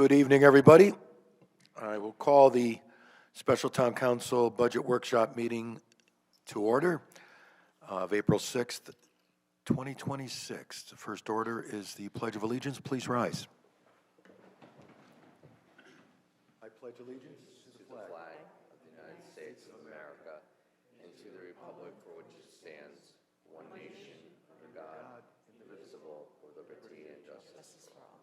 Good evening, everybody. I will call the Special Town Council Budget Workshop meeting to order of April 6th, 2026. The first order is the Pledge of Allegiance. Please rise. I pledge allegiance to the flag of the United States of America and to the republic for which it stands, one nation, under God, indivisible, with liberty and justice for all.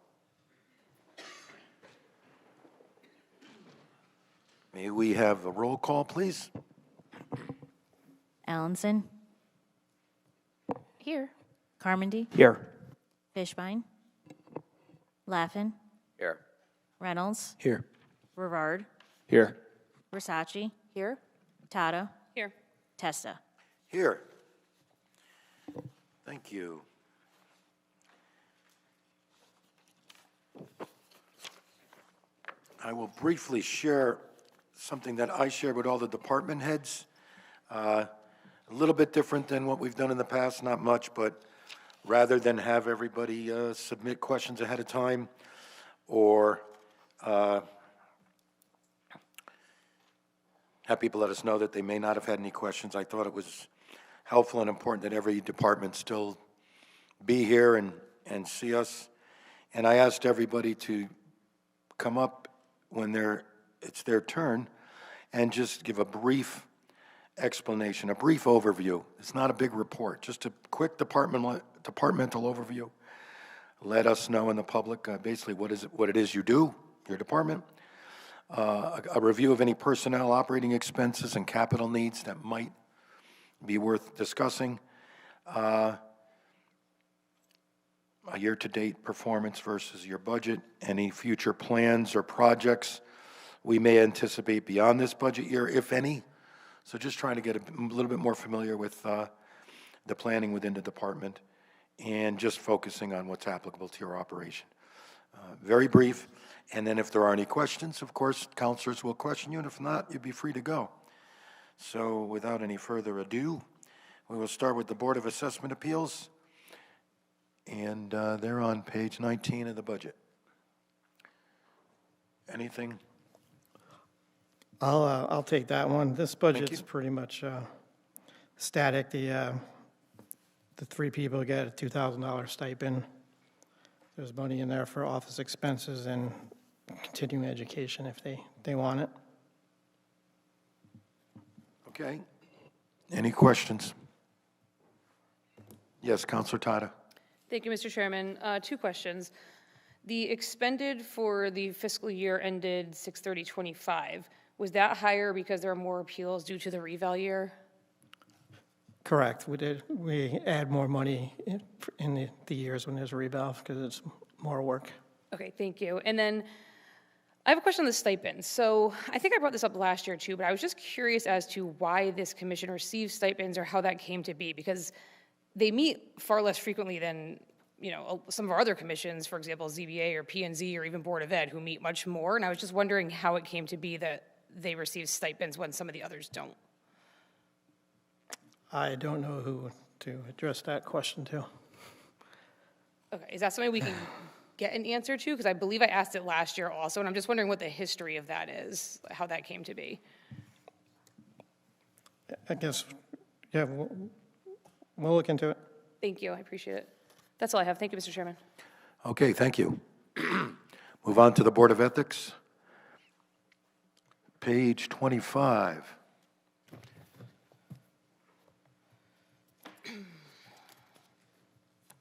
May we have a roll call, please? Allenson. Here. Carmody. Here. Fishbein. Laffin. Here. Reynolds. Here. Rivard. Here. Versace. Here. Tata. Here. Testa. Here. Thank you. I will briefly share something that I shared with all the department heads. A little bit different than what we've done in the past, not much, but rather than have everybody submit questions ahead of time or have people let us know that they may not have had any questions, I thought it was helpful and important that every department still be here and see us. And I asked everybody to come up when it's their turn and just give a brief explanation, a brief overview. It's not a big report, just a quick departmental overview. Let us know in the public basically what it is you do, your department, a review of any personnel, operating expenses, and capital needs that might be worth discussing, a year-to-date performance versus your budget, any future plans or projects we may anticipate beyond this budget year, if any. So just trying to get a little bit more familiar with the planning within the department and just focusing on what's applicable to your operation. Very brief, and then if there are any questions, of course, counselors will question you, and if not, you'd be free to go. So without any further ado, we will start with the Board of Assessment Appeals, and they're on page 19 of the budget. Anything? I'll take that one. This budget's pretty much static. The three people get a $2,000 stipend. There's money in there for office expenses and continuing education if they want it. Okay. Any questions? Yes, Councilor Tata. Thank you, Mr. Chairman. Two questions. The expended for the fiscal year ended 6/30/25, was that higher because there are more appeals due to the reval year? Correct. We add more money in the years when there's a reval because it's more work. Okay, thank you. And then I have a question on the stipends. So I think I brought this up last year too, but I was just curious as to why this commission receives stipends or how that came to be, because they meet far less frequently than, you know, some of our other commissions, for example, ZBA or P&Z or even Board of Ed, who meet much more. And I was just wondering how it came to be that they receive stipends when some of the others don't. I don't know who to address that question to. Okay, is that something we can get an answer to? Because I believe I asked it last year also, and I'm just wondering what the history of that is, how that came to be. I guess, yeah, we'll look into it. Thank you, I appreciate it. That's all I have. Thank you, Mr. Chairman. Okay, thank you. Move on to the Board of Ethics. Page 25.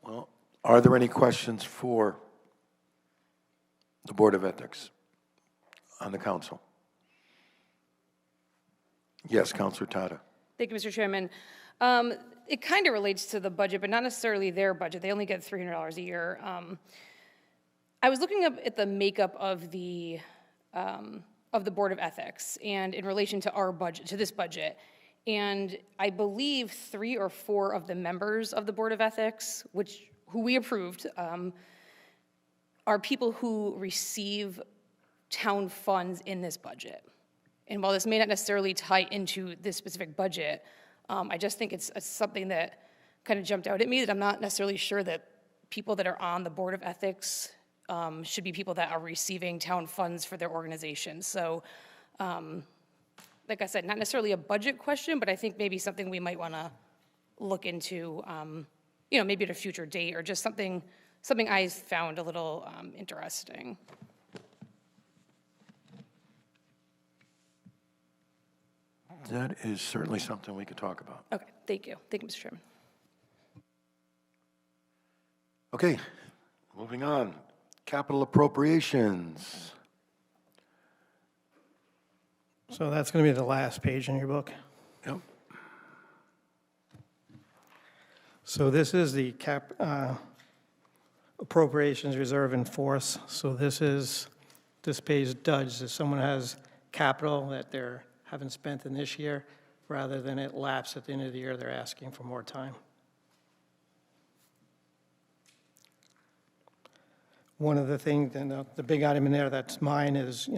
Well, are there any questions for the Board of Ethics on the council? Yes, Councilor Tata. Thank you, Mr. Chairman. It kind of relates to the budget, but not necessarily their budget. They only get $300 a year. I was looking up at the makeup of the Board of Ethics, and in relation to our budget, to this budget, and I believe 3 or 4 of the members of the Board of Ethics, who we approved, are people who receive town funds in this budget. And while this may not necessarily tie into this specific budget, I just think it's something that kind of jumped out at me, that I'm not necessarily sure that people that are on the Board of Ethics should be people that are receiving town funds for their organization. So, like I said, not necessarily a budget question, but I think maybe something we might want to look into, maybe at a future date, or just something I found a little interesting. That is certainly something we could talk about. Okay, thank you. Thank you, Mr. Chairman. Okay, moving on. Capital appropriations. So that's going to be the last page in your book. Yep. So this is the appropriations reserve in force. So this pays DUDs. If someone has capital that they haven't spent in this year, rather than it lapse at the end of the year, they're asking for more time. One of the things, and the big item in there that's mine is,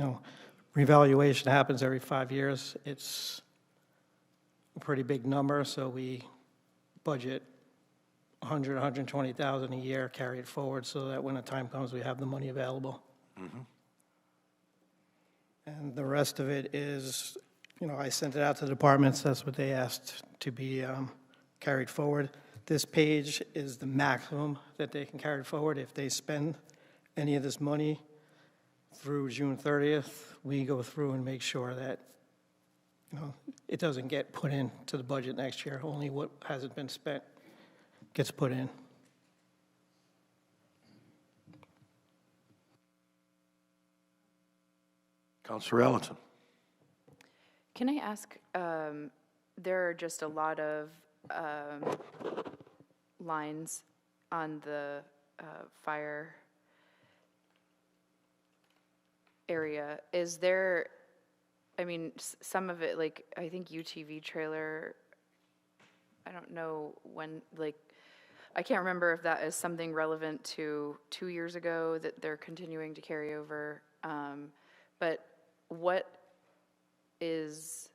revaluation happens every 5 years. It's a pretty big number, so we budget 120,000 a year, carry it forward so that when the time comes, we have the money available. Mm-hmm. And the rest of it is, I sent it out to the departments. That's what they asked to be carried forward. This page is the maximum that they can carry forward. If they spend any of this money through June 30th, we go through and make sure that, it doesn't get put into the budget next year. Only what hasn't been spent gets put in. Councilor Ellison. Can I ask, there are just a lot of lines on the fire area. Is there, some of it, like, I think UTV trailer, I don't know when, I can't remember if that is something relevant to 2 years ago that they're continuing to carry over. But what is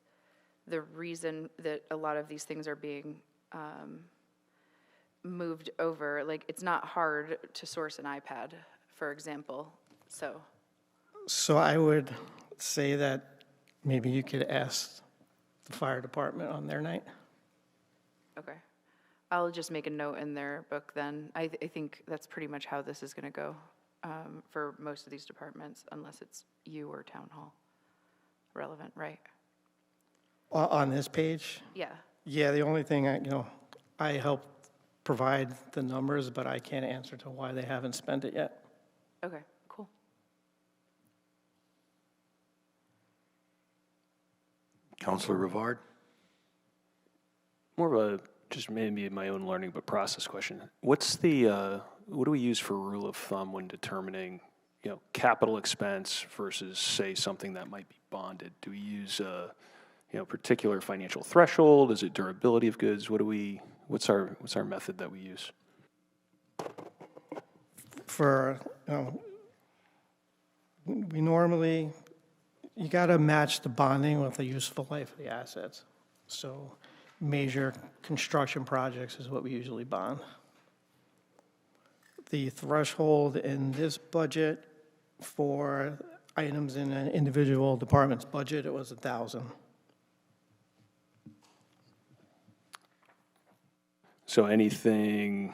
the reason that a lot of these things are being moved over? Like, it's not hard to source an iPad, for example, so. So I would say that maybe you could ask the fire department on their night. Okay. I'll just make a note in their book then. I think that's pretty much how this is going to go for most of these departments, unless it's you or town hall relevant, right? On this page? Yeah. Yeah, the only thing, I help provide the numbers, but I can't answer to why they haven't spent it yet. Okay, cool. Councilor Rivard. More of a, just maybe my own learning, but process question. What's the, what do we use for rule of thumb when determining, capital expense versus, say, something that might be bonded? Do we use a, particular financial threshold? Is it durability of goods? What's our method that we use? For, we normally, you got to match the bonding with the useful life of the assets. So major construction projects is what we usually bond. The threshold in this budget for items in an individual department's budget, it was 1,000. So anything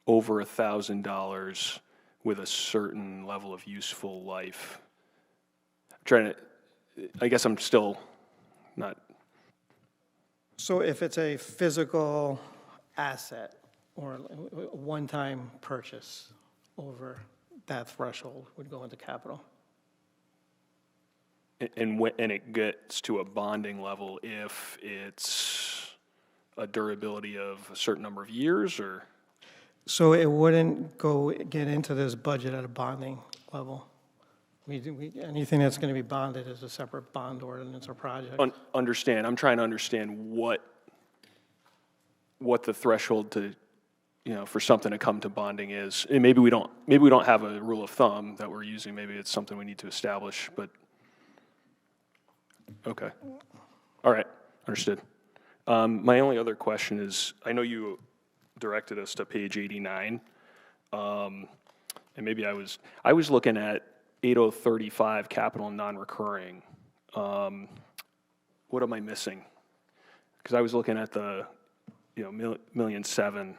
over $1,000 with a certain level of useful life. I guess I'm still not. So if it's a physical asset or a one-time purchase over that threshold would go into capital. And it gets to a bonding level if it's a durability of a certain number of years, or? So it wouldn't get into this budget at a bonding level. Anything that's going to be bonded is a separate bond ordinance or project. Understand. I'm trying to understand what the threshold to, for something to come to bonding is. And maybe we don't have a rule of thumb that we're using. Maybe it's something we need to establish, but okay. All right, understood. My only other question is, I know you directed us to page 89, and and maybe I was looking at 8035 capital and non-recurring. What am I missing? Because I was looking at the, $1,000,007.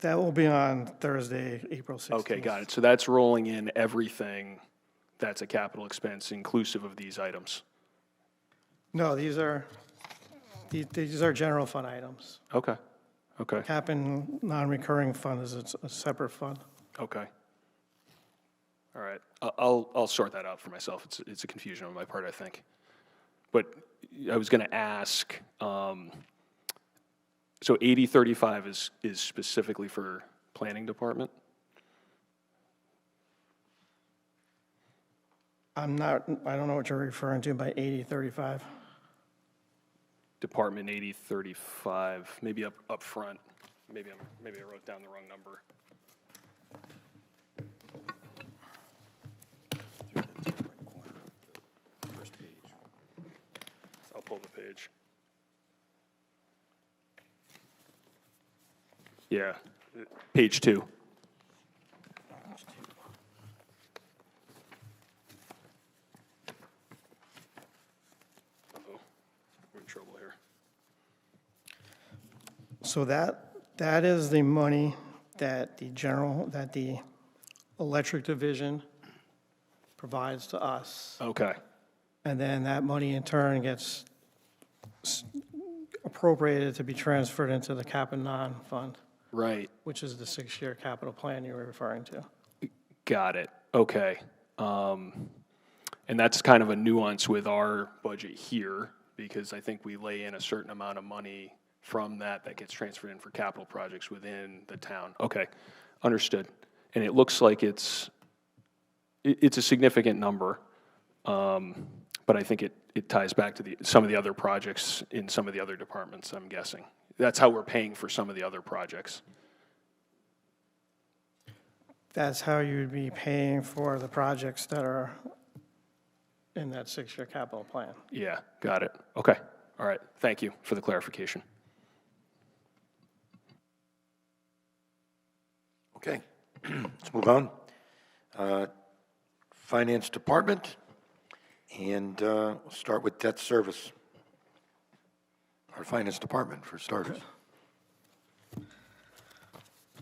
That will be on Thursday, April 16th. Okay, got it. So that's rolling in everything that's a capital expense inclusive of these items. No, these are general fund items. Okay, okay, Cap and non-recurring fund is a separate fund. okay. All right, I'll sort that out for myself. It's a confusion on my part, I think. But I was going to ask, so 8035 is specifically for planning department? I don't know what you're referring to by 8035. Department 8035, maybe up front. Maybe I wrote down the wrong number. I'll pull the page. Yeah, page 2. Uh-oh, we're in trouble here. So that is the money that the electric division provides to us. Okay, And then that money in turn gets appropriated to be transferred into the cap and non fund, right. which is the 6-year capital plan you were referring to. Got it. Okay. And that's kind of a nuance with our budget here, because I think we lay in a certain amount of money from that gets transferred in for capital projects within the town. Okay, understood. And it looks like it's a significant number, but I think it ties back to some of the other projects in some of the other departments, I'm guessing. That's how we're paying for some of the other projects. That's how you'd be paying for the projects that are in that 6-year capital plan. Yeah, got it. Okay, all right. Thank you for the clarification. Okay, let's move on. Finance Department, and we'll start with debt service. Our Finance Department, for starters.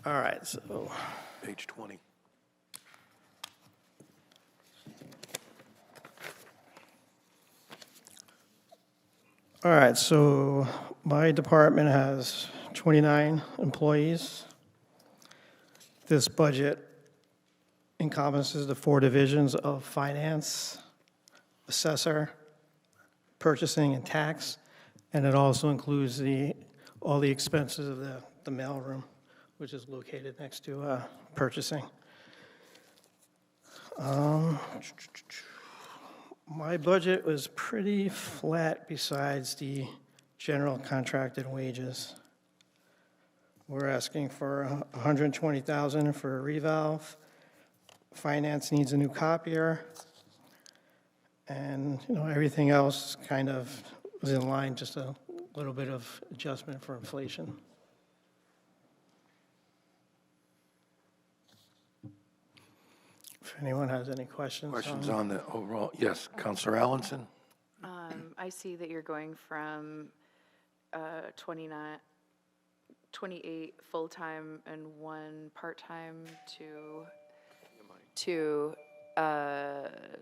All right, so Page 20. all right, so my department has 29 employees. This budget encompasses the 4 divisions of finance, assessor, purchasing, and tax, and it also includes all the expenses of the mailroom, which is located next to purchasing. My budget was pretty flat besides the general contracted wages. We're asking for $120,000 for a revalve. Finance needs a new copier. And, everything else kind of was in line, just a little bit of adjustment for inflation. If anyone has any questions. Questions on the overall? Yes, Counselor Allenson? I see that you're going from 28 full-time and 1 part-time to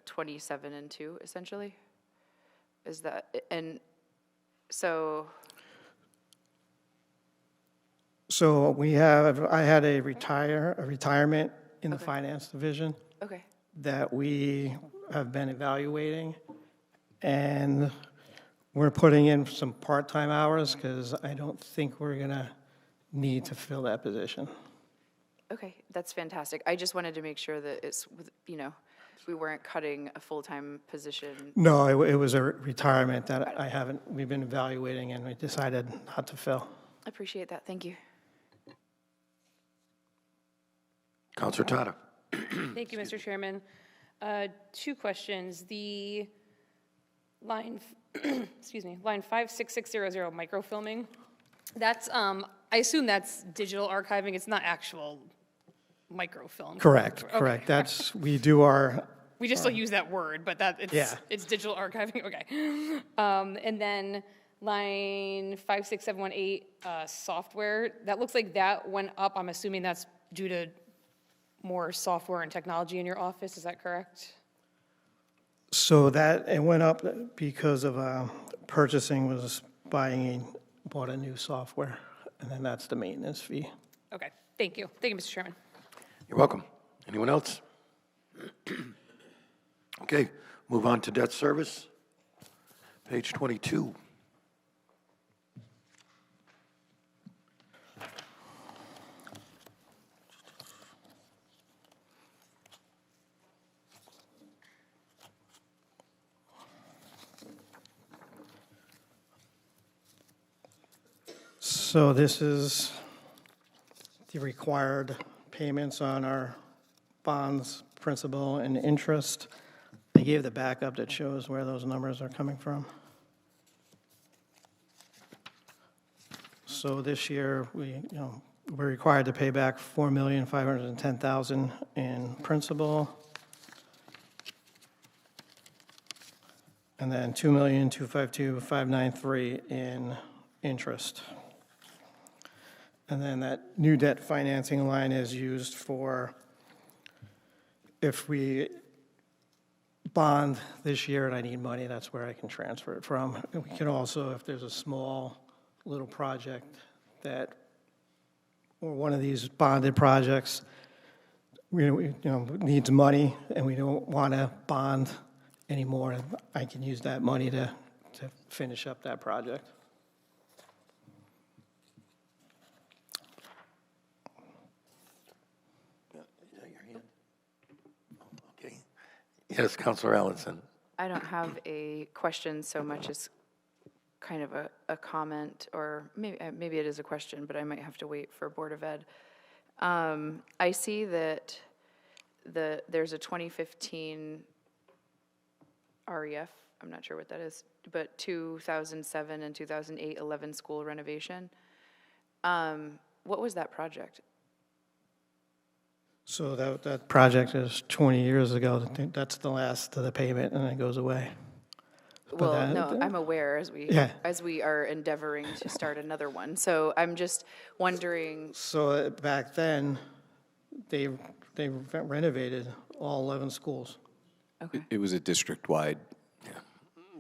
27 and 2, essentially? Is that, and so... So I had a retirement in the finance division Okay. that we have been evaluating, and we're putting in some part-time hours because I don't think we're going to need to fill that position. Okay, that's fantastic. I just wanted to make sure that it's, we weren't cutting a full-time position. No, it was a retirement that we've been evaluating, and we decided not to fill. Appreciate that, thank you. Counselor Tata? Thank you, Mr. Chairman. 2 questions. The line, line 56600 microfilming, that's, I assume that's digital archiving, it's not actual microfilm. Correct, Okay. correct. That's, we do our, We just still use that word, but Yeah. it's digital archiving, okay. And then line 56718, software, that looks like that went up. I'm assuming that's due to more software and technology in your office, is that correct? so that, it went up because of purchasing was bought a new software, and then that's the maintenance fee. Okay, thank you. Thank you, Mr. Chairman. You're welcome. Anyone else? Okay, move on to debt service. Page 22. So this is the required payments on our bonds, principal, and interest. They gave the backup that shows where those numbers are coming from. So this year, we're required to pay back $4,510,000 in principal, and then $2,252,593 in interest. And then that new debt financing line is used for, if we bond this year and I need money, that's where I can transfer it from. And we can also, if there's a small little project that, or one of these bonded projects, needs money and we don't want to bond anymore, I can use that money to finish up that project. Okay. Yes, Counselor Allenson. I don't have a question so much as kind of a comment, or maybe it is a question, but I might have to wait for Board of Ed. I see that there's a 2015 REF, I'm not sure what that is, but 2007 and 2008 11 school renovation. What was that project? So that project is 20 years ago. I think that's the last of the payment, and it goes away. Well, that- no, I'm aware as Yeah. we are endeavoring to start another one. So I'm just wondering, So back then, they renovated all 11 schools. okay, It was a district-wide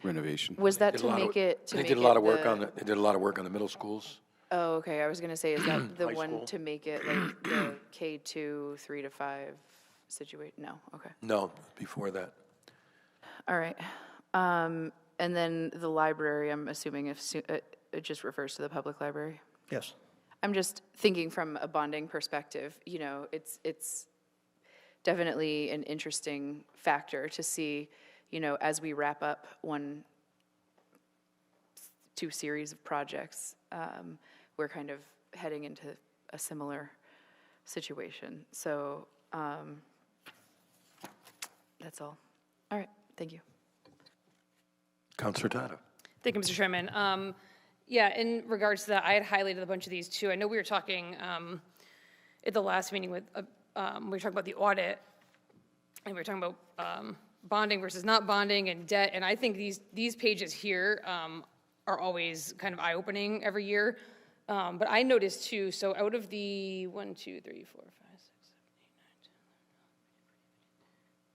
renovation. was that Did a to lot of- make it, They did a lot of work on they did a lot of work on the middle schools. Oh, okay, I was gonna say, is that the High one school. to make it like the K2, 3 to 5 situation? No, okay, No, before that. all right. And then the library, I'm assuming it just refers to the public library? Yes. I'm just thinking from a bonding perspective, it's definitely an interesting factor to see, as we wrap up two series of projects, we're kind of heading into a similar situation. So that's all. All right, thank you. Counselor Tata. Thank you, Mr. Chairman. Yeah, in regards to that, I had highlighted a bunch of these too. I know we were talking at the last meeting with, we were talking about the audit, and we were talking about bonding versus not bonding and debt, and I think these pages here are always kind of eye-opening every year. But I noticed too, so out of the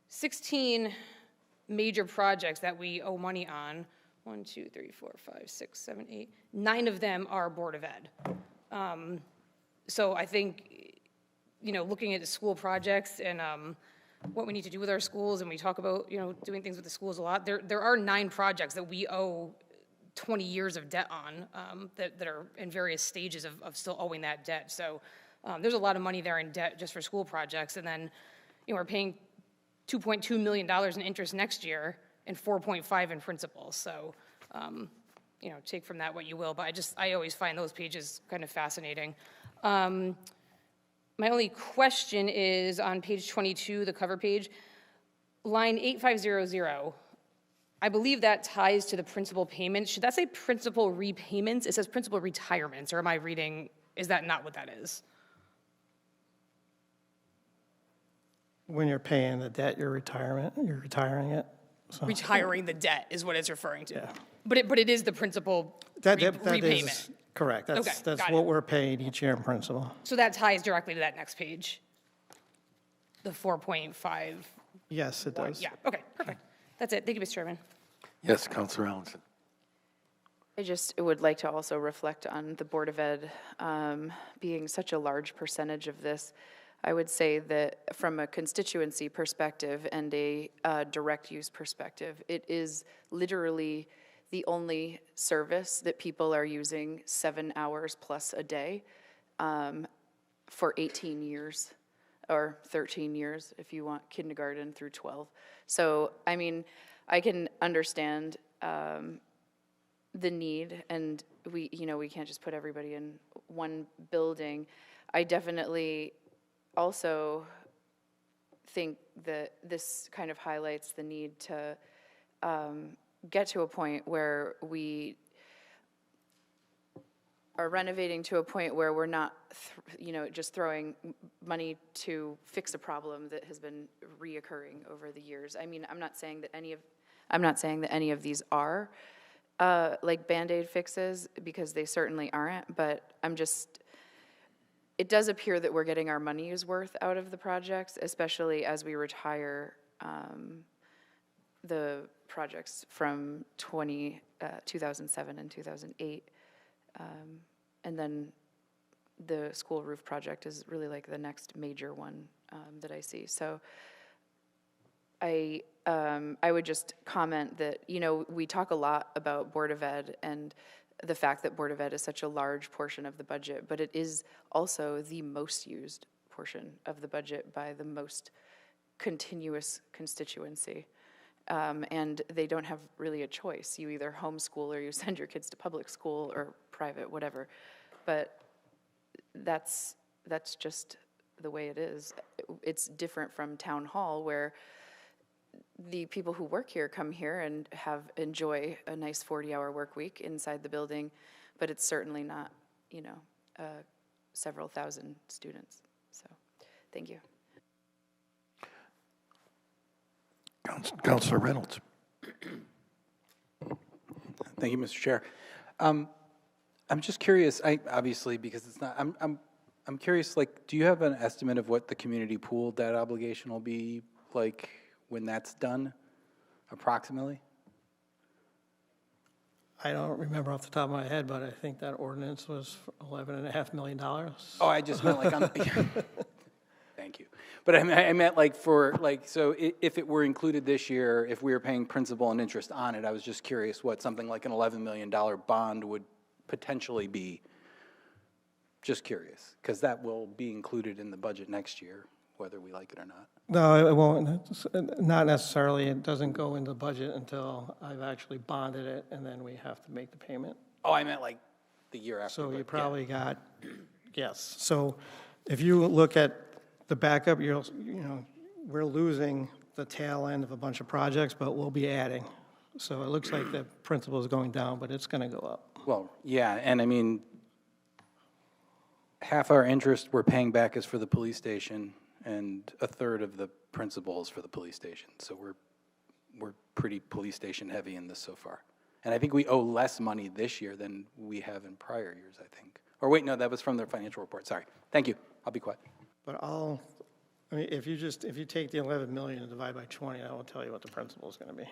16 major projects that we owe money on, 9 of them are Board of Ed. So I think, looking at the school projects and what we need to do with our schools, and we talk about, doing things with the schools a lot, there are 9 projects that we owe 20 years of debt on that are in various stages of still owing that debt. So there's a lot of money there in debt just for school projects. And then, we're paying $2.2 million in interest next year and 4.5 in principal. So, take from that what you will. But I always find those pages kind of fascinating. My only question is on page 22, the cover page, line 8500. I believe that ties to the principal payments. Should that say principal repayments? It says principal retirements, or am I reading, is that not what that is? When you're paying the debt, you're retiring it. So, Retiring the debt is what it's referring to. Yeah. But it is the principal that repayment. is correct. That's, Okay, that's got what it. we're paid each year in principal. So that ties directly to that next page. The 4.5. Yes, it does. Yeah, okay, perfect. That's it. Thank you, Mr. Chairman. Yes, Counselor Allenson. I just would like to also reflect on the Board of Ed being such a large percentage of this. I would say that from a constituency perspective and a direct use perspective, it is literally the only service that people are using 7 hours plus a day for 18 years, or 13 years if you want kindergarten through 12. So, I mean, I can understand the need, and we can't just put everybody in one building. I definitely also think that this kind of highlights the need to get to a point where we are renovating to a point where we're not, just throwing money to fix a problem that has been reoccurring over the years. I mean, I'm not saying that any of these are like Band-Aid fixes, because they certainly aren't, but it does appear that we're getting our money's worth out of the projects, especially as we retire the projects from 2007 and 2008. And then the school roof project is really like the next major one that I see. So I would just comment that, we talk a lot about Board of Ed and the fact that Board of Ed is such a large portion of the budget, but it is also the most used portion of the budget by the most continuous constituency. And they don't have really a choice. You either homeschool or you send your kids to public school or private, whatever. But that's just the way it is. It's different from town hall, where the people who work here come here and enjoy a nice 40-hour work week inside the building, but it's certainly not, several thousand students. So, thank you. Counselor Reynolds. Thank you, Mr. Chair. I'm just curious, obviously, because it's not, I'm curious, like, do you have an estimate of what the community pool debt obligation will be like when that's done, approximately? I don't remember off the top of my head, but I think that ordinance was $11.5 million. Oh, I just meant like on, thank you. But I meant like so if it were included this year, if we were paying principal and interest on it, I was just curious what something like an $11 million bond would potentially be. Just curious, because that will be included in the budget next year, whether we like it or not. No, it won't, not necessarily. It doesn't go into the budget until I've actually bonded it, and then we have to make the payment. Oh, I meant like the year after. So but you probably got, yes. So if you look at the backup, we're losing the tail end of a bunch of projects, but we'll be adding. So it looks like the principal is going down, but it's going to go up. Well, yeah, and I mean, half our interest we're paying back is for the police station, and a third of the principal is for the police station. So we're pretty police station heavy in this so far. And I think we owe less money this year than we have in prior years, I think. Or wait, no, that was from their financial report. Sorry. Thank you. I'll be quiet. But if you take the 11 million and divide by 20, that will tell you what the principal is going to be.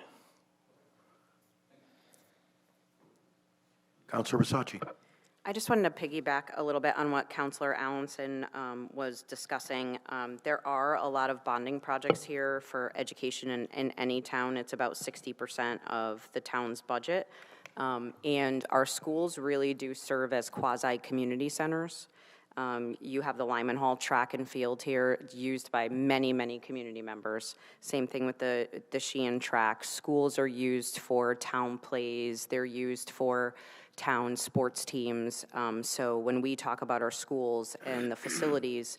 Counselor Versace. I just wanted to piggyback a little bit on what Counselor Allenson was discussing. There are a lot of bonding projects here for education in any town. It's about 60% of the town's budget. And our schools really do serve as quasi-community centers. You have the Lyman Hall track and field here. It's used by many, many community members. Same thing with the Sheehan track. Schools are used for town plays. They're used for town sports teams. So when we talk about our schools and the facilities,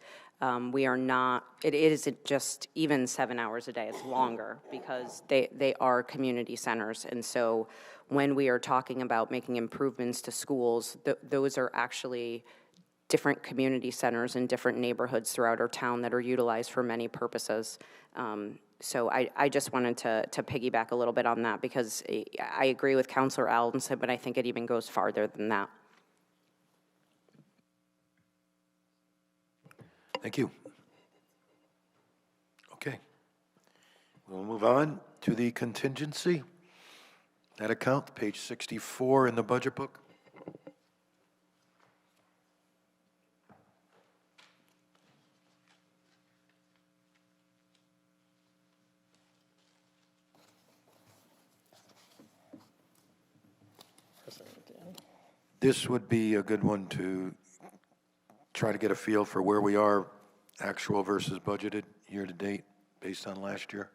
we are not, it isn't just even 7 hours a day, it's longer because they are community centers. And so when we are talking about making improvements to schools, those are actually different community centers in different neighborhoods throughout our town that are utilized for many purposes. So I just wanted to piggyback a little bit on that, because I agree with Councilor Aldenson, but I think it even goes farther than that. Thank you. Okay. We'll move on to the contingency. That account, page 64 in the budget book. This would be a good one to try to get a feel for where we are, actual versus budgeted year-to-date, based on last year,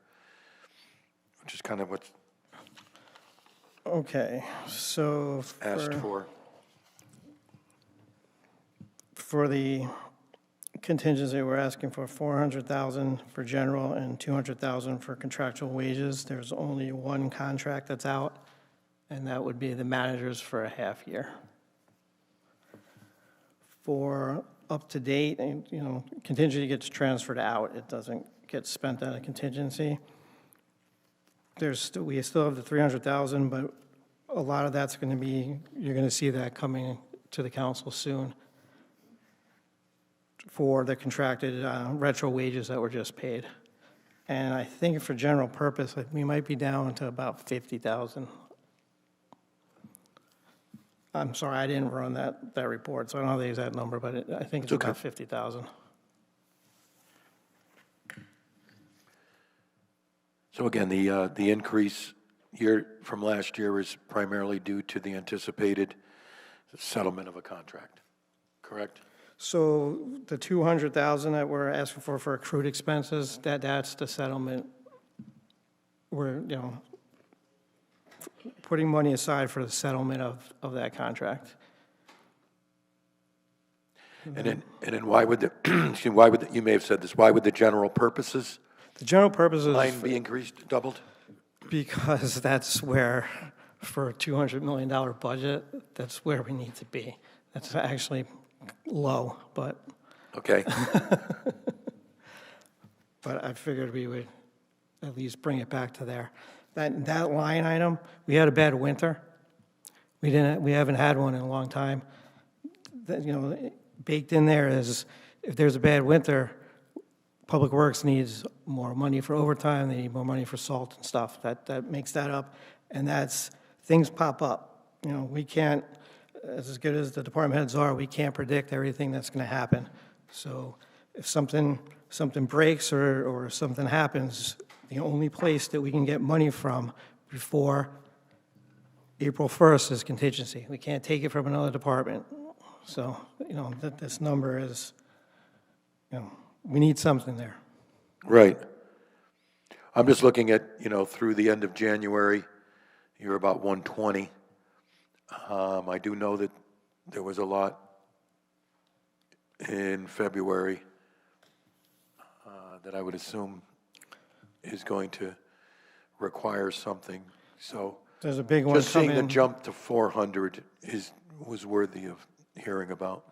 which is kind of what's Okay, so asked for. For the contingency, we're asking for 400,000 for general and 200,000 for contractual wages. There's only one contract that's out, and that would be the managers for a half year. For up to date, and, you know, contingency gets transferred out. It doesn't get spent out of contingency. We still have the 300,000, but a lot of that's going to be, you're going to see that coming to the council soon for the contracted retro wages that were just paid. And I think for general purpose, we might be down to about 50,000. I'm sorry, I didn't run that report, so I don't know the exact number, but I think it's okay. about 50,000. So again, the increase from last year is primarily due to the anticipated settlement of a contract, correct? So the 200,000 that we're asking for accrued expenses, that's the settlement. We're, you know, putting money aside for the settlement of that contract. And then why would the, you may have said this, why would the general purposes The general purposes. line be increased, doubled? Because that's where, for a $200 million budget, that's where we need to be. That's actually low, but Okay. but I figured we would at least bring it back to there. That line item, we had a bad winter. We haven't had one in a long time. You know, baked in there is, if there's a bad winter, Public Works needs more money for overtime, they need more money for salt and stuff. That makes that up, and things pop up. You know, we can't, as good as the department heads are, we can't predict everything that's gonna happen. So if something breaks or something happens, the only place that we can get money from before April 1st is contingency. We can't take it from another department. So, you know, this number is, you know, we need something there. Right. I'm just looking at, you know, through the end of January, you're about 120. I do know that there was a lot in February that I would assume is going to require something. So There's a big one just seeing the coming. jump to 400 was worthy of hearing about.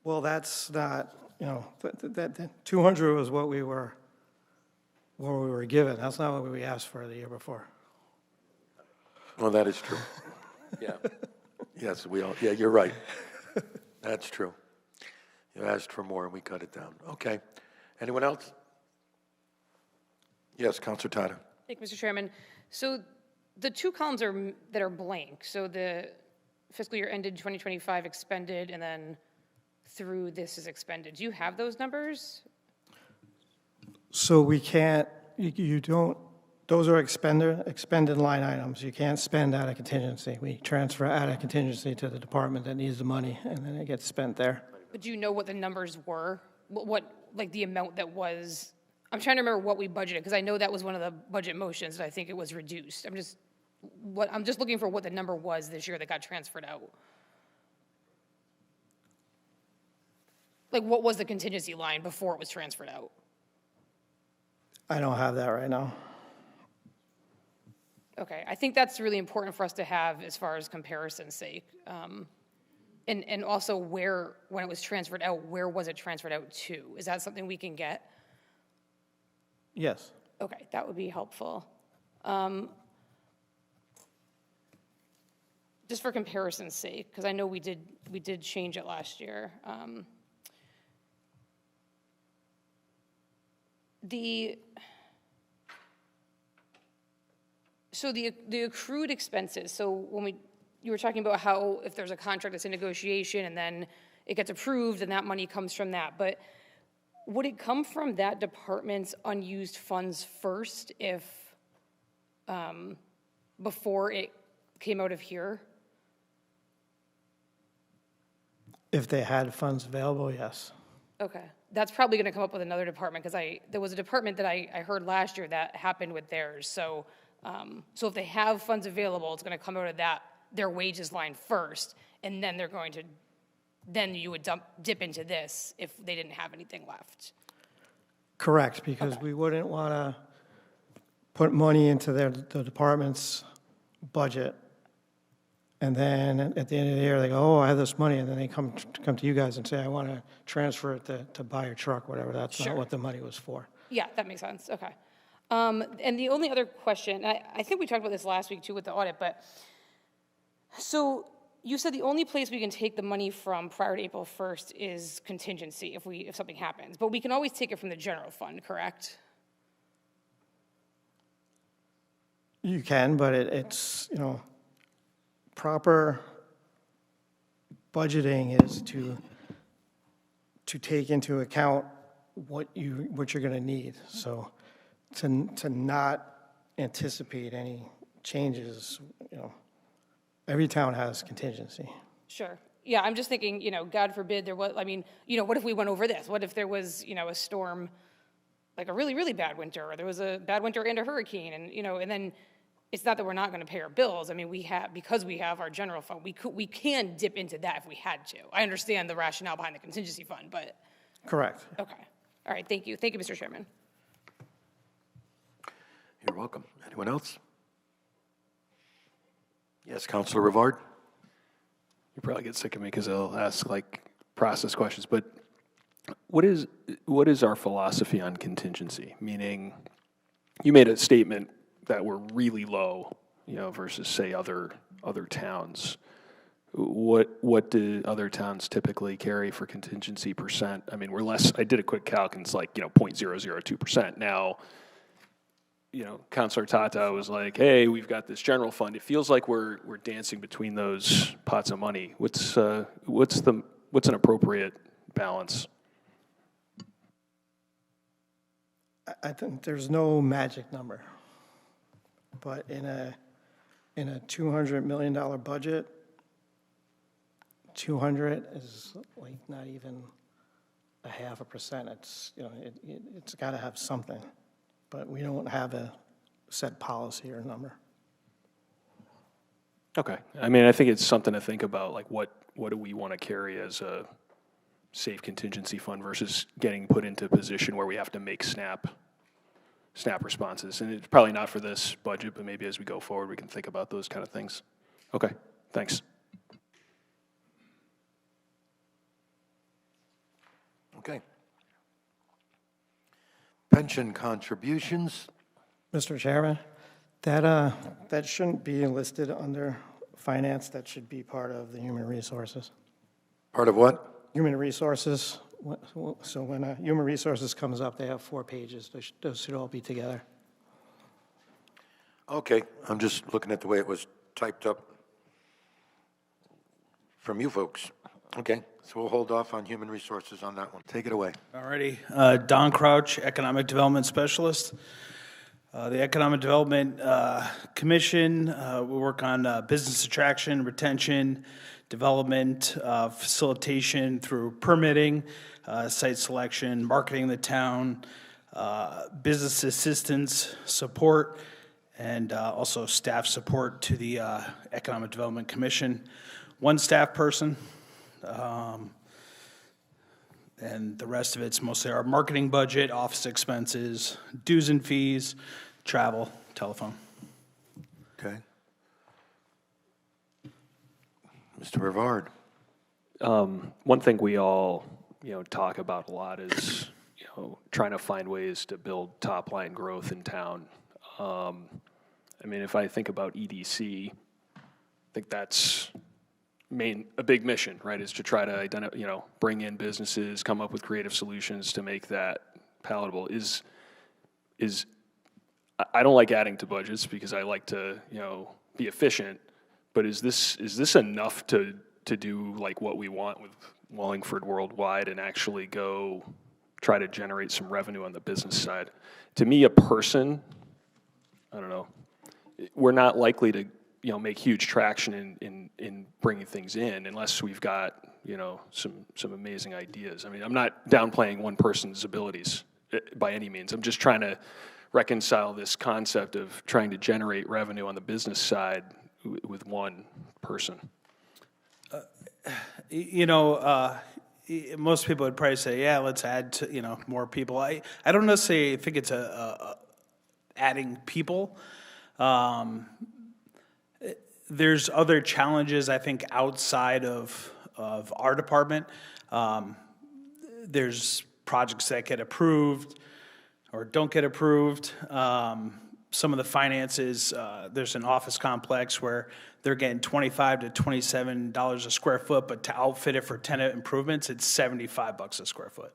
Well, that's not, you know, that 200 was what we were given. That's not what we asked for the year before. Well, that is true. Yeah. Yes, yeah, you're right. That's true. You asked for more and we cut it down. Okay. Anyone else? Yes, Councilor Tata. Thank you, Mr. Chairman. So the two columns that are blank, so the fiscal year ended 2025 expended, and then through this is expended. Do you have those numbers? So we can't, you don't, those are expended line items. You can't spend out of contingency. We transfer out of contingency to the department that needs the money, and then it gets spent there. But do you know what the numbers were? What like the amount that was? I'm trying to remember what we budgeted, because I know that was one of the budget motions, and I think it was reduced. I'm just looking for what the number was this year that got transferred out. Like, what was the contingency line before it was transferred out? I don't have that right now. Okay, I think that's really important for us to have as far as comparison's sake. And also where, when it was transferred out, where was it transferred out to? Is that something we can get? Yes. Okay, that would be helpful. Just for comparison's sake, because I know we did change it last year. So the accrued expenses, so when you were talking about how if there's a contract that's in negotiation and then it gets approved and that money comes from that, but would it come from that department's unused funds first if, before it came out of here? If they had funds available, yes. Okay, that's probably gonna come up with another department, because there was a department that I heard last year that happened with theirs, so, so if they have funds available, it's gonna come out of their wages line first, and then then you would dip into this if they didn't have anything left. Correct, because we wouldn't want to put money into the department's budget, and then at the end of the year, they go, oh, I have this money, and then they come to you guys and say, I want to transfer it to buy a truck, whatever. That's not what the money was for. Yeah, that makes sense, okay. And the only other question, I think we talked about this last week too with the audit, but, so you said the only place we can take the money from prior to April 1st is contingency if something happens, but we can always take it from the general fund, correct? You can, but it's, proper budgeting is to take into account what you're going to need. So to not anticipate any changes, every town has contingency. Sure. Yeah, I'm just thinking, God forbid there was, what if we went over this? What if there was, a storm, like a really, really bad winter, or there was a bad winter and a hurricane, and then it's not that we're not going to pay our bills. I mean, because we have our general fund, we can dip into that if we had to. I understand the rationale behind the contingency fund, but. Correct. Okay. All right, thank you. Thank you, Mr. Chairman. You're welcome. Anyone else? Yes, Councilor Rivard? You probably get sick of me because I'll ask process questions, but what is our philosophy on contingency? Meaning, you made a statement that we're really low, versus say other towns. What do other towns typically carry for contingency percent? I mean, we're less. I did a quick calc, and it's 0.002%. Now, Councilor Tata was like, "Hey, we've got this general fund." It feels like we're dancing between those pots of money. What's an appropriate balance? I think there's no magic number, but in a $200 million budget, 200 is not even 0.5%. It's it's got to have something, but we don't have a set policy or number. Okay. I mean, I think it's something to think about, what do we want to carry as a safe contingency fund versus getting put into a position where we have to make snap responses. And it's probably not for this budget, but maybe as we go forward, we can think about those kind of things. Okay, thanks. Okay. Pension contributions. Mr. Chairman, that shouldn't be listed under finance. That should be part of the human resources. Part of what? Human resources. So when human resources comes up, they have 4 pages. Those should all be together. Okay, I'm just looking at the way it was typed up from you folks. Okay, so we'll hold off on human resources on that one. Take it away. All righty. Don Crouch, Economic Development Specialist. The Economic Development Commission, we work on business attraction, retention, development, facilitation through permitting, site selection, marketing the town, business assistance support, and also staff support to the Economic Development Commission. 1 staff person, and the rest of it's mostly our marketing budget, office expenses, dues and fees, travel, telephone. Okay. Mr. Rivard. one thing we all, talk about a lot is, trying to find ways to build top-line growth in town. I mean, if I think about EDC, I think that's a big mission, right, is to try to identify, bring in businesses, come up with creative solutions to make that palatable. I don't like adding to budgets because I like to, be efficient, but is this enough to do like what we want with Wallingford Worldwide and actually go try to generate some revenue on the business side? To me, a person, I don't know, we're not likely to, make huge traction in bringing things in unless we've got, some amazing ideas. I mean, I'm not downplaying one person's abilities by any means. I'm just trying to reconcile this concept of trying to generate revenue on the business side with one person. Most people would probably say, yeah, let's add to, more people. I don't necessarily think it's adding people. There's other challenges, I think, outside of our department. There's projects that get approved or don't get approved. Some of the finances, there's an office complex where they're getting $25 to $27 a square foot, but to outfit it for tenant improvements, it's $75 a square foot.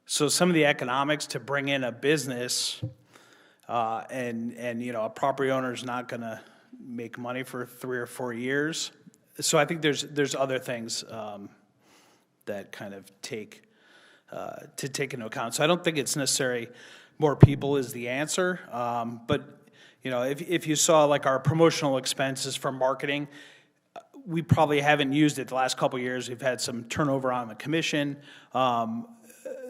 So some of the economics to bring in a business, and a property owner is not going to make money for 3 or 4 years. So I think there's other things that kind of take into account. So I don't think it's necessarily more people is the answer. But if you saw like our promotional expenses for marketing, we probably haven't used it the last couple of years. We've had some turnover on the commission.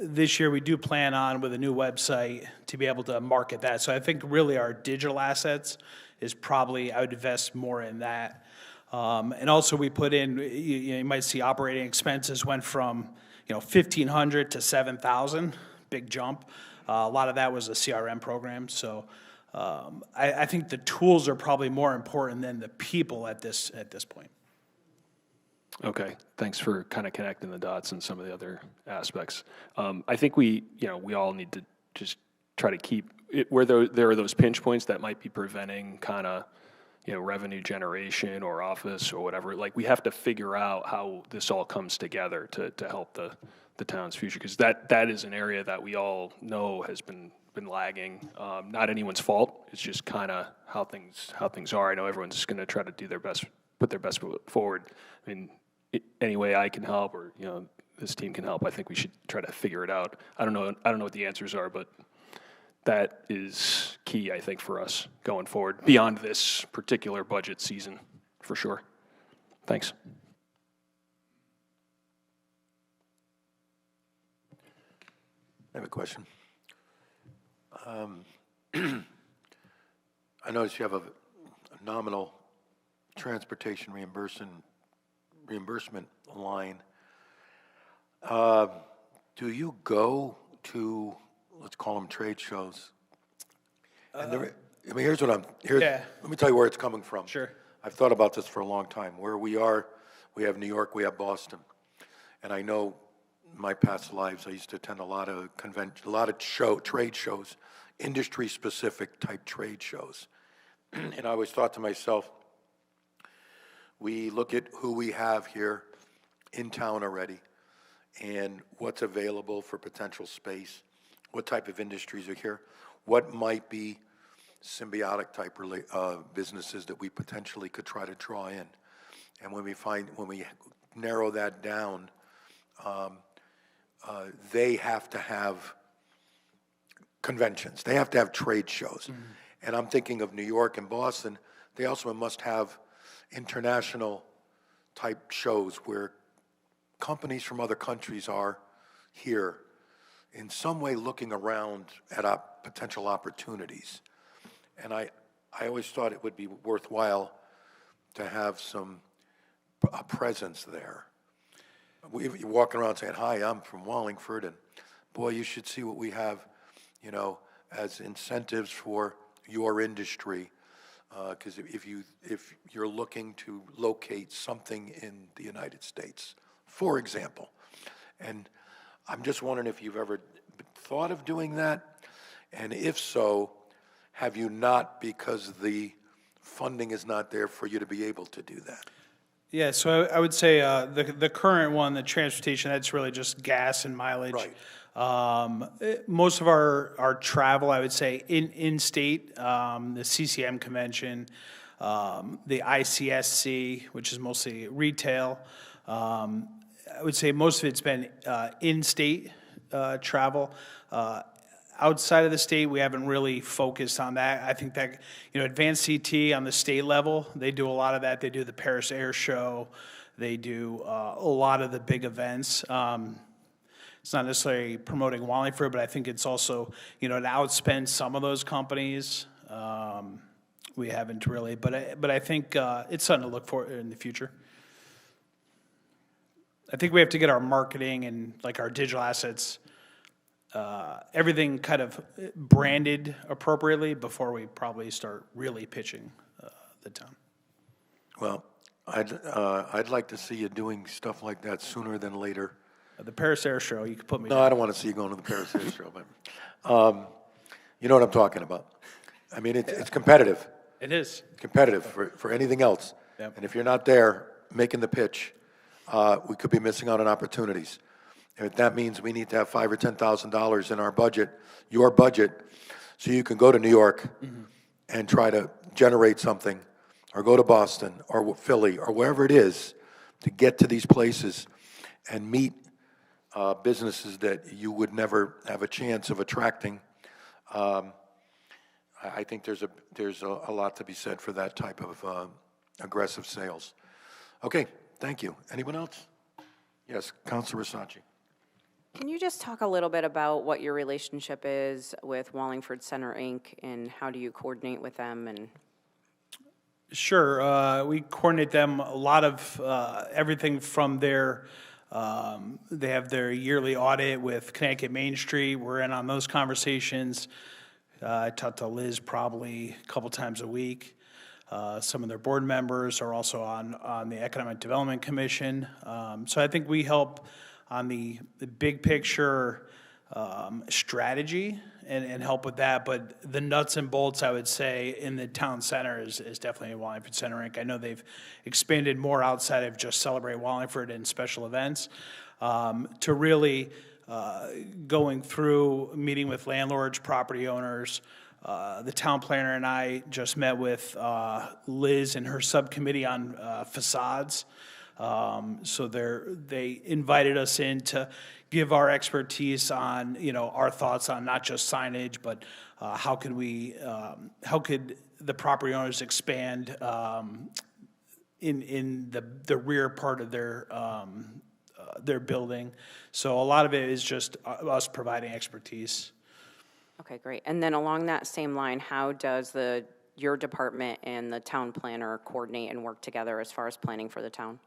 This year we do plan on, with a new website, to be able to market that. So I think really our digital assets is probably, I would invest more in that. And also we put in, you might see operating expenses went from, $1,500 to $7,000, big jump. A lot of that was a CRM program. So I think the tools are probably more important than the people at this point. Okay, thanks for kind of connecting the dots and some of the other aspects. I think we all need to just try to keep it where there are those pinch points that might be preventing kind of, revenue generation or office or whatever. Like, we have to figure out how this all comes together to help the town's future, because that is an area that we all know has been lagging. Not anyone's fault. It's just kind of how things are. I know everyone's just going to try to do their best, put their best foot forward. I mean, any way I can help, or this team can help, I think we should try to figure it out. I don't know what the answers are, but that is key, I think, for us going forward beyond this particular budget season, for sure. Thanks. I have a question. I notice you have a nominal transportation reimbursement line. Do you go to, let's call them trade shows? And here's what let me tell you where it's coming from. Sure. I've thought about this for a long time. Where we are, we have New York, we have Boston. And I know in my past lives, I used to attend a lot of trade shows, industry-specific type trade shows. And I always thought to myself, we look at who we have here in town already and what's available for potential space, what type of industries are here, what might be symbiotic type businesses that we potentially could try to draw in. And when we narrow that down, they have to have conventions. They have to have trade shows. Mm-hmm. And I'm thinking of New York and Boston. They also must have international type shows where companies from other countries are here in some way looking around at potential opportunities. And I always thought it would be worthwhile to have a presence there. You're walking around saying, "Hi, I'm from Wallingford, and boy, you should see what we have, as incentives for your industry." Because if you're looking to locate something in the United States for example. And I'm just wondering if you've ever thought of doing that, and if so, have you not, because the funding is not there for you to be able to do that? Yeah, so I would say the current one, the transportation, that's really just gas and mileage. Right. Most of our travel, I would say, in-state, the CCM convention, the ICSC, which is mostly retail. I would say most of it's been in-state travel. Outside of the state, we haven't really focused on that. I think that, Advanced CT on the state level, they do a lot of that. They do the Paris Air Show. They do a lot of the big events. It's not necessarily promoting Wallingford, but I think it's also, to outspend some of those companies. We haven't really, but I think it's something to look for in the future. I think we have to get our marketing and like our digital assets, everything kind of branded appropriately before we probably start really pitching the town. Well, I'd like to see you doing stuff like that sooner than later. The Paris Air Show, you could put me No, down. I don't want to see you going to the Paris Air Show, but you know what I'm talking about. I mean, it's competitive. It is. Competitive for anything else. Yep. And if you're not there making the pitch, we could be missing out on opportunities. And if that means we need to have $5,000 or $10,000 in our budget, your budget, so you can go to New York and try to generate something, or go to Boston or Philly or wherever it is to get to these places and meet businesses that you would never have a chance of attracting. I think there's a lot to be said for that type of aggressive sales. Okay, thank you. Anyone else? Yes, Councilor Versace. Can you just talk a little bit about what your relationship is with Wallingford Center, Inc., and how do you coordinate with them? And Sure. We coordinate them a lot of everything from their, they have their yearly audit with Connecticut Main Street. We're in on those conversations. I talk to Liz probably a couple times a week. Some of their board members are also on the Economic Development Commission. So I think we help on the big picture strategy and help with that. But the nuts and bolts, I would say, in the town center is definitely Wallingford Center, Inc. I know they've expanded more outside of just Celebrate Wallingford and special events to really going through, meeting with landlords, property owners. The town planner and I just met with Liz and her subcommittee on facades. So they invited us in to give our expertise on, our thoughts on not just signage, but how could the property owners expand in the rear part of their building. So a lot of it is just us providing expertise. okay, great. And then along that same line, how does your department and the town planner coordinate and work together as far as planning for the town?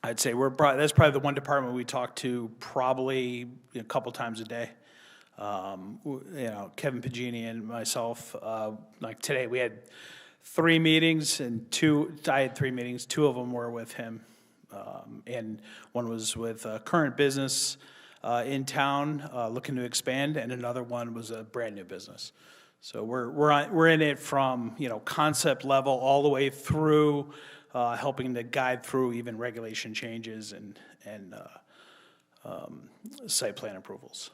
I'd say that's probably the one department we talk to probably a couple times a day. Kevin Pagini and myself, like today we had 3 meetings and I had 3 meetings, 2 of them were with him. And one was with a current business in town looking to expand, and another one was a brand new business. So we're in it from concept level all the way through helping to guide through even regulation changes and site plan approvals.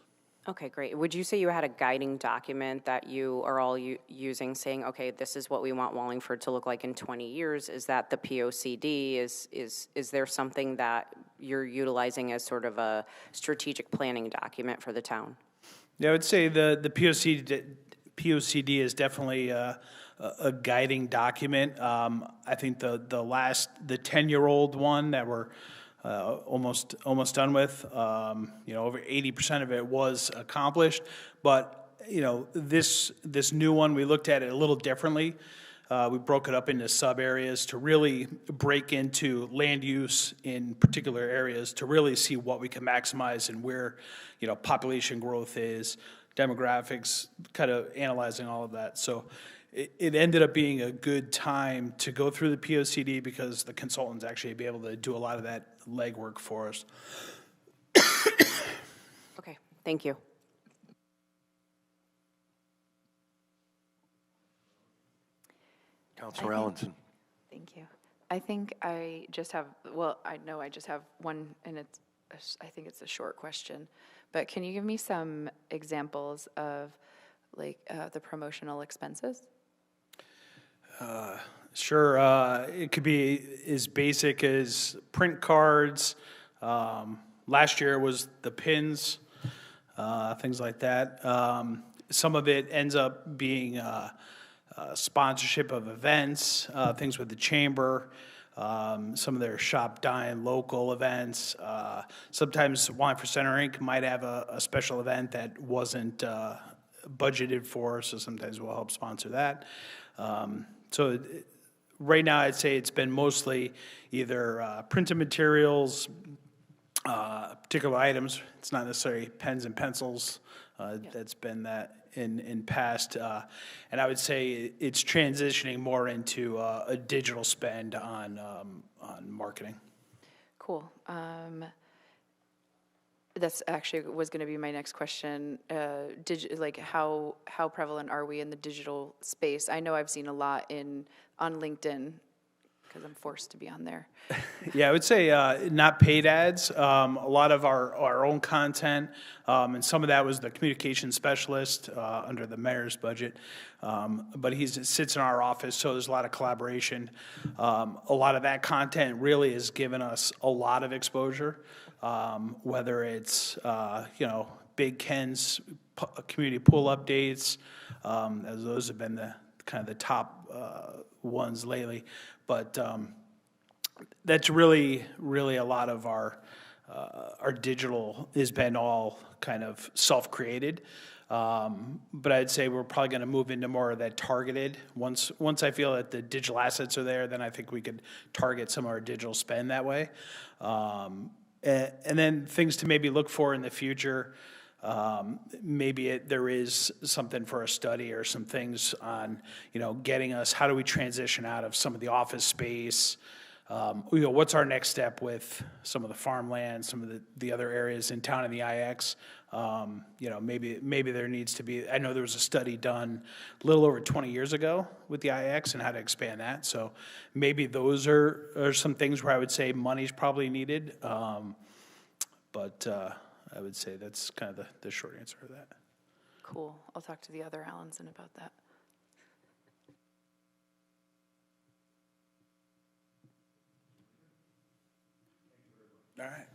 Okay, great. Would you say you had a guiding document that you are all using, saying, okay, this is what we want Wallingford to look like in 20 years? Is that the POCD? Is there something that you're utilizing as sort of a strategic planning document for the town? Yeah, I would say the POCD is definitely a guiding document. I think the 10-year-old one that we're almost done with, over 80% of it was accomplished. But this new one, we looked at it a little differently. We broke it up into sub areas to really break into land use in particular areas to really see what we can maximize and where population growth is, demographics, kind of analyzing all of that. So it ended up being a good time to go through the POCD because the consultants actually be able to do a lot of that legwork for us. Okay, thank you. Councilor Allenson. Thank you. I think I just have, well, I know I just have one, and I think it's a short question, but can you give me some examples of like the promotional expenses? Sure, it could be as basic as print cards. Last year was the pins, things like that. Some of it ends up being sponsorship of events, things with the chamber, some of their shop, dine, local events. Sometimes Wallingford Center Inc. might have a special event that wasn't budgeted for, so sometimes we'll help sponsor that. So right now, I'd say it's been mostly either printed materials, particular items. It's not necessarily pens and pencils. That's been that in past. And I would say it's transitioning more into a digital spend on marketing. Cool. That's actually was going to be my next question. Like how prevalent are we in the digital space? I know I've seen a lot on LinkedIn because I'm forced to be on there. Yeah, I would say not paid ads. A lot of our own content, and some of that was the communication specialist under the mayor's budget. But he sits in our office, so there's a lot of collaboration. A lot of that content really has given us a lot of exposure, whether it's Big Ken's community pool updates, as those have been the kind of the top ones lately. But that's really a lot of our digital has been all kind of self-created. But I'd say we're probably going to move into more of that targeted. Once I feel that the digital assets are there, then I think we could target some of our digital spend that way. And then things to maybe look for in the future. Maybe there is something for a study or some things on, getting us, how do we transition out of some of the office space? What's our next step with some of the farmland, some of the other areas in town in the IX? Maybe there needs to be, I know there was a study done a little over 20 years ago with the IX and how to expand that. So maybe those are some things where I would say money's probably needed. But I would say that's kind of the short answer to that. Cool. I'll talk to the other Allenson about that. All right.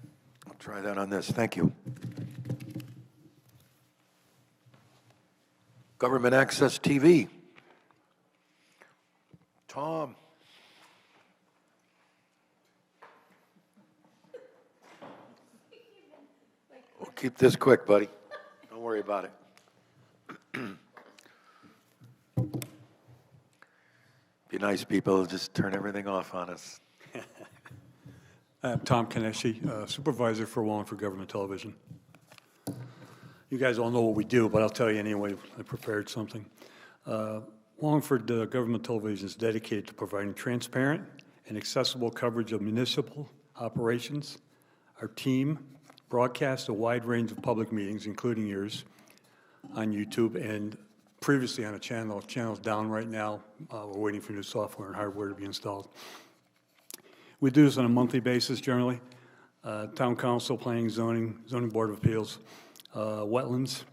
I'll try that on this. Thank you. Government Access TV. Tom. We'll keep this quick, buddy. Don't worry about it. Be nice, people. Just turn everything off on us. I'm Tom Caneschi, supervisor for Wallingford Government Television. You guys all know what we do, but I'll tell you anyway. I prepared something. Wallingford Government Television is dedicated to providing transparent and accessible coverage of municipal operations. Our team broadcasts a wide range of public meetings, including yours, on YouTube and previously on a channel. The channel's down right now. We're waiting for new software and hardware to be installed. We do this on a monthly basis generally. Town Council, Planning, Zoning Board of Appeals, wetlands.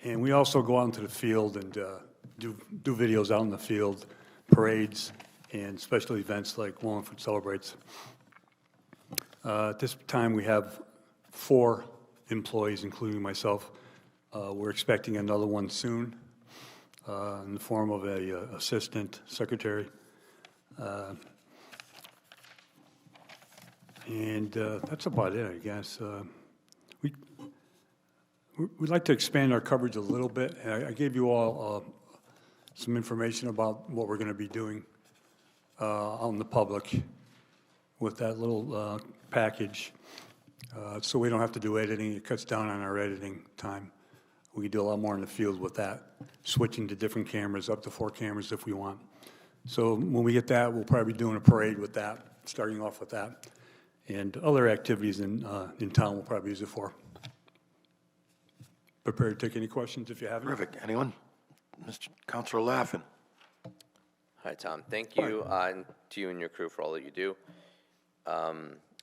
And we also go out into the field and do videos out in the field, parades, and special events like Wallingford Celebrates. At this time, we have 4 employees, including myself. We're expecting another one soon in the form of a assistant secretary. And that's about it, I guess. We'd like to expand our coverage a little bit. I gave you all some information about what we're going to be doing out in the public with that little package. So we don't have to do editing. It cuts down on our editing time. We could do a lot more in the field with that, switching to different cameras, up to 4 cameras if we want. So when we get that, we'll probably be doing a parade with that, starting off with that. And other activities in town we'll probably use it for. Prepared to take any questions if you have any. Terrific. Anyone? Mr. Counselor Laffin. Hi, Tom. Thank you, and to you and your crew for all that you do.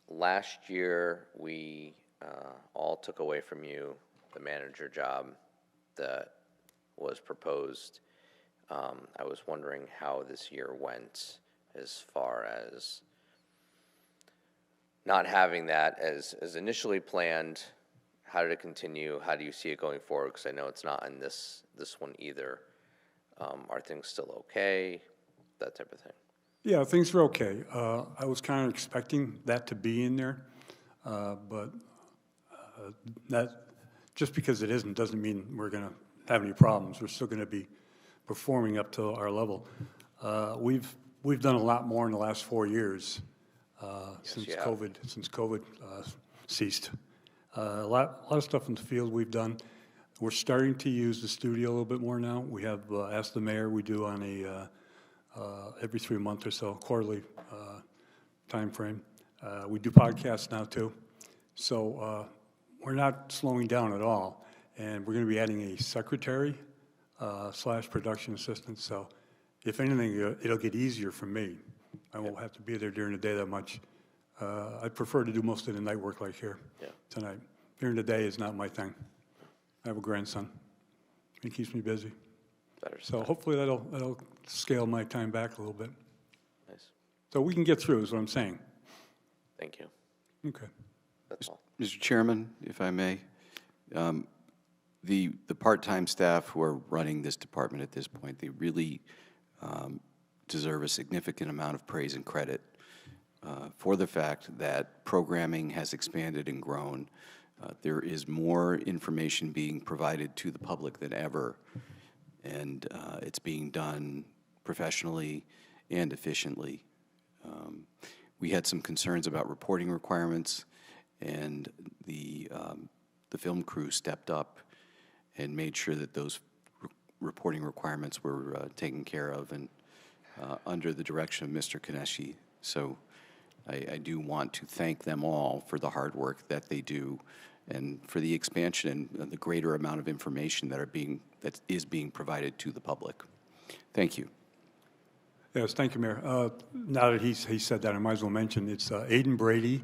Last year, we all took away from you the manager job that was proposed. I was wondering how this year went as far as not having that as initially planned. How did it continue? How do you see it going forward? Because I know it's not in this one either. Are things still okay? That type of thing. Yeah, things are okay. I was kind of expecting that to be in there, but that just because it isn't doesn't mean we're going to have any problems. We're still going to be performing up to our level. We've done a lot more in the last 4 years since COVID ceased. A lot of stuff in the field we've done. We're starting to use the studio a little bit more now. We have Ask the Mayor. We do on a every 3 months or so, quarterly time frame. We do podcasts now too. So we're not slowing down at all. And we're going to be adding a secretary / production assistant. So if anything, it'll get easier for me. I won't have to be there during the day that much. I prefer to do most of the night work like here tonight. During the day is not my thing. I have a grandson. He keeps me busy. So hopefully that'll scale my time back a little bit. Nice. So we can get through is what I'm saying. Thank you. Okay. That's all. Mr. Chairman, if I may, the part-time staff who are running this department at this point, they really deserve a significant amount of praise and credit for the fact that programming has expanded and grown. There is more information being provided to the public than ever, and it's being done professionally and efficiently. We had some concerns about reporting requirements, and the film crew stepped up and made sure that those reporting requirements were taken care of and under the direction of Mr. Caneschi. So I do want to thank them all for the hard work that they do and for the expansion and the greater amount of information that is being provided to the public. Thank you. Yes, thank you, Mayor. Now that he said that, I might as well mention it's Aidan Brady,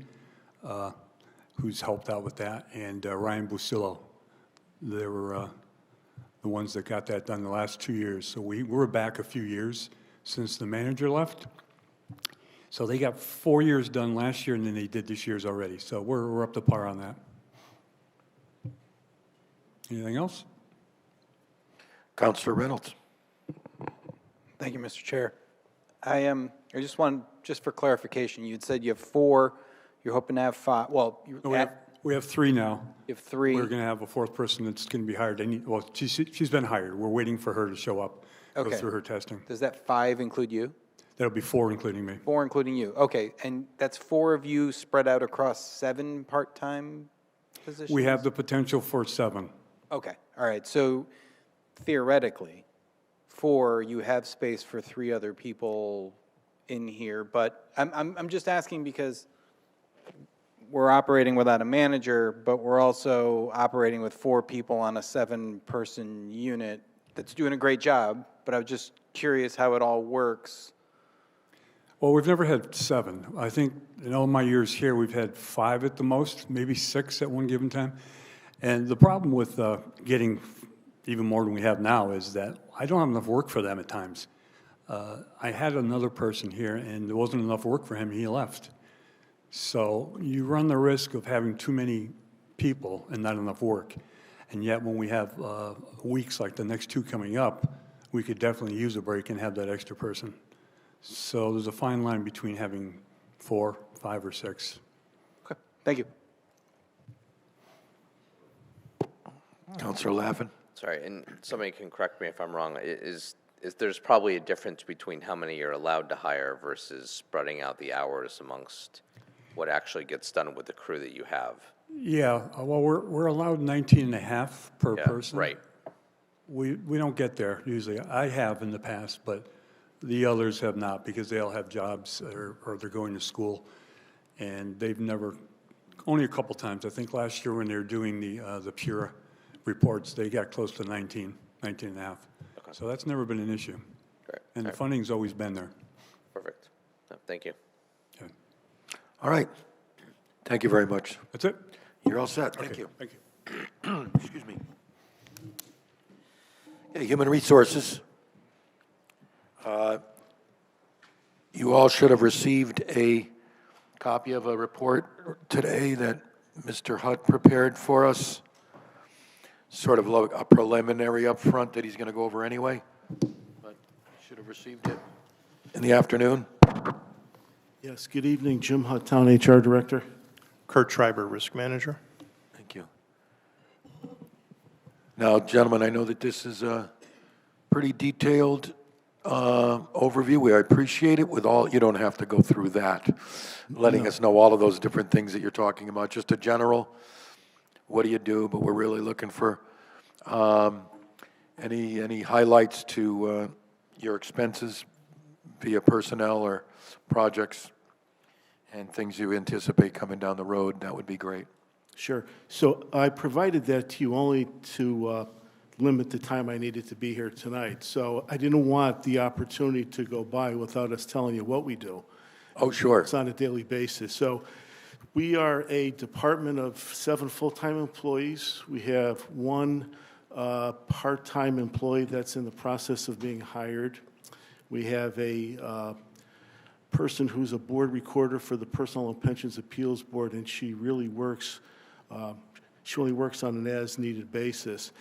who's helped out with that, and Ryan Busillo. They were the ones that got that done the last 2 years. So we're back a few years since the manager left. So they got 4 years done last year, and then they did this year's already. So we're up to par on that. Anything else? Counselor Reynolds. Thank you, Mr. Chair. I just want, just for clarification, you'd said you have 4, you're hoping to have 5, well, We have 3 now. you have 3. We're going to have a 4th person that's going to be hired. Well, she's been hired. We're waiting for her to show up, go through her testing. Does that 5 include you? That'll be 4, including me. 4 including you, okay, and that's 4 of you spread out across 7 part-time positions? We have the potential for 7. Okay, all right, so theoretically, 4, you have space for 3 other people in here, but I'm just asking because we're operating without a manager, but we're also operating with 4 people on a 7-person unit that's doing a great job, but I was just curious how it all works. Well, we've never had 7. I think in all my years here, we've had 5 at the most, maybe 6 at one given time. And the problem with getting even more than we have now is that I don't have enough work for them at times. I had another person here, and there wasn't enough work for him, and he left. So you run the risk of having too many people and not enough work. And yet when we have weeks like the next 2 coming up, we could definitely use a break and have that extra person. So there's a fine line between having 4, 5, or 6. Okay, thank you. Counselor Laffin. Sorry, and somebody can correct me if I'm wrong. Is there's probably a difference between how many you're allowed to hire versus spreading out the hours amongst what actually gets done with the crew that you have? Yeah, well, we're allowed 19 and a half per Yeah, person. right. We don't get there usually. I have in the past, but the others have not because they all have jobs or they're going to school. And they've never, only a couple times. I think last year when they were doing the Pura reports, they got close to 19 and a half. Okay. So that's never been an issue. Great. And All the right. funding's always been there. Perfect. No, thank you. Okay. All right. Thank you very much. That's it? You're all set. Thank Okay, you. Thank you. Excuse me. Okay, Human Resources. You all should have received a copy of a report today that Mr. Hutt prepared for us, sort of a preliminary up front that he's going to go over anyway, but you should have received it in the afternoon. Yes, good evening, Jim Hutt, Town HR Director. Kurt Schreiber, Risk Manager. Thank you. Now, gentlemen, I know that this is a pretty detailed overview. I appreciate it with all, you don't have to go through that, letting us know all of those different things that you're talking about, just a general, what do you do, but we're really looking for any highlights to your expenses via personnel or projects and things you anticipate coming down the road. That would be great. Sure. So I provided that to you only to limit the time I needed to be here tonight. So I didn't want the opportunity to go by without us telling you what we do. Oh, sure. It's on a daily basis. So we are a department of 7 full-time employees. We have 1 part-time employee that's in the process of being hired. We have a person who's a board recorder for the Personnel and Pensions Appeals Board, and she really works on an as-needed basis.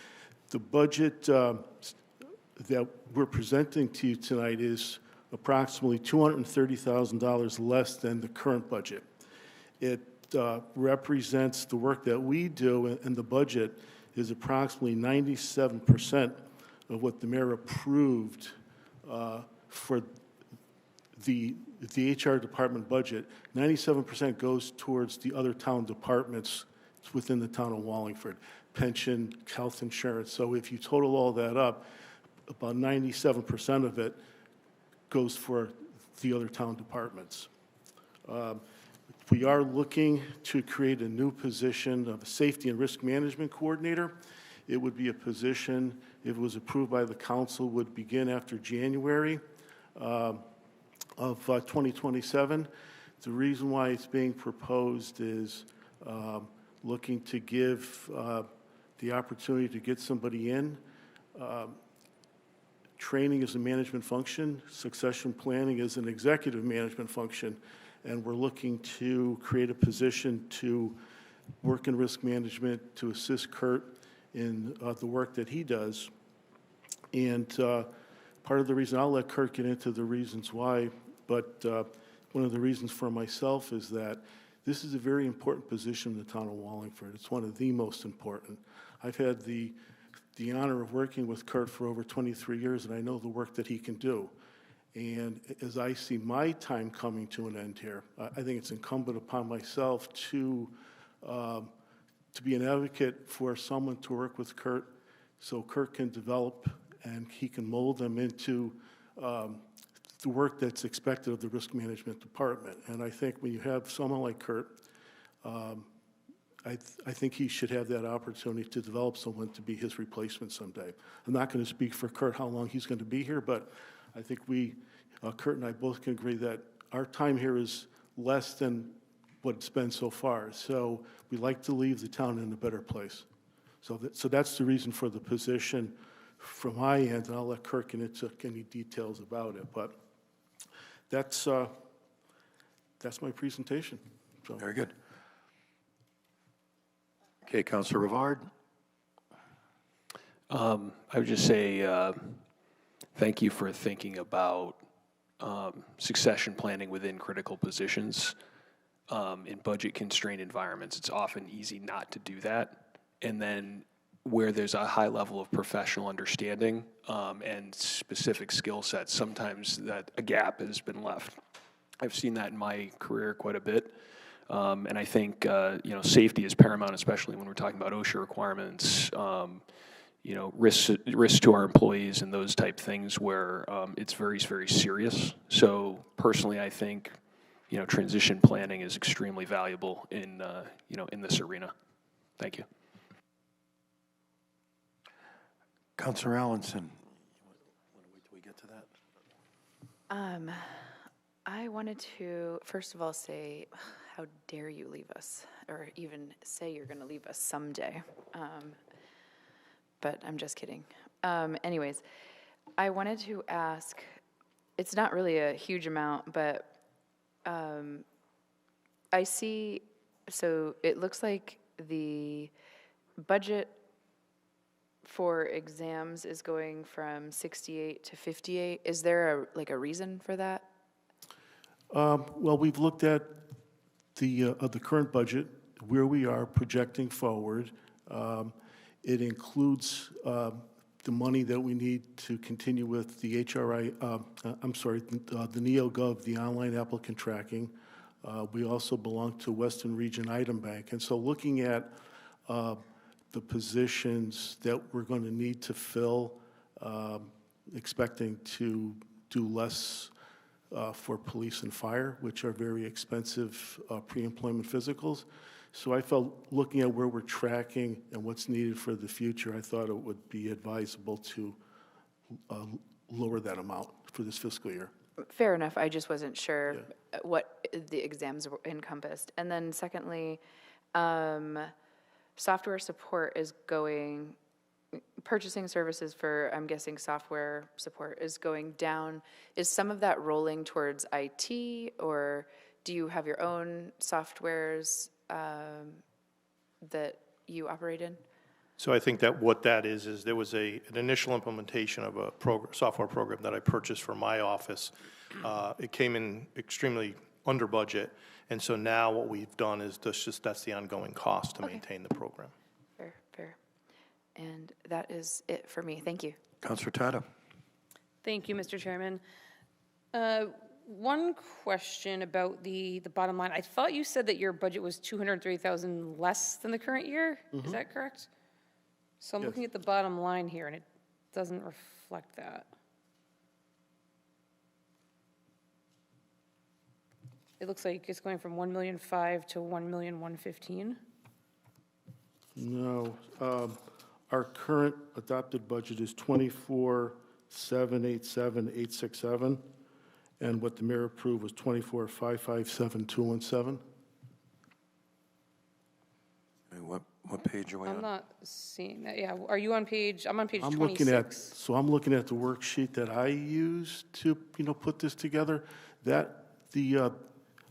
The budget that we're presenting to you tonight is approximately $230,000 less than the current budget. It represents the work that we do, and the budget is approximately 97% of what the mayor approved for the HR department budget. 97% goes towards the other town departments within the town of Wallingford, pension, health insurance. So if you total all that up, about 97% of it goes for the other town departments. We are looking to create a new position of a safety and risk management coordinator. It would be a position, if it was approved by the council, would begin after January of 2027. The reason why it's being proposed is looking to give the opportunity to get somebody in. Training is a management function. Succession planning is an executive management function. And we're looking to create a position to work in risk management to assist Kurt in the work that he does. And part of the reason, I'll let Kurt get into the reasons why, but one of the reasons for myself is that this is a very important position in the town of Wallingford. It's one of the most important. I've had the honor of working with Kurt for over 23 years, and I know the work that he can do. And as I see my time coming to an end here, I think it's incumbent upon myself to be an advocate for someone to work with Kurt so Kurt can develop and he can mold them into the work that's expected of the risk management department. And I think when you have someone like Kurt, I think he should have that opportunity to develop someone to be his replacement someday. I'm not going to speak for Kurt how long he's going to be here, but I think Kurt and I both can agree that our time here is less than what it's been so far. So we like to leave the town in a better place. So that's the reason for the position from my end, and I'll let Kurt get into any details about it. But that's my presentation. So. Very good. Okay, Councilor Rivard. I would just say thank you for thinking about succession planning within critical positions. In budget-constrained environments, it's often easy not to do that. And then where there's a high level of professional understanding and specific skill sets, sometimes that a gap has been left. I've seen that in my career quite a bit. And I think, safety is paramount, especially when we're talking about OSHA requirements, risks to our employees and those type things where it's very, very serious. So personally, I think, transition planning is extremely valuable in this arena. Thank you. Councilor Allenson, want to wait till we get to that? I wanted to, first of all, say, how dare you leave us, or even say you're going to leave us someday. But I'm just kidding. Anyways, I wanted to ask, it's not really a huge amount, but I see, so it looks like the budget for exams is going from 68 to 58. Is there a reason for that? Well, we've looked at the current budget, where we are projecting forward. It includes the money that we need to continue with the HRI, the NeoGov, the online applicant tracking. We also belong to Western Region Item Bank. And so looking at the positions that we're going to need to fill, expecting to do less for police and fire, which are very expensive pre-employment physicals. So I felt, looking at where we're tracking and what's needed for the future, I thought it would be advisable to lower that amount for this fiscal year. Fair enough. I just wasn't sure what the exams were encompassed. And then secondly, software support is going, purchasing services for, I'm guessing, software support is going down. Is some of that rolling towards IT, or do you have your own softwares that you operate in? So I think that what that is there was an initial implementation of a software program that I purchased for my office. It came in extremely under budget, and so now what we've done is that's the ongoing cost to maintain the program. Fair. And that is it for me. Thank you. Councilor Tata. Thank you, Mr. Chairman. One question about the bottom line. I thought you said that your budget was $203,000 less than the current year. Is that correct? So I'm looking at the bottom line here, and it doesn't reflect that. It looks like it's going from $1,000,005 to $1,115,000. No, our current adopted budget is 24,787,867, and what the mayor approved was 24,557,217. What page are we on? I'm not seeing that. Yeah, are you on page? I'm on page 26. I'm looking at the worksheet that I used to, put this together. That a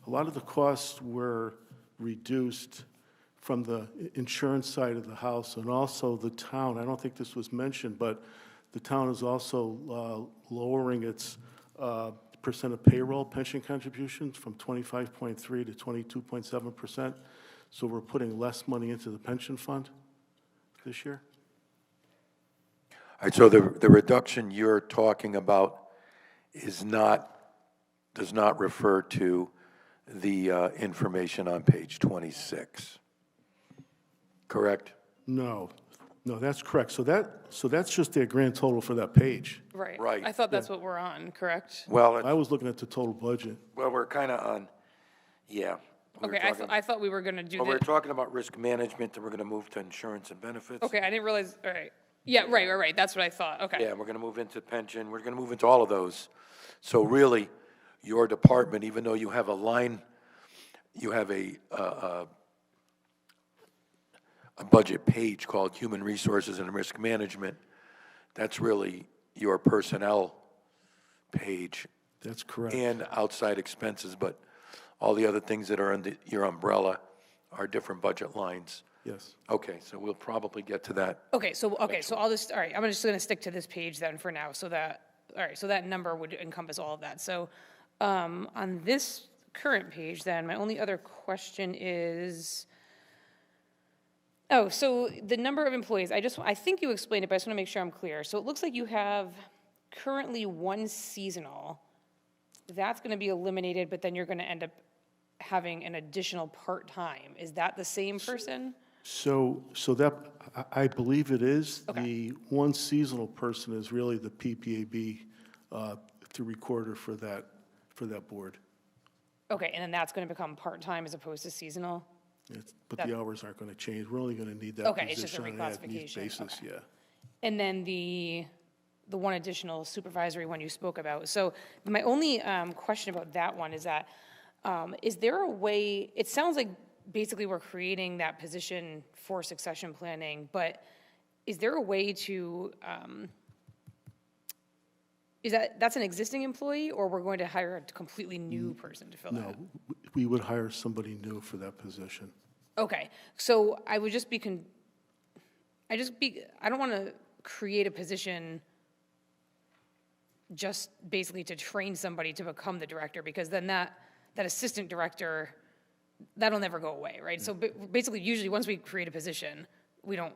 lot of the costs were reduced from the insurance side of the house, and also the town. I don't think this was mentioned, but the town is also lowering its percent of payroll pension contributions from 25.3 to 22.7%. So we're putting less money into the pension fund this year. All right, so the reduction you're talking about does not refer to the information on page 26, correct? No, that's correct. So that's just their grand total for that page. Right. Right. I thought that's what we're on, correct? Well, I was looking at the total budget. well, we're kind of on, yeah. Okay, I thought we were going to do Well, we're that. talking about risk management, and we're going to move to insurance and benefits. Okay, I didn't realize, all right. Yeah, right. That's what I thought. Okay. Yeah, we're going to move into pension, we're going to move into all of those. So really, your department, even though you have a line, you have a budget page called Human Resources and Risk Management, that's really your personnel page. That's correct. And outside expenses, but all the other things that are under your umbrella are different budget lines. Yes. Okay, so we'll probably get to that. Okay, so I'll just, all right, I'm just going to stick to this page then for now, so that number would encompass all of that. So on this current page then, my only other question is, so the number of employees, I think you explained it, but I just want to make sure I'm clear. So it looks like you have currently one seasonal. That's going to be eliminated, but then you're going to end up having an additional part-time. Is that the same person? So that, I believe it is. Okay. The one seasonal person is really the PPAB, the recorder for that board. Okay, and then that's going to become part-time as opposed to seasonal? But the hours aren't going to change. We're only going to need that Okay, it's just a position on an as-needed reclassification. basis, Okay. yeah. And then the one additional supervisory one you spoke about. So my only question about that one is that, is there a way, it sounds like basically we're creating that position for succession planning, but is there a way to, that's an existing employee, or we're going to hire a completely new person to fill that? No, we would hire somebody new for that position. Okay, so I would just be, I don't want to create a position just basically to train somebody to become the director, because then that assistant director, that'll never go away, right? So basically, usually, once we create a position, we don't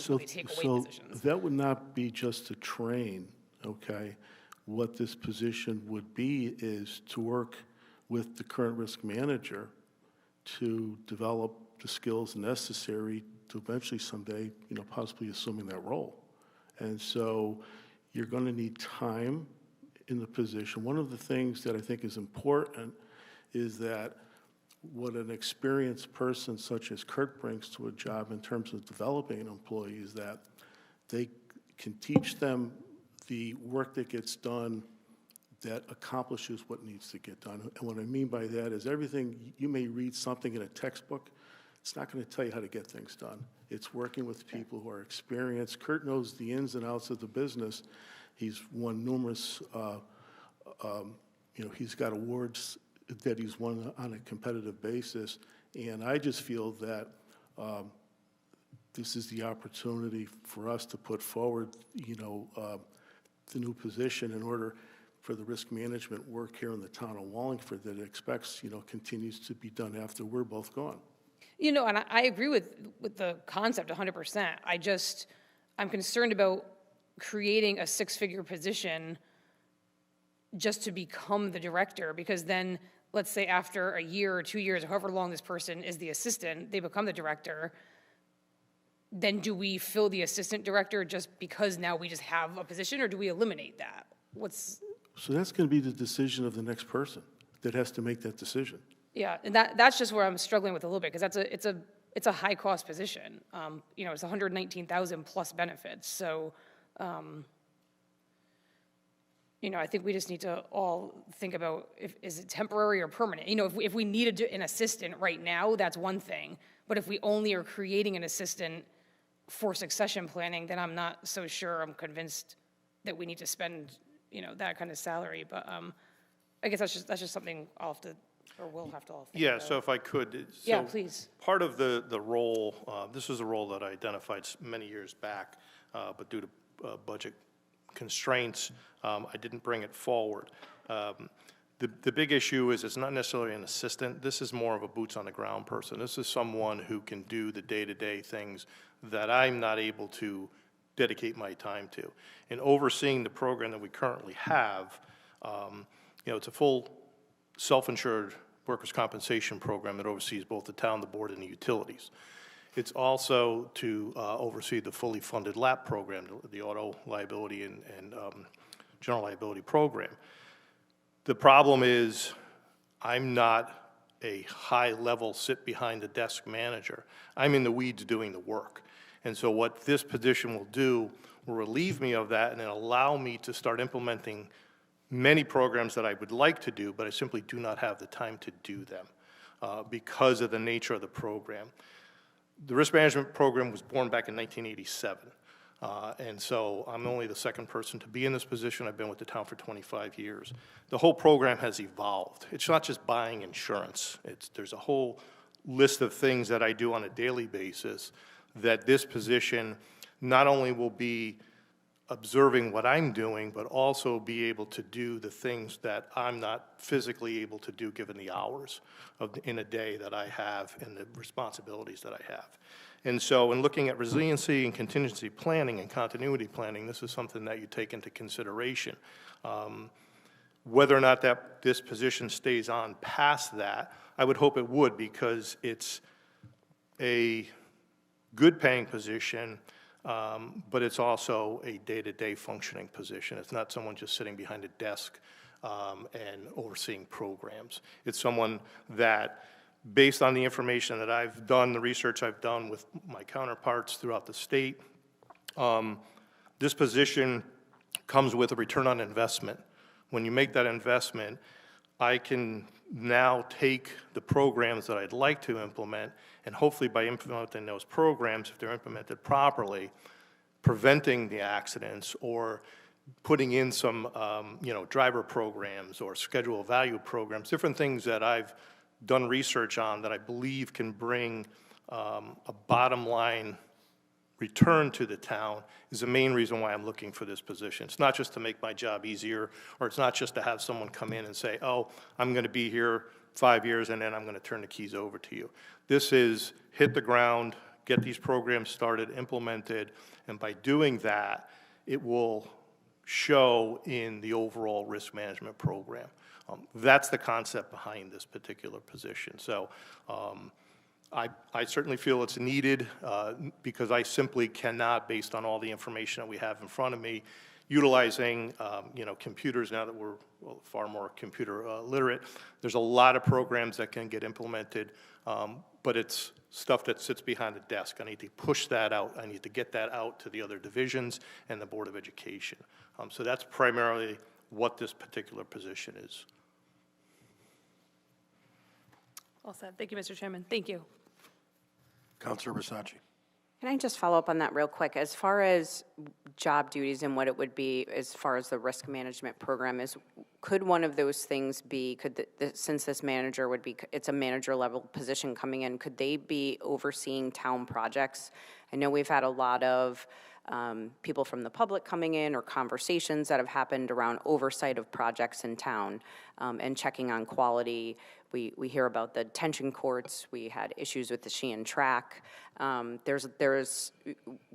really take away positions. That would not be just to train, okay? What this position would be is to work with the current risk manager to develop the skills necessary to eventually someday, possibly assuming that role. And so you're going to need time in the position. One of the things that I think is important is that what an experienced person such as Kurt brings to a job in terms of developing an employee is that they can teach them the work that gets done that accomplishes what needs to get done. And what I mean by that is everything, you may read something in a textbook, it's not going to tell you how to get things done. It's working with people who are experienced. Kurt knows the ins and outs of the business. He's won numerous, he's got awards that he's won on a competitive basis. And I just feel that this is the opportunity for us to put forward, the new position in order for the risk management work here in the town of Wallingford that it expects, continues to be done after we're both gone. And I agree with the concept 100%. I'm concerned about creating a six-figure position just to become the director, because then, let's say after a year or 2 years, or however long this person is the assistant, they become the director. Then do we fill the assistant director just because now we just have a position, or do we eliminate that? So that's going to be the decision of the next person that has to make that decision. Yeah, and that's just where I'm struggling with a little bit, because it's a high cost position. It's 119,000 plus benefits. So, I think we just need to all think about is it temporary or permanent. If we needed an assistant right now, that's one thing. But if we only are creating an assistant for succession planning, then I'm not so sure. I'm convinced that we need to spend, that kind of salary. But I guess that's just something I'll have to. Or we'll have to all think about. So if I could. Yeah, please. Part of the role, this is a role that I identified many years back, but due to budget constraints, I didn't bring it forward. The big issue is it's not necessarily an assistant. This is more of a boots-on-the-ground person. This is someone who can do the day-to-day things that I'm not able to dedicate my time to. In overseeing the program that we currently have, it's a full self-insured workers' compensation program that oversees both the town, the board, and the utilities. It's also to oversee the fully funded LAP program, the auto liability and general liability program. The problem is I'm not a high-level sit-behind-the-desk manager. I'm in the weeds doing the work. And so what this position will do will relieve me of that and then allow me to start implementing many programs that I would like to do, but I simply do not have the time to do them because of the nature of the program. The risk management program was born back in 1987, and so I'm only the second person to be in this position. I've been with the town for 25 years. The whole program has evolved. It's not just buying insurance. There's a whole list of things that I do on a daily basis that this position not only will be observing what I'm doing, but also be able to do the things that I'm not physically able to do given the hours in a day that I have and the responsibilities that I have. And so in looking at resiliency and contingency planning and continuity planning, this is something that you take into consideration. Whether or not this position stays on past that, I would hope it would, because it's a good-paying position, but it's also a day-to-day functioning position. It's not someone just sitting behind a desk and overseeing programs. It's someone that, based on the information that I've done, the research I've done with my counterparts throughout the state, this position comes with a return on investment. When you make that investment, I can now take the programs that I'd like to implement, and hopefully by implementing those programs, if they're implemented properly, preventing the accidents or putting in some driver programs or schedule value programs, different things that I've done research on that I believe can bring a bottom line return to the town, is the main reason why I'm looking for this position. It's not just to make my job easier, or it's not just to have someone come in and say, oh, I'm going to be here 5 years and then I'm going to turn the keys over to you. This is hit the ground, get these programs started, implemented, and by doing that, it will show in the overall risk management program. That's the concept behind this particular position. So I certainly feel it's needed because I simply cannot, based on all the information that we have in front of me, utilizing computers now that we're far more computer literate. There's a lot of programs that can get implemented, but it's stuff that sits behind a desk. I need to push that out. I need to get that out to the other divisions and the Board of Education. So that's primarily what this particular position is. All set. Thank you, Mr. Chairman. Thank you. Councilor Versace. Can I just follow up on that real quick? As far as job duties and what it would be as far as the risk management program is, could one of those things be, since this manager would be, it's a manager level position coming in, could they be overseeing town projects? I know we've had a lot of people from the public coming in or conversations that have happened around oversight of projects in town and checking on quality. We hear about the detention courts. We had issues with the Sheehan track.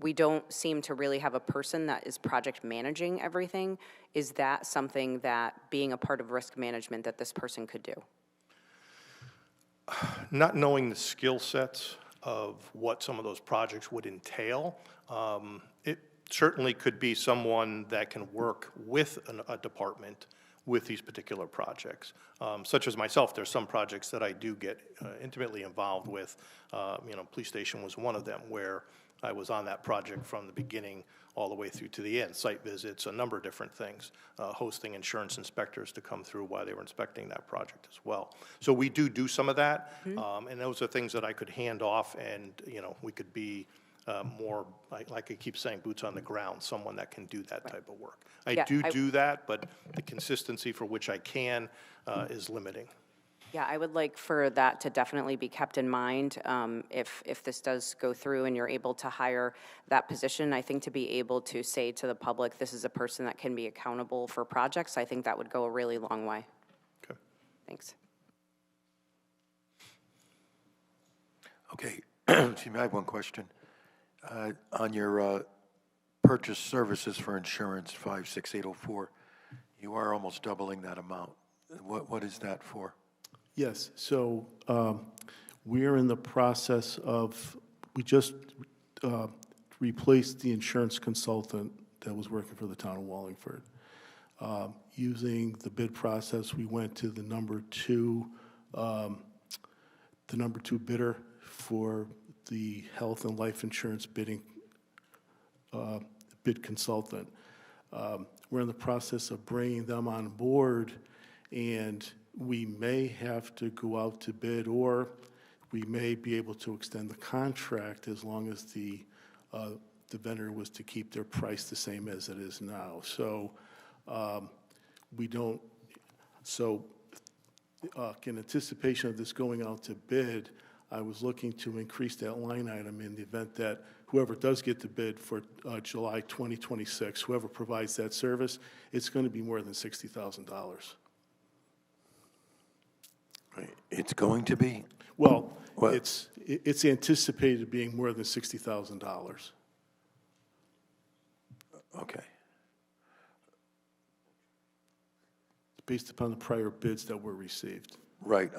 We don't seem to really have a person that is project managing everything. Is that something that, being a part of risk management, that this person could do? Not knowing the skill sets of what some of those projects would entail, it certainly could be someone that can work with a department with these particular projects. Such as myself, there's some projects that I do get intimately involved with. Police station was one of them where I was on that project from the beginning all the way through to the end. Site visits, a number of different things, hosting insurance inspectors to come through while they were inspecting that project as well. So we do some of that, and those are things that I could hand off, and we could be more, like I keep saying, boots on the ground, someone that can do that type of work. I do that, but the consistency for which I can is limiting. Yeah, I would like for that to definitely be kept in mind if this does go through and you're able to hire that position. I think to be able to say to the public, this is a person that can be accountable for projects, I think that would go a really long way. Okay. Thanks. Okay, excuse me, I have one question. On your purchase services for insurance, 56804, you are almost doubling that amount. What is that for? Yes, so we're in the process of, we just replaced the insurance consultant that was working for the town of Wallingford. Using the bid process, we went to the number two bidder for the health and life insurance bid consultant. We're in the process of bringing them on board, and we may have to go out to bid, or we may be able to extend the contract as long as the vendor was to keep their price the same as it is now. So in anticipation of this going out to bid, I was looking to increase that line item in the event that whoever does get the bid for July 2026, whoever provides that service, it's going to be more than $60,000. It's going to be? Well, it's anticipated being more than $60,000. Okay. based upon the prior bids that were received. Right.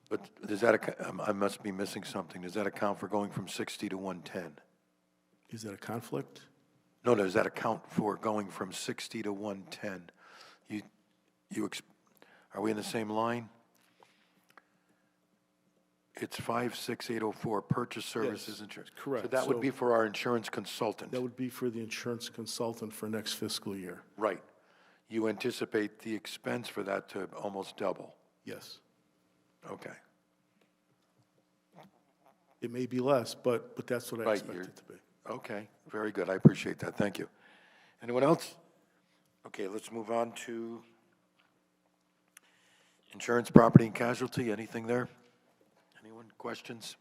But does that, I must be missing something. Does that account for going from 60 to 110? Is that a conflict? No, does that account for going from 60 to 110? Are we in the same line? It's 56804, purchase services, insurance. correct. So that would So- be for our insurance consultant. That would be for the insurance consultant for next fiscal year. Right. You anticipate the expense for that to almost double? Yes. Okay. It may be less, but that's what I Right, expect it to be. Okay, very good. I appreciate that. Thank you. Anyone else? Okay, let's move on to insurance, property, and casualty. Anything there? Anyone? Questions?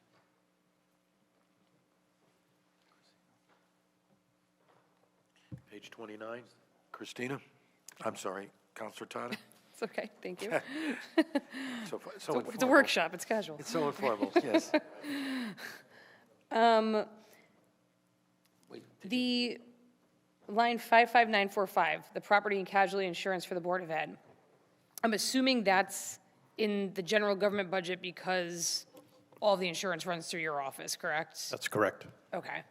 Page 29. Christina? I'm sorry, Counselor Tata? It's okay, thank you. So It's a informal. workshop, it's casual. It's so informal, yes. The line 55945, the property and casualty insurance for the Board of Ed, I'm assuming that's in the general government budget because all the insurance runs through your office, correct? That's correct. Okay.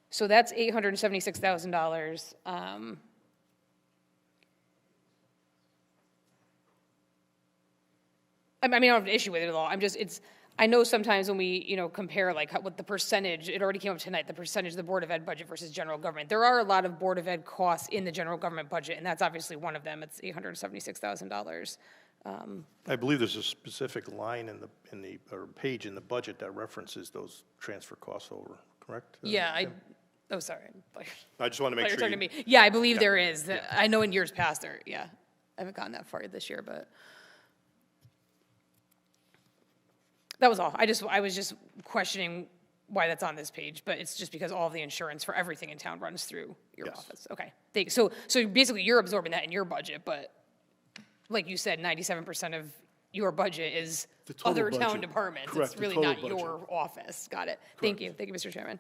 So that's $876,000. I mean, I don't have an issue with it at all. I know sometimes when we, compare like what the percentage, it already came up tonight, the percentage of the Board of Ed budget versus general government. There are a lot of Board of Ed costs in the general government budget, and that's obviously one of them. It's $876,000. I believe there's a specific line or page in the budget that references those transfer costs over, correct? Yeah, oh, sorry. I just want to make You're sure talking you. to me. Yeah, I believe there is. I know in years past I haven't gotten that far this year, but. That was all. I was just questioning why that's on this page, but it's just because all the insurance for everything in town runs through your Yes. office. Okay. So basically you're absorbing that in your budget, but like you said, 97% of your budget is The total other town budget. departments. Correct, It's the really total not your budget. office. Got it. Thank you. Thank you, Mr. Chairman.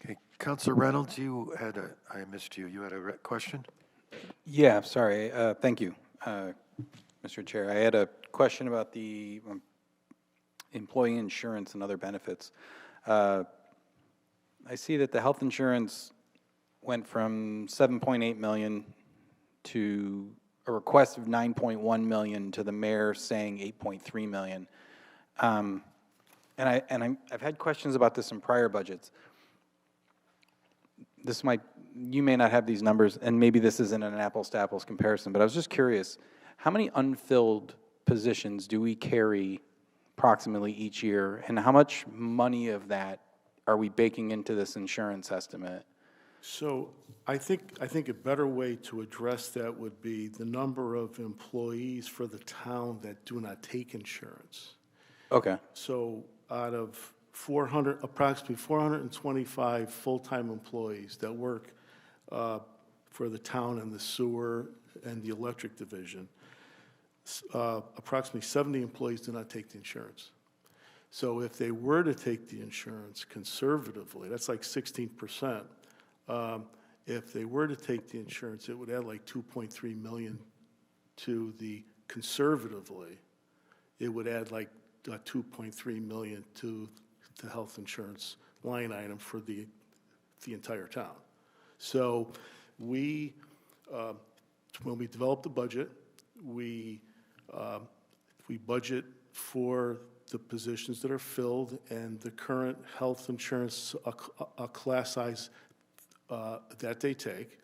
Okay, Counselor Reynolds, I missed you. You had a question? Yeah, sorry. Thank you, Mr. Chair. I had a question about the employee insurance and other benefits. I see that the health insurance went from 7.8 million to a request of 9.1 million to the mayor saying 8.3 million. And I've had questions about this in prior budgets. You may not have these numbers, and maybe this isn't an apples to apples comparison, but I was just curious, how many unfilled positions do we carry approximately each year, and how much money of that are we baking into this insurance estimate? So I think a better way to address that would be the number of employees for the town that do not take insurance. Okay. So out of approximately 425 full-time employees that work for the town and the sewer and the electric division, approximately 70 employees do not take the insurance. So if they were to take the insurance conservatively, that's like 16%. If they were to take the insurance, it would add like 2.3 million to the conservatively. It would add like 2.3 million to the health insurance line item for the entire town. So when we develop the budget, we budget for the positions that are filled and the current health insurance class size that they take.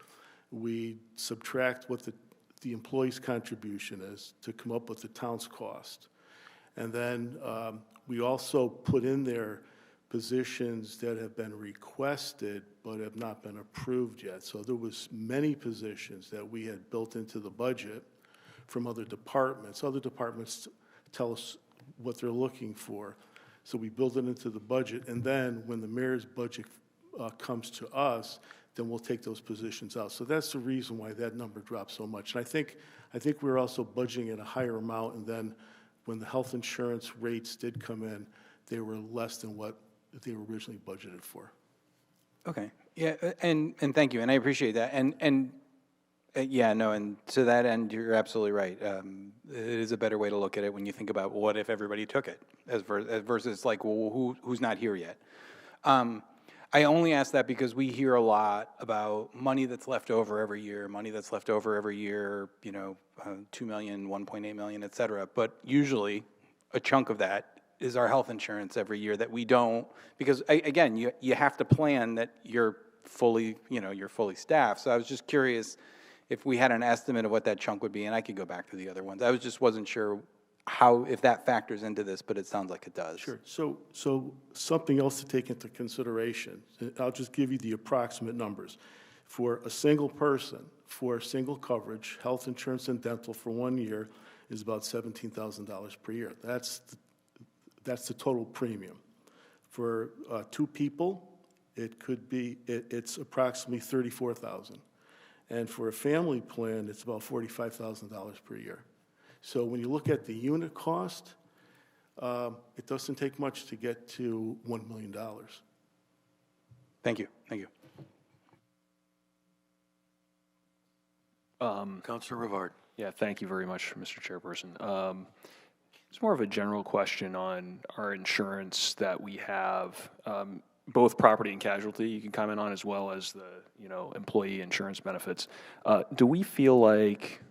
We subtract what the employee's contribution is to come up with the town's cost. And then we also put in there positions that have been requested but have not been approved yet. So there was many positions that we had built into the budget from other departments. Other departments tell us what they're looking for. So we build it into the budget, and then when the mayor's budget comes to us, then we'll take those positions out. So that's the reason why that number dropped so much. And I think we're also budgeting at a higher amount, and then when the health insurance rates did come in, they were less than what they were originally budgeted for. Okay. Yeah, and thank you, and I appreciate that. Yeah, no, and to that end, you're absolutely right. It is a better way to look at it when you think about what if everybody took it, as versus like, well, who's not here yet? I only ask that because we hear a lot about money that's left over every year, you know, 2 million, 1.8 million, et cetera. But usually, a chunk of that is our health insurance every year that we don't, because again, you have to plan that you're fully staffed. So I was just curious if we had an estimate of what that chunk would be, and I could go back to the other ones. I wasn't sure if that factors into this, but it sounds like it does. Sure. So something else to take into consideration, I'll just give you the approximate numbers. For a single person, for single coverage, health insurance and dental for 1 year is about $17,000 per year. That's the total premium. For 2 people, it's approximately $34,000. And for a family plan, it's about $45,000 per year. So when you look at the unit cost, it doesn't take much to get to $1 million. Thank you. Thank you. Councilor Rivard. Yeah, thank you very much, Mr. Chairperson. It's more of a general question on our insurance that we have, both property and casualty you can comment on, as well as the, employee insurance benefits. Do we feel like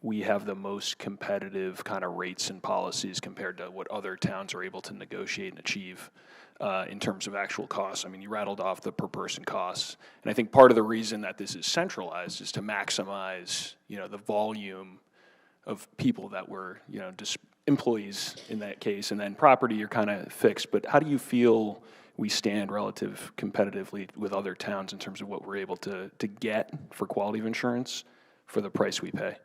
we have the most competitive kind of rates and policies compared to what other towns are able to negotiate and achieve in terms of actual costs? I mean, you rattled off the per person costs, and I think part of the reason that this is centralized is to maximize, the volume of people that were, just employees in that case, and then property you're kind of fixed. But how do you feel we stand relative competitively with other towns in terms of what we're able to get for quality of insurance for the price we pay?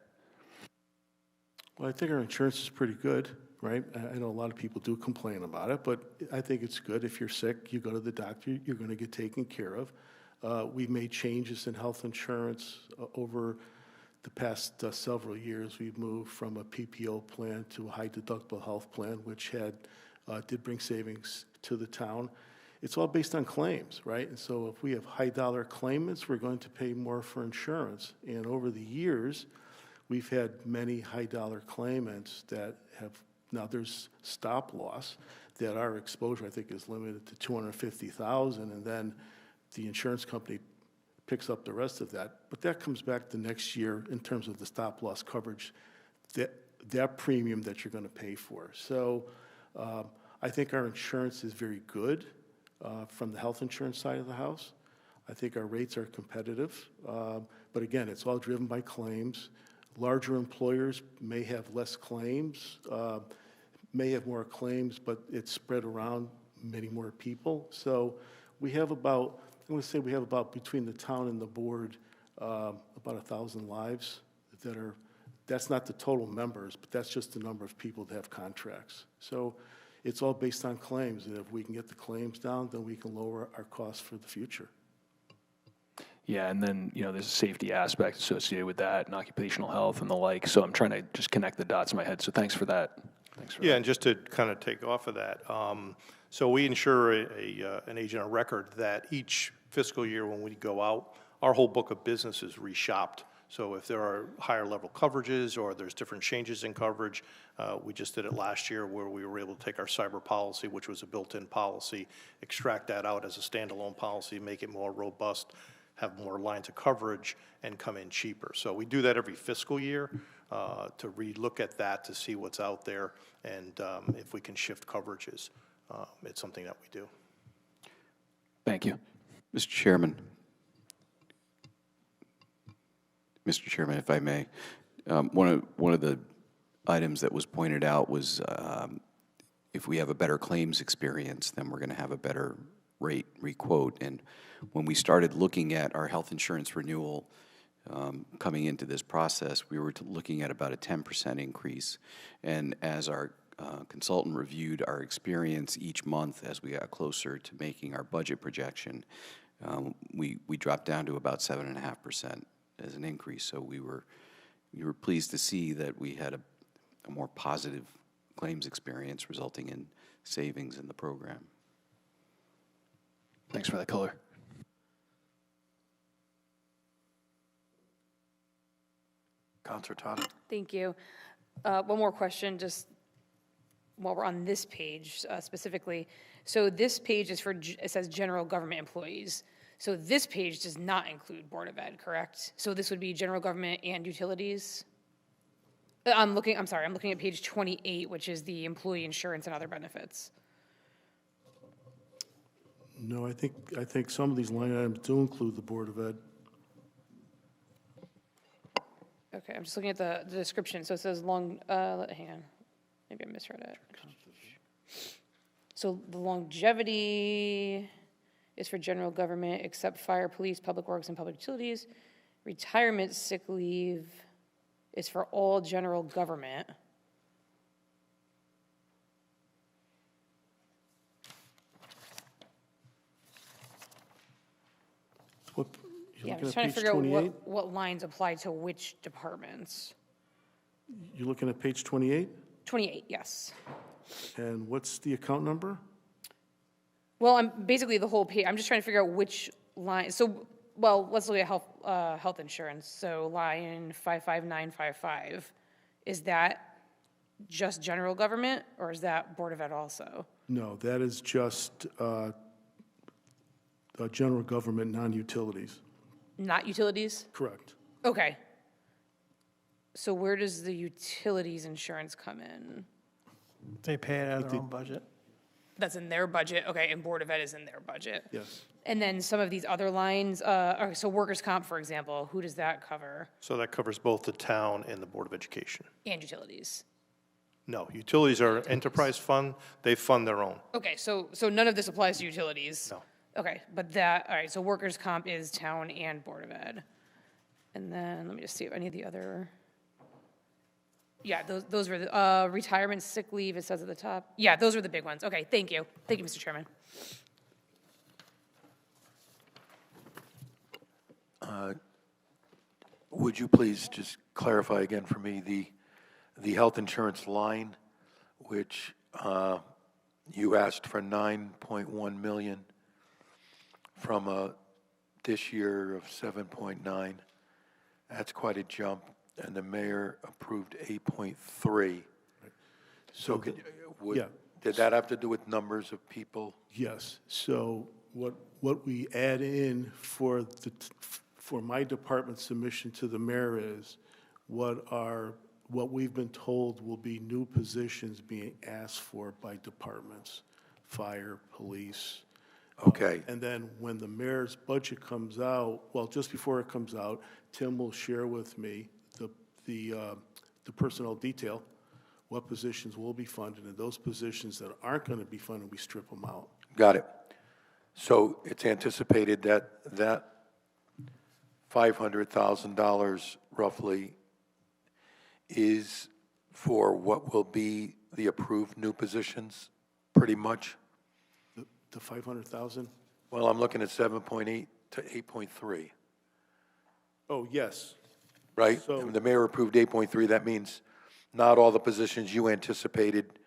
Well, I think our insurance is pretty good, right? I know a lot of people do complain about it, but I think it's good. If you're sick, you go to the doctor, you're going to get taken care of. We've made changes in health insurance over the past several years. We've moved from a PPO plan to a high deductible health plan, which did bring savings to the town. It's all based on claims, right? And so if we have high dollar claimants, we're going to pay more for insurance. And over the years, we've had many high dollar claimants that now there's stop loss, that our exposure, I think, is limited to $250,000, and then the insurance company picks up the rest of that. But that comes back the next year in terms of the stop loss coverage, that premium that you're going to pay for. So I think our insurance is very good from the health insurance side of the house. I think our rates are competitive. But again, it's all driven by claims. Larger employers may have less claims, may have more claims, but it's spread around many more people. So we have about, I'm going to say we have about, between the town and the board, about 1,000 lives that's not the total members, but that's just the number of people that have contracts. So it's all based on claims, and if we can get the claims down, then we can lower our costs for the future. Yeah, and then, there's a safety aspect associated with that and occupational health and the like. So I'm trying to just connect the dots in my head. So thanks for that. Yeah, and just to kind of take off of that, so we insure an agent on record that each fiscal year when we go out, our whole book of business is reshopped. So if there are higher level coverages or there's different changes in coverage, we just did it last year where we were able to take our cyber policy, which was a built-in policy, extract that out as a standalone policy, make it more robust, have more lines of coverage, and come in cheaper. So we do that every fiscal year to relook at that to see what's out there and if we can shift coverages. It's something that we do. Thank you. Mr. Chairman, if I may, one of the items that was pointed out was if we have a better claims experience, then we're going to have a better rate requote. And when we started looking at our health insurance renewal coming into this process, we were looking at about a 10% increase. And as our consultant reviewed our experience each month as we got closer to making our budget projection, we dropped down to about 7.5% as an increase. So we were pleased to see that we had a more positive claims experience resulting in savings in the program. Thanks for that color. Counselor Tata? Thank you. One more question, just while we're on this page specifically. So this page is for, it says general government employees. So this page does not include Board of Ed, correct? So this would be general government and utilities? I'm looking at page 28, which is the employee insurance and other benefits. No, I think some of these line items do include the Board of Ed. Okay, I'm just looking at the description. So it says hang on, maybe I misread it. So the longevity is for general government, except fire, police, public works, and public utilities. Retirement sick leave is for all general government. What, Yeah, I'm looking just at trying to page figure out 28? what lines apply to which departments. You're looking at page 28? 28, yes. And what's the account number? Well, I'm basically the whole page. I'm just trying to figure out which line. So, well, let's look at health insurance. So line 55955, is that just general government, or is that Board of Ed also? No, that is just general government, non-utilities. Not utilities? Correct. Okay. So where does the utilities insurance come in? They pay it out of their own budget. That's in their budget, okay, and Board of Ed is in their budget. Yes. And then some of these other lines, so workers' comp, for example, who does that cover? So that covers both the town and the Board of Education. And utilities. No, utilities are enterprise fund, they fund their own. Okay, so none of this applies to utilities? No. Okay, but all right, so workers' comp is town and Board of Ed. And then, let me just see if any of the other, yeah, those were the, retirement, sick leave, it says at the top. Yeah, those were the big ones. Okay, thank you. Thank you, Mr. Chairman. Would you please just clarify again for me the health insurance line, which you asked for 9.1 million from this year of 7.9. That's quite a jump, and the mayor approved 8.3. So did that have to do with numbers of people? Yes. So what we add in for my department submission to the mayor is what we've been told will be new positions being asked for by departments, fire, police. Okay. And then when the mayor's budget comes out, well, just before it comes out, Tim will share with me the personnel detail, what positions will be funded, and those positions that aren't going to be funded, we strip them out. Got it. So it's anticipated that $500,000 roughly is for what will be the approved new positions, pretty much? The 500,000? Well, I'm looking at 7.8 to 8.3, Oh, yes. right? So- And the mayor approved 8.3, that means not all the positions you anticipated,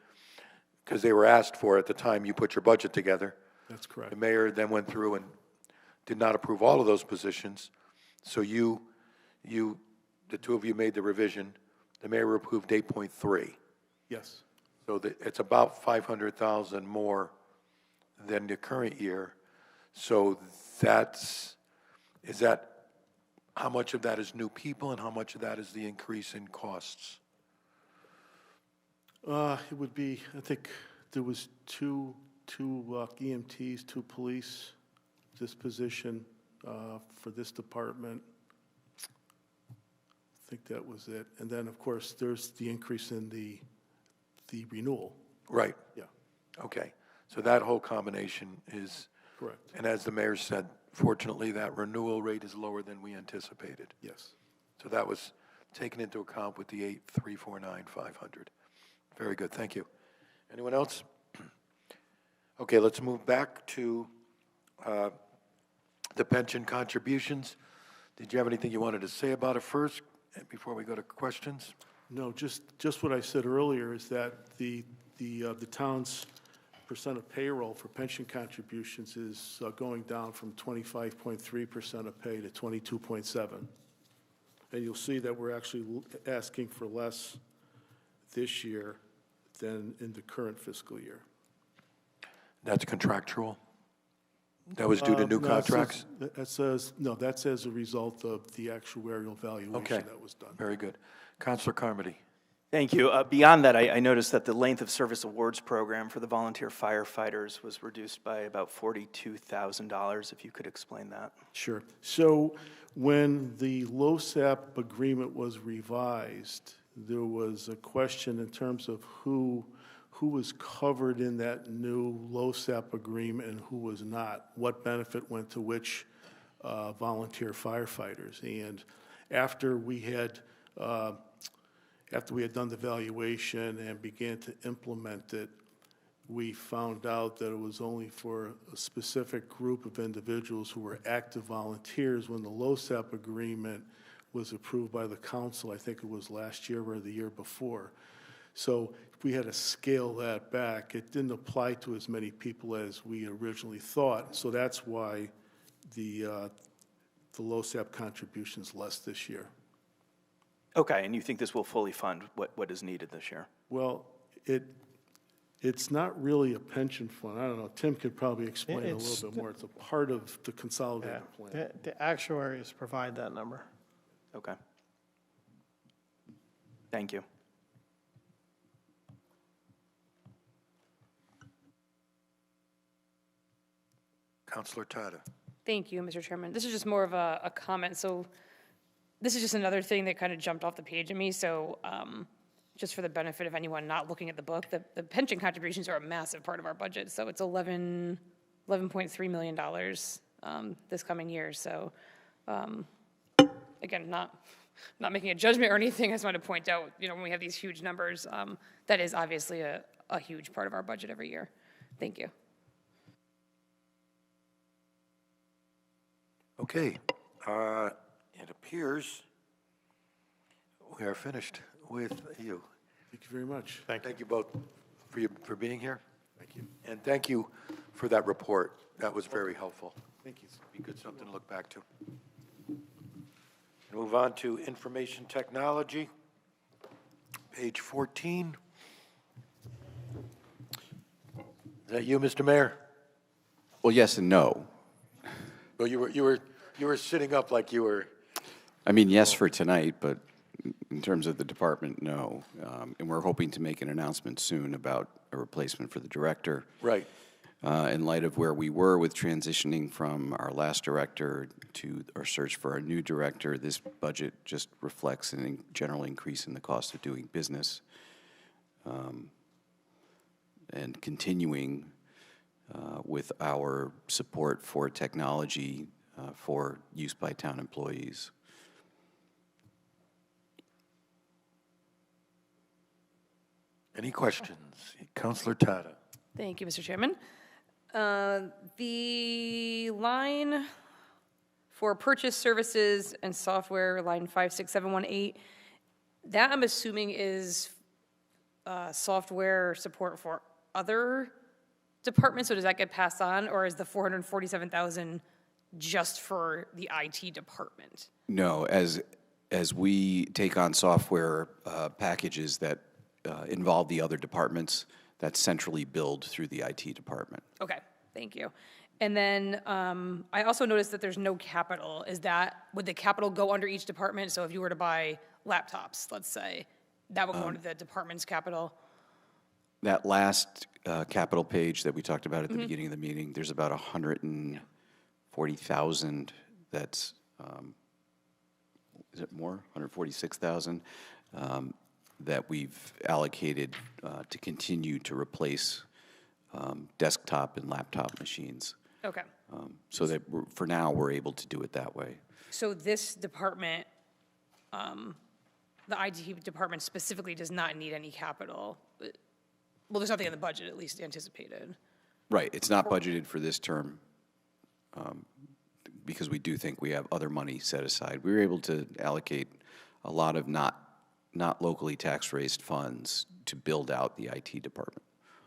because they were asked for at the time you put your budget together. That's correct. The mayor then went through and did not approve all of those positions. So the two of you made the revision. The mayor approved 8.3. Yes. So it's about 500,000 more than the current year. So is that, how much of that is new people and how much of that is the increase in costs? It would be, I think there was two EMTs, two police, this position for this department. I think that was it. And then, of course, there's the increase in the renewal. Right. Yeah, Okay. So that whole combination is, correct. and as the mayor said, fortunately, that renewal rate is lower than we anticipated. Yes. So that was taken into account with the 8,349,500. Very good, thank you. Anyone else? Okay, let's move back to the pension contributions. Did you have anything you wanted to say about it first, before we go to questions? No, just what I said earlier is that the town's percent of payroll for pension contributions is going down from 25.3% of pay to 22.7%. And you'll see that we're actually asking for less this year than in the current fiscal year. That's contractual? That was due to new No, contracts? That's as a result of the actuarial valuation Okay, that was done. very good. Counselor Carmody? Thank you. Beyond that, I noticed that the length of service awards program for the volunteer firefighters was reduced by about $42,000, if you could explain that. Sure. So when the LoSAP agreement was revised, there was a question in terms of who was covered in that new LoSAP agreement and who was not, what benefit went to which volunteer firefighters. And after we had done the valuation and began to implement it, we found out that it was only for a specific group of individuals who were active volunteers when the LoSAP agreement was approved by the council. I think it was last year or the year before. So if we had to scale that back, it didn't apply to as many people as we originally thought. So that's why the LoSAP contribution's less this year. Okay, and you think this will fully fund what is needed this year? Well, it's not really a pension fund. I don't know. Tim could probably explain a little bit more. It's a part of the consolidated plan. The actuaries provide that number. Okay. Thank you. Counselor Tata? Thank you, Mr. Chairman. This is just more of a comment. So this is just another thing that kind of jumped off the page at me. So just for the benefit of anyone not looking at the book, the pension contributions are a massive part of our budget. So it's $11.3 million this coming year. So again, not making a judgment or anything. I just want to point out, when we have these huge numbers, that is obviously a huge part of our budget every year. Thank you. Okay, it appears we are finished with you. Thank you very much. Thank you both for being here. Thank you. And thank you for that report. That was very helpful. Thank you. Be good something to look back to. Move on to information technology, page 14. Is that you, Mr. Mayor? Well, yes and no. Well, you were sitting up like you were. I mean, yes for tonight, but in terms of the department, no. And we're hoping to make an announcement soon about a replacement for the director. Right. In light of where we were with transitioning from our last director to our search for our new director, this budget just reflects a general increase in the cost of doing business. And continuing with our support for technology for use by town employees. Any questions? Councilor Tata. Thank you, Mr. Chairman. The line for purchase services and software, line 56718, that I'm assuming is software support for other departments, so does that get passed on, or is the $447,000 just for the IT department? No, as we take on software packages that involve the other departments, that's centrally billed through the IT department. Okay, thank you. And then I also noticed that there's no capital. Would the capital go under each department? So if you were to buy laptops, let's say, that would go under the department's capital? That last capital page that we talked about at the beginning of the meeting, there's about 140,000 that's, is it more? 146,000 that we've allocated to continue to replace desktop and laptop machines. Okay. So that for now, we're able to do it that way. So this department, the IT department specifically does not need any capital. Well, there's nothing in the budget, at least anticipated. Right, it's not budgeted for this term because we do think we have other money set aside. We were able to allocate a lot of not locally tax-raised funds to build out the IT department.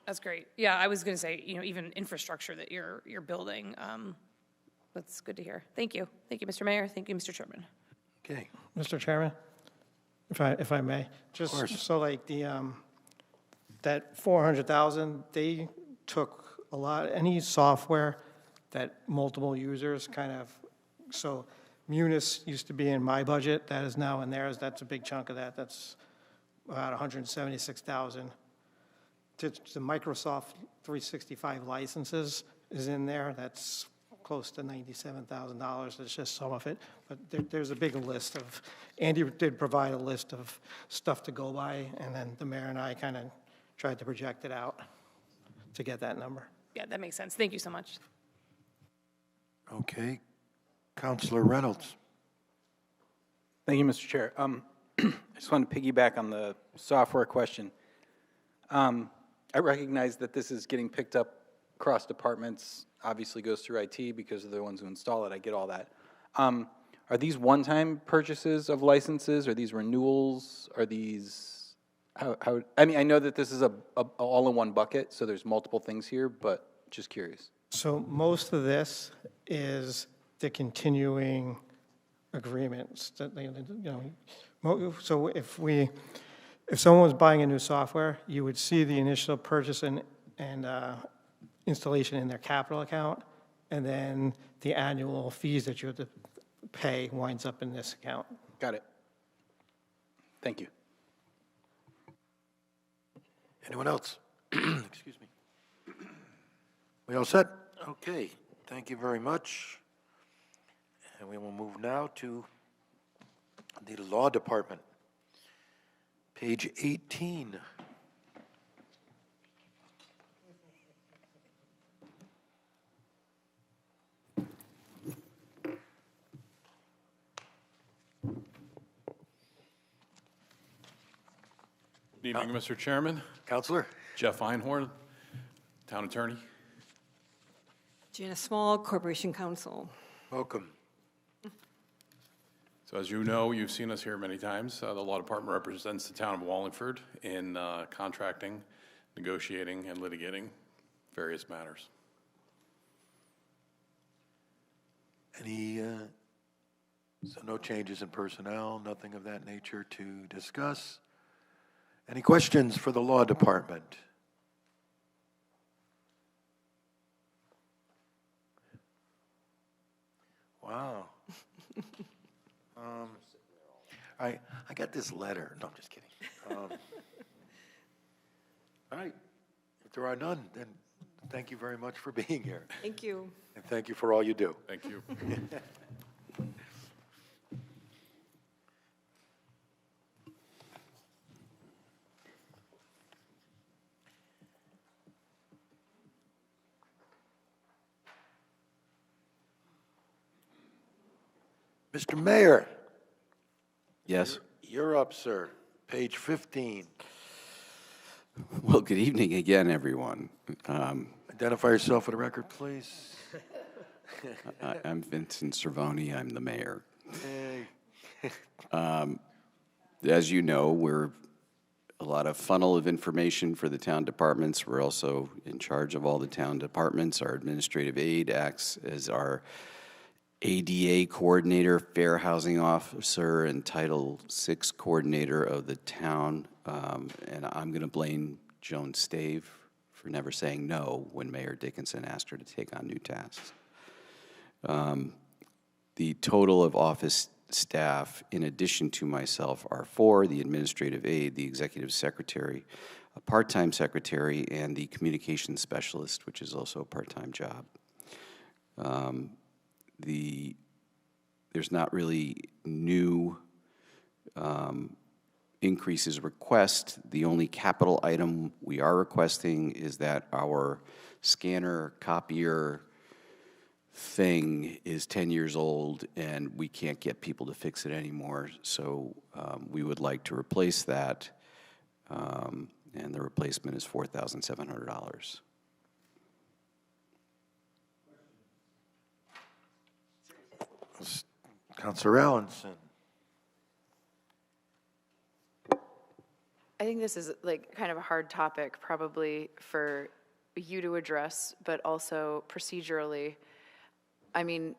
That's great. Yeah, I was going to say, even infrastructure that you're building. That's good to hear. Thank you. Thank you, Mr. Mayor. Thank you, Mr. Chairman. Okay. Mr. Chairman, if I may, just course. so like that 400,000, they took a lot, any software that multiple users kind of, so Munis used to be in my budget, that is now in theirs, that's a big chunk of that, that's about 176,000. The Microsoft 365 licenses is in there, that's close to $97,000, it's just some of it, but there's a big list of, Andy did provide a list of stuff to go by, and then the mayor and I kind of tried to project it out to get that number. Yeah, that makes sense. Thank you so much. Okay. Counselor Reynolds. Thank you, Mr. Chair. I just want to piggyback on the software question. I recognize that this is getting picked up across departments, obviously goes through IT because they're the ones who install it. I get all that. Are these one-time purchases of licenses? Are these renewals? Are these, I mean, I know that this is a all-in-one bucket, so there's multiple things here, but just curious. So most of this is the continuing agreements that they, so if someone was buying a new software, you would see the initial purchase and installation in their capital account, and then the annual fees that you have to pay winds up in this account. Got it. Thank you. Anyone else? Excuse me. We all set? Okay, thank you very much. And we will move now to the Law Department. Page 18. Good evening, Mr. Chairman. Counselor? Jeff Einhorn, Town Attorney. Janice Small, Corporation Counsel. Welcome. So as you know, you've seen us here many times. The Law Department represents the town of Wallingford in contracting, negotiating, and litigating various matters. Any, so no changes in personnel, nothing of that nature to discuss? Any questions for the Law Department? Wow. I got this letter. No, I'm just kidding. All right. If there are none, then thank you very much for being here. Thank you. And thank you for all you do. Thank you. Mr. Mayor. Yes. You're up, sir. Page 15. Well, good evening again, everyone. Identify yourself for the record, please. I'm Vincent Cervoni. I'm the mayor. Hey. As you know, we're a lot of funnel of information for the town departments. We're also in charge of all the town departments. Our administrative aide acts as our ADA coordinator, fair housing officer, and Title VI coordinator of the town. And I'm going to blame Joan Stave for never saying no when Mayor Dickinson asked her to take on new tasks. The total of office staff, in addition to myself, are 4, the administrative aide, the executive secretary, a part-time secretary, and the communications specialist, which is also a part-time job. There's not really new increases request. The only capital item we are requesting is that our scanner copier thing is 10 years old and we can't get people to fix it anymore. So we would like to replace that, and the replacement is $4,700. Councilor Allenson. I think this is like kind of a hard topic probably for you to address, but also procedurally. I mean,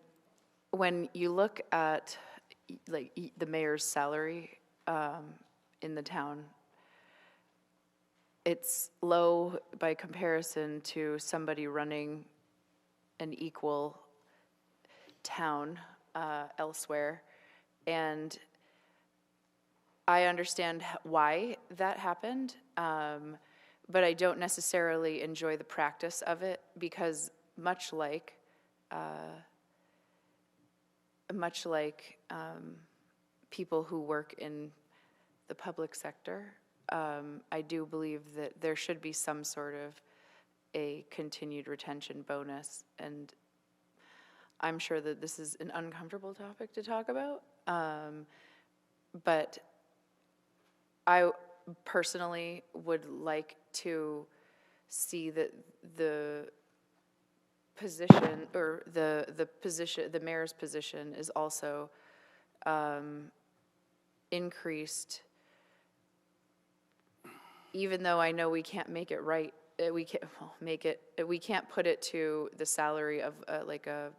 when you look at the mayor's salary in the town. It's low by comparison to somebody running an equal town elsewhere. And I understand why that happened, but I don't necessarily enjoy the practice of it because much like people who work in the public sector, I do believe that there should be some sort of a continued retention bonus, and I'm sure that this is an uncomfortable topic to talk about, but I personally would like to see that the position, or the position, the mayor's position is also increased, even though I know we can't make it right. We can't put it to the salary of like a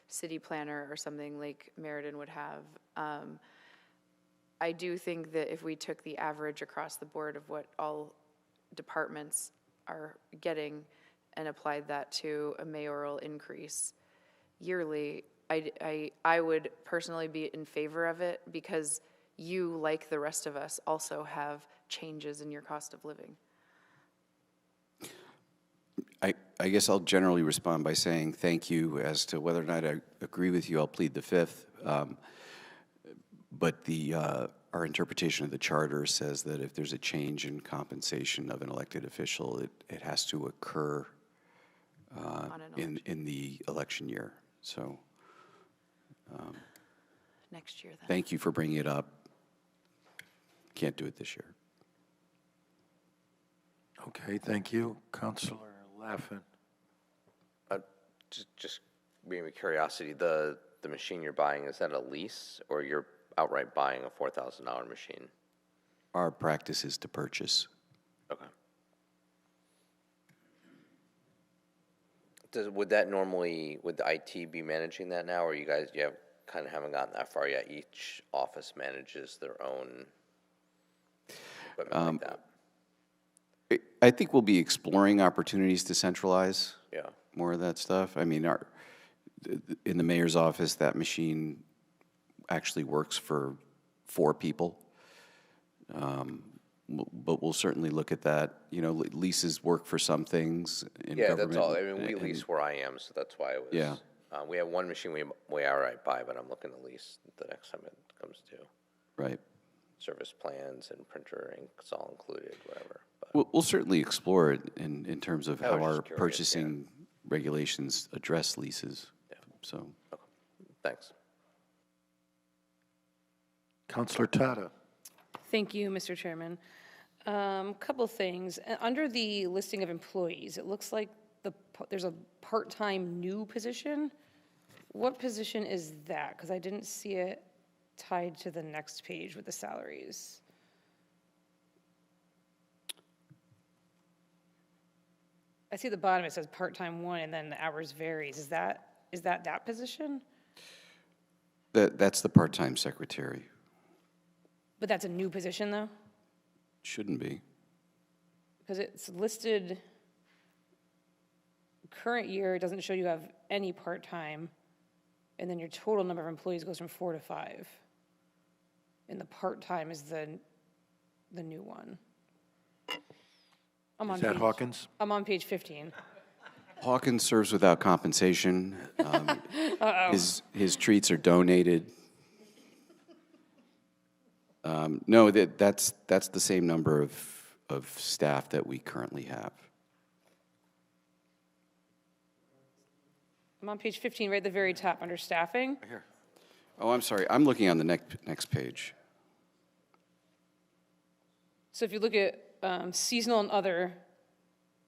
city planner or something like Meriden would have. I do think that if we took the average across the board of what all departments are getting and applied that to a mayoral increase yearly, I would personally be in favor of it because you, like the rest of us, also have changes in your cost of living. I guess I'll generally respond by saying thank you. As to whether or not I agree with you, I'll plead the fifth. But our interpretation of the charter says that if there's a change in compensation of an elected official, it has to occur in the election year. So next year then. Thank you for bringing it up. Can't do it this year. Okay, thank you. Councilor Laffin. Just being a curiosity, the machine you're buying, is that a lease or you're outright buying a $4,000 machine? Our practice is to purchase. Okay. Would that normally, would the IT be managing that now, or you kind of haven't gotten that far yet? Each office manages their own equipment like that? I think we'll be exploring opportunities to centralize more of that stuff. I mean, in the mayor's office, that machine actually works for 4 people. But we'll certainly look at that. You know, leases work for government. That's all. I mean, we lease where I am, so that's why it was. Yeah. We have one machine we outright buy, but I'm looking to lease the next time it comes to. Right. Service plans and printer ink, it's all included, whatever. We'll certainly explore it in terms of how our curious, purchasing regulations address leases. Yeah. So. Okay. Thanks. Councilor Tata. Thank you, Mr. Chairman. Couple things. Under the listing of employees, it looks like there's a part-time new position. What position is that? Because I didn't see it tied to the next page with the salaries. I see the bottom, it says part-time 1, and then the hours varies. Is that position? That's the part-time secretary. But that's a new position, though? Shouldn't be. Because it's listed, current year, it doesn't show you have any part-time, and then your total number of employees goes from 4 to 5. And the part-time is the new one. Is that Hawkins? I'm on page 15. Hawkins serves without compensation. His treats are donated. No, that's the same number of staff that we currently have. I'm on page 15, right at the very top, under staffing. Here. Oh, I'm sorry. I'm looking on the next page. So if you look at seasonal and other,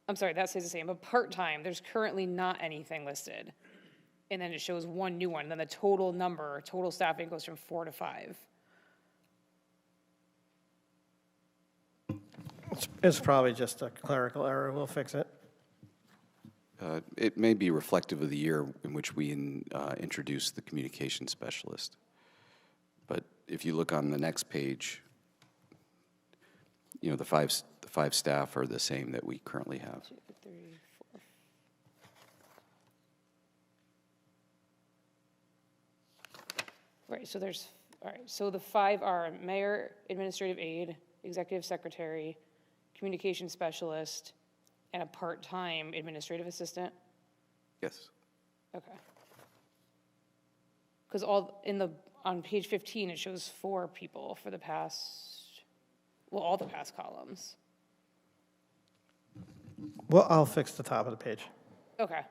I'm sorry, that stays the same, but part-time, there's currently not anything listed. And then it shows one new one, and then the total number, total staffing goes from 4 to 5. It's probably just a clerical error. We'll fix it. It may be reflective of the year in which we introduced the communication specialist. But if you look on the next page, the five staff are the same that we currently have. 2, 3, 4. Right, so so the 5 are mayor, administrative aide, executive secretary, communication specialist, and a part-time administrative assistant? Yes. Okay. Because on page 15, it shows 4 people for the past, all the past columns. Well, I'll fix the top of the page. Okay.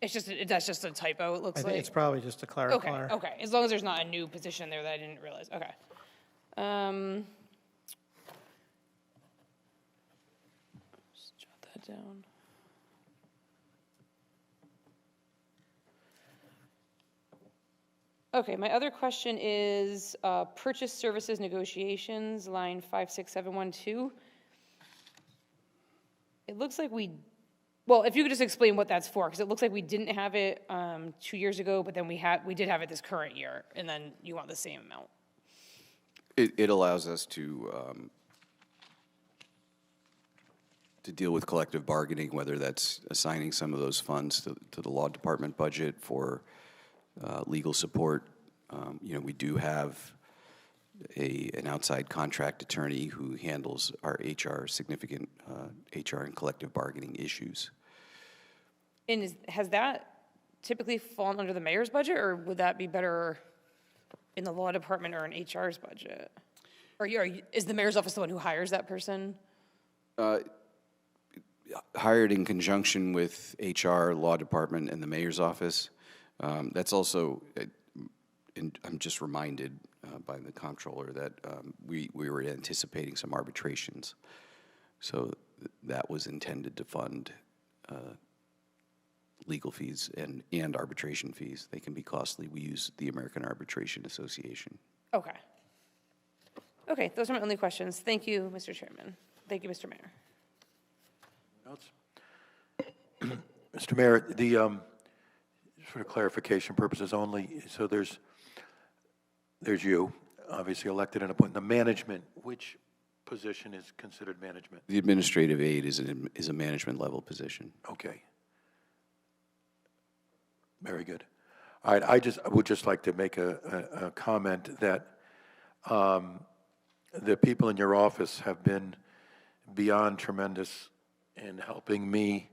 That's just a typo, it looks I like? think it's probably just a clarifier. Okay, as long as there's not a new position there that I didn't realize, okay. Just jot that down. Okay, my other question is purchase services negotiations, line 56712. It looks like if you could just explain what that's for, because it looks like we didn't have it 2 years ago, but then we did have it this current year, and then you want the same amount. It allows us to deal with collective bargaining, whether that's assigning some of those funds to the law department budget for legal support. We do have an outside contract attorney who handles our significant HR and collective bargaining issues. And has that typically fallen under the mayor's budget, or would that be better in the law department or in HR's budget? Or is the mayor's office the one who hires that person? Hired in conjunction with HR, law department, and the mayor's office. That's also, and I'm just reminded by the comptroller that we were anticipating some arbitrations. So that was intended to fund legal fees and arbitration fees. They can be costly. We use the American Arbitration Association. Okay. Okay, those are my only questions. Thank you, Mr. Chairman. Thank you, Mr. Mayor. Mr. Mayor, the for clarification purposes only, so there's you, obviously elected and appointed. The management, which position is considered management? The administrative aide is a management level position. Okay. Very good. All right, I would just like to make a comment that the people in your office have been beyond tremendous in helping me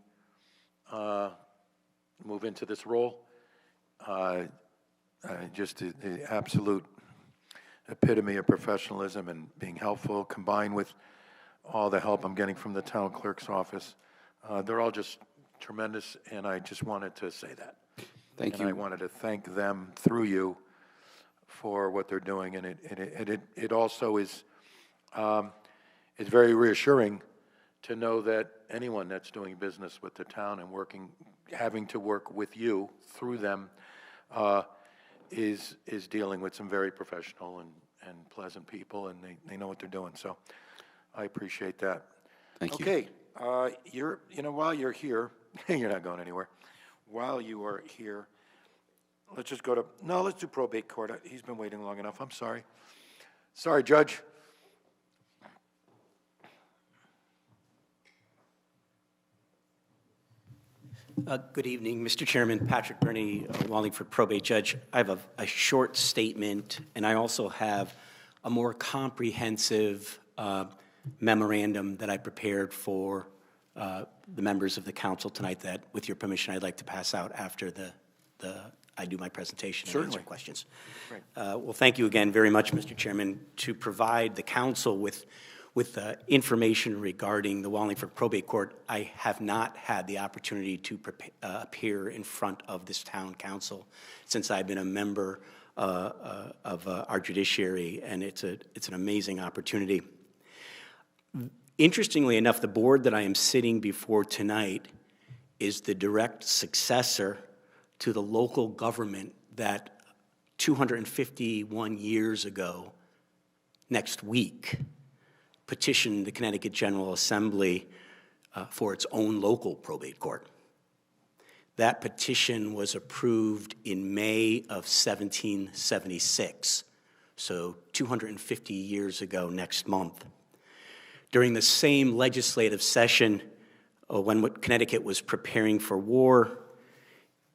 move into this role. Just the absolute epitome of professionalism and being helpful, combined with all the help I'm getting from the town clerk's office. They're all just tremendous, and I just wanted to say that. Thank you. I wanted to thank them through you for what they're doing, and it also is it's very reassuring to know that anyone that's doing business with the town and having to work with you through them is dealing with some very professional and pleasant people, and they know what they're doing. So I appreciate that. Thank you. Okay, while you're here, you're not going anywhere. While you are here, let's just let's do probate court. He's been waiting long enough. I'm sorry. Sorry, Judge. Good evening, Mr. Chairman. Patrick Burney, Wallingford Probate Judge. I have a short statement, and I also have a more comprehensive memorandum that I prepared for the members of the council tonight that, with your permission, I'd like to pass out after I do my presentation and answer questions. Well, thank you again very much, Mr. Chairman, to provide the council with information regarding the Wallingford Probate Court. I have not had the opportunity to appear in front of this town council since I've been a member of our judiciary, and it's an amazing opportunity. Interestingly enough, the board that I am sitting before tonight is the direct successor to the local government that 251 years ago, next week, petitioned the Connecticut General Assembly for its own local probate court. That petition was approved in May of 1776, so 250 years ago next month. During the same legislative session, when Connecticut was preparing for war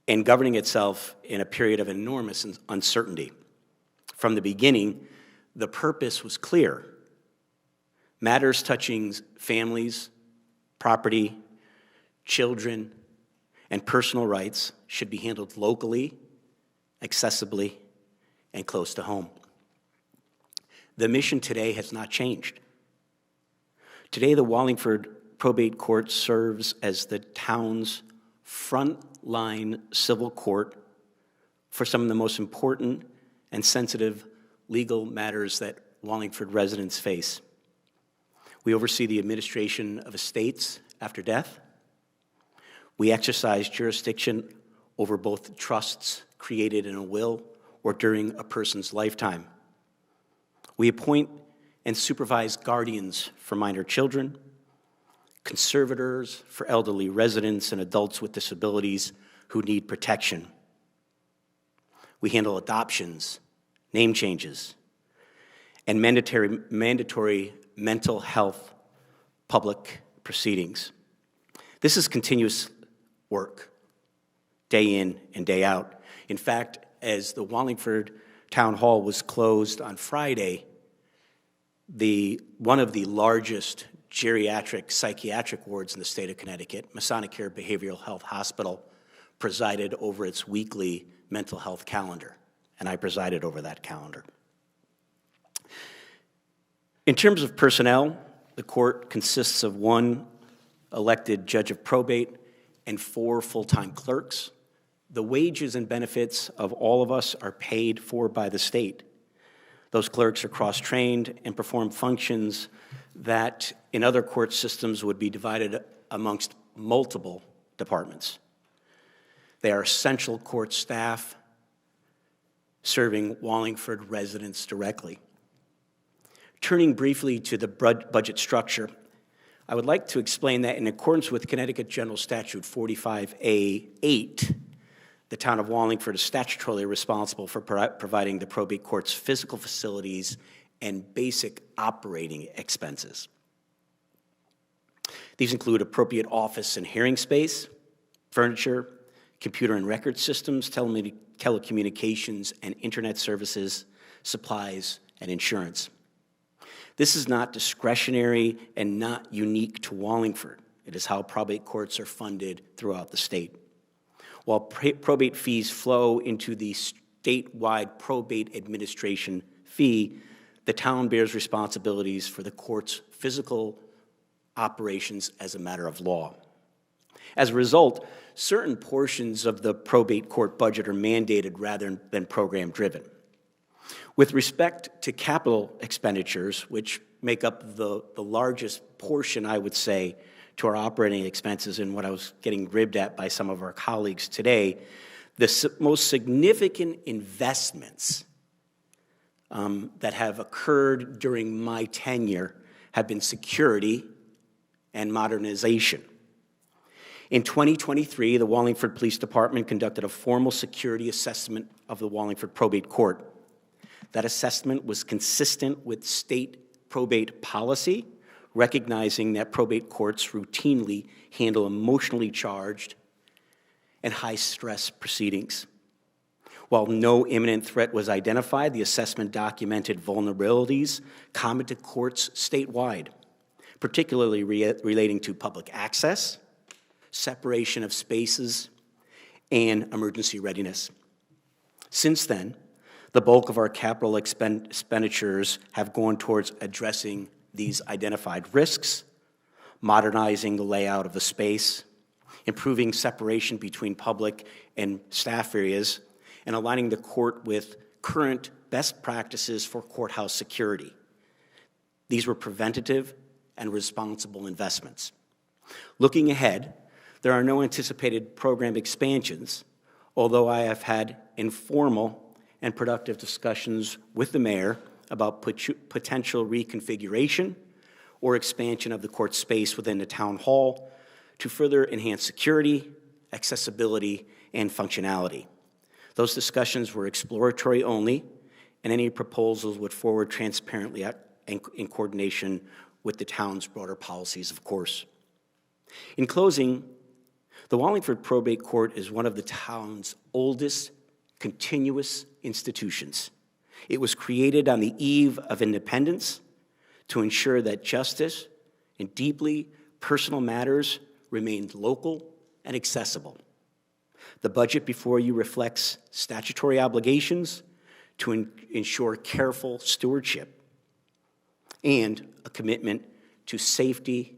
and governing itself in a period of enormous uncertainty. From the beginning, the purpose was clear. Matters touching families, property, children, and personal rights should be handled locally, accessibly, and close to home. The mission today has not changed. Today, the Wallingford Probate Court serves as the town's front-line civil court for some of the most important and sensitive legal matters that Wallingford residents face. We oversee the administration of estates after death. We exercise jurisdiction over both trusts created in a will or during a person's lifetime. We appoint and supervise guardians for minor children, conservators for elderly residents and adults with disabilities who need protection. We handle adoptions, name changes, and mandatory mental health public proceedings. This is continuous work, day in and day out. In fact, as the Wallingford Town Hall was closed on Friday, one of the largest geriatric psychiatric wards in the state of Connecticut, Masonic Care Behavioral Health Hospital, presided over its weekly mental health calendar, and I presided over that calendar. In terms of personnel, the court consists of 1 elected judge of probate and 4 full-time clerks. The wages and benefits of all of us are paid for by the state. Those clerks are cross-trained and perform functions that in other court systems would be divided amongst multiple departments. They are essential court staff serving Wallingford residents directly. Turning briefly to the budget structure, I would like to explain that in accordance with Connecticut General Statute 45A8, the town of Wallingford is statutorily responsible for providing the probate court's physical facilities and basic operating expenses. These include appropriate office and hearing space, furniture, computer and record systems, telecommunications and internet services, supplies, and insurance. This is not discretionary and not unique to Wallingford. It is how probate courts are funded throughout the state. While probate fees flow into the statewide probate administration fee, the town bears responsibilities for the court's physical operations as a matter of law. As a result, certain portions of the probate court budget are mandated rather than program-driven. With respect to capital expenditures, which make up the largest portion, I would say, to our operating expenses and what I was getting ribbed at by some of our colleagues today, the most significant investments that have occurred during my tenure have been security and modernization. In 2023, the Wallingford Police Department conducted a formal security assessment of the Wallingford Probate Court. That assessment was consistent with state probate policy, recognizing that probate courts routinely handle emotionally charged and high-stress proceedings. While no imminent threat was identified, the assessment documented vulnerabilities common to courts statewide, particularly relating to public access, separation of spaces, and emergency readiness. Since then, the bulk of our capital expenditures have gone towards addressing these identified risks, modernizing the layout of the space, improving separation between public and staff areas, and aligning the court with current best practices for courthouse security. These were preventative and responsible investments. Looking ahead, there are no anticipated program expansions, although I have had informal and productive discussions with the mayor about potential reconfiguration or expansion of the court space within the town hall to further enhance security, accessibility, and functionality. Those discussions were exploratory only, and any proposals would forward transparently in coordination with the town's broader policies, of course. In closing, the Wallingford Probate Court is one of the town's oldest continuous institutions. It was created on the eve of independence to ensure that justice in deeply personal matters remained local and accessible. The budget before you reflects statutory obligations to ensure careful stewardship and a commitment to safety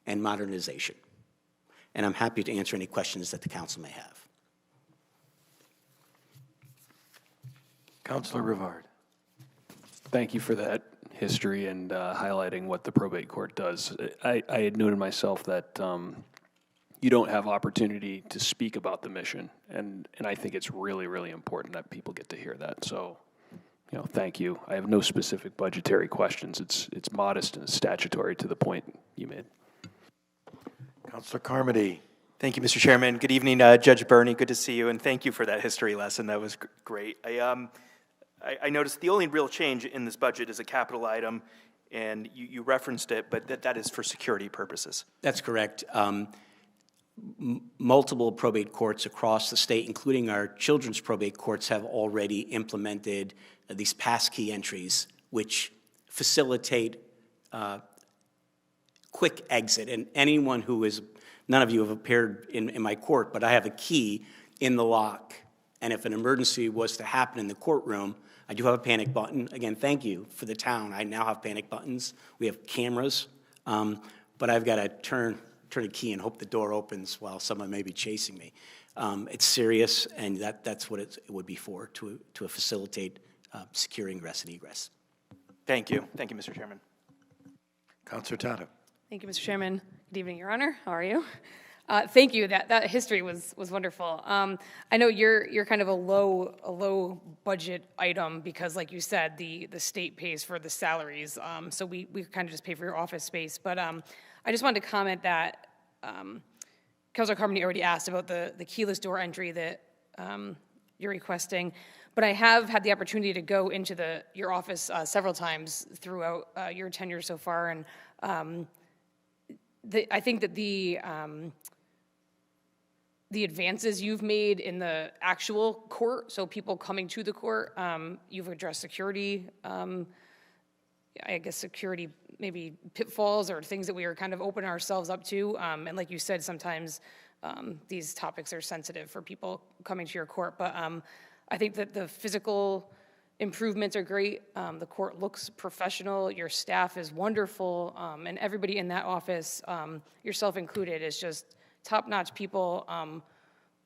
and modernization. And I'm happy to answer any questions that the council may have. Councilor Rivard. Thank you for that history and highlighting what the probate court does. I had noted myself that you don't have opportunity to speak about the mission, and I think it's really, really important that people get to hear that. So, thank you. I have no specific budgetary questions. It's modest and statutory to the point you made. Councilor Carmody. Thank you, Mr. Chairman. Good evening, Judge Burney. Good to see you, and thank you for that history lesson. That was great. I noticed the only real change in this budget is a capital item, and you referenced it, but that is for security purposes. That's correct. Multiple probate courts across the state, including our children's probate courts, have already implemented these passkey entries, which facilitate quick exit. And anyone who is, none of you have appeared in my court, but I have a key in the lock. And if an emergency was to happen in the courtroom, I do have a panic button. Again, thank you for the town. I now have panic buttons. We have cameras, but I've got to turn a key and hope the door opens while someone may be chasing me. It's serious, and that's what it would be for, to facilitate secure ingress and egress. Thank you. Thank you, Mr. Chairman. Councilor Tata. Thank you, Mr. Chairman. Good evening, Your Honor. How are you? Thank you. That history was wonderful. I know you're kind of a low budget item because, like you said, the state pays for the salaries. So we kind of just pay for your office space. But I just wanted to comment that Councilor Carmody already asked about the keyless door entry that you're requesting. But I have had the opportunity to go into your office several times throughout your tenure so far, and I think that the advances you've made in the actual court, so people coming to the court, you've addressed security, I guess security maybe pitfalls or things that we are kind of opening ourselves up to. And like you said, sometimes these topics are sensitive for people coming to your court. But I think that the physical improvements are great. The court looks professional. Your staff is wonderful. And everybody in that office, yourself included, is just top-notch people,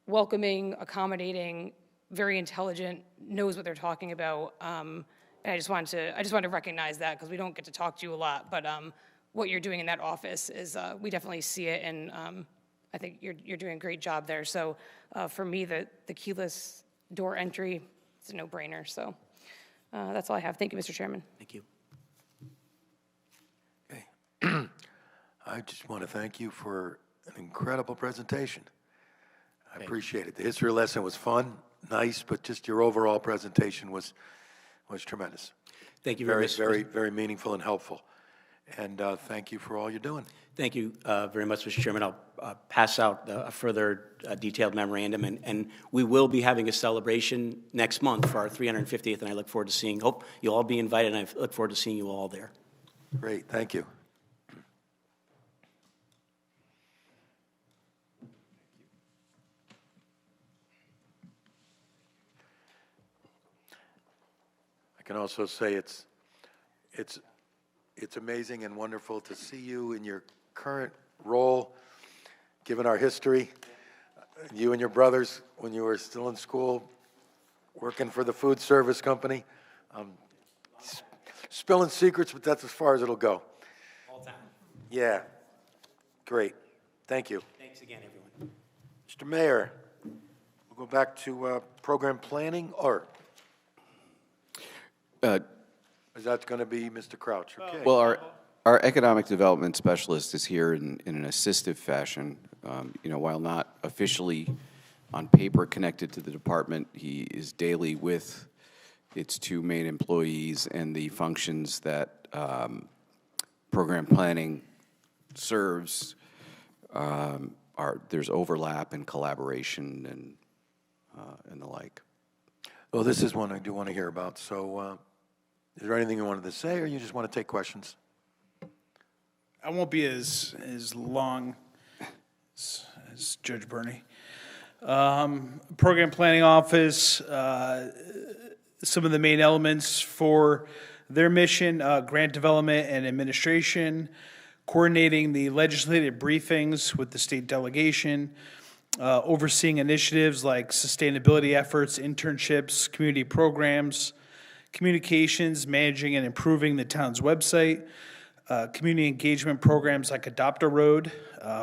welcoming, accommodating, very intelligent, knows what they're talking about. And I just want to recognize that because we don't get to talk to you a lot. But what you're doing in that office is, we definitely see it, and I think you're doing a great job there. So for me, the keyless door entry, it's a no-brainer. So that's all I have. Thank you, Mr. Chairman. Thank you. Okay. I just want to thank you for an incredible presentation. I appreciate it. The history lesson was fun, nice, but just your overall presentation was tremendous. Thank you very much. Very, very meaningful and helpful. And thank you for all you're doing. Thank you very much, Mr. Chairman. I'll pass out a further detailed memorandum, and we will be having a celebration next month for our 350th, and I look forward to hope you'll all be invited, and I look forward to seeing you all there. Great, thank you. I can also say it's amazing and wonderful to see you in your current role, given our history. You and your brothers, when you were still in school, working for the food service company. Spilling secrets, but that's as far as it'll go. All time. Yeah, great. Thank you. Thanks again, everyone. Mr. Mayor, we'll go back to program planning, or is that going to be Mr. Crouch? Okay. Well, Our economic development specialist is here in an assistive fashion. While not officially on paper connected to the department, he is daily with its two main employees, and the functions that program planning serves there's overlap and collaboration and the like. Well, this is one I do want to hear about, so is there anything you wanted to say, or you just want to take questions? I won't be as long as Judge Burney. Program Planning Office, some of the main elements for their mission, grant development and administration, coordinating the legislative briefings with the state delegation, overseeing initiatives like sustainability efforts, internships, community programs, communications, managing and improving the town's website, community engagement programs like Adopt a Road,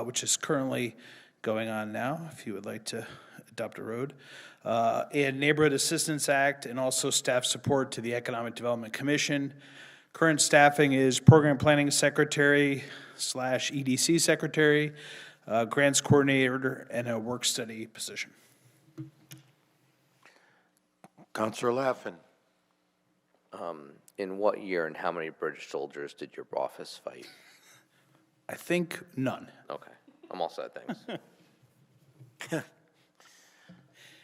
which is currently going on now, if you would like to adopt a road, and Neighborhood Assistance Act, and also staff support to the Economic Development Commission. Current staffing is Program Planning Secretary / EDC Secretary, Grants Coordinator, and a work study position. Councilor Laffin. In what year and how many British soldiers did your office fight? I think none. Okay, I'm all set, thanks.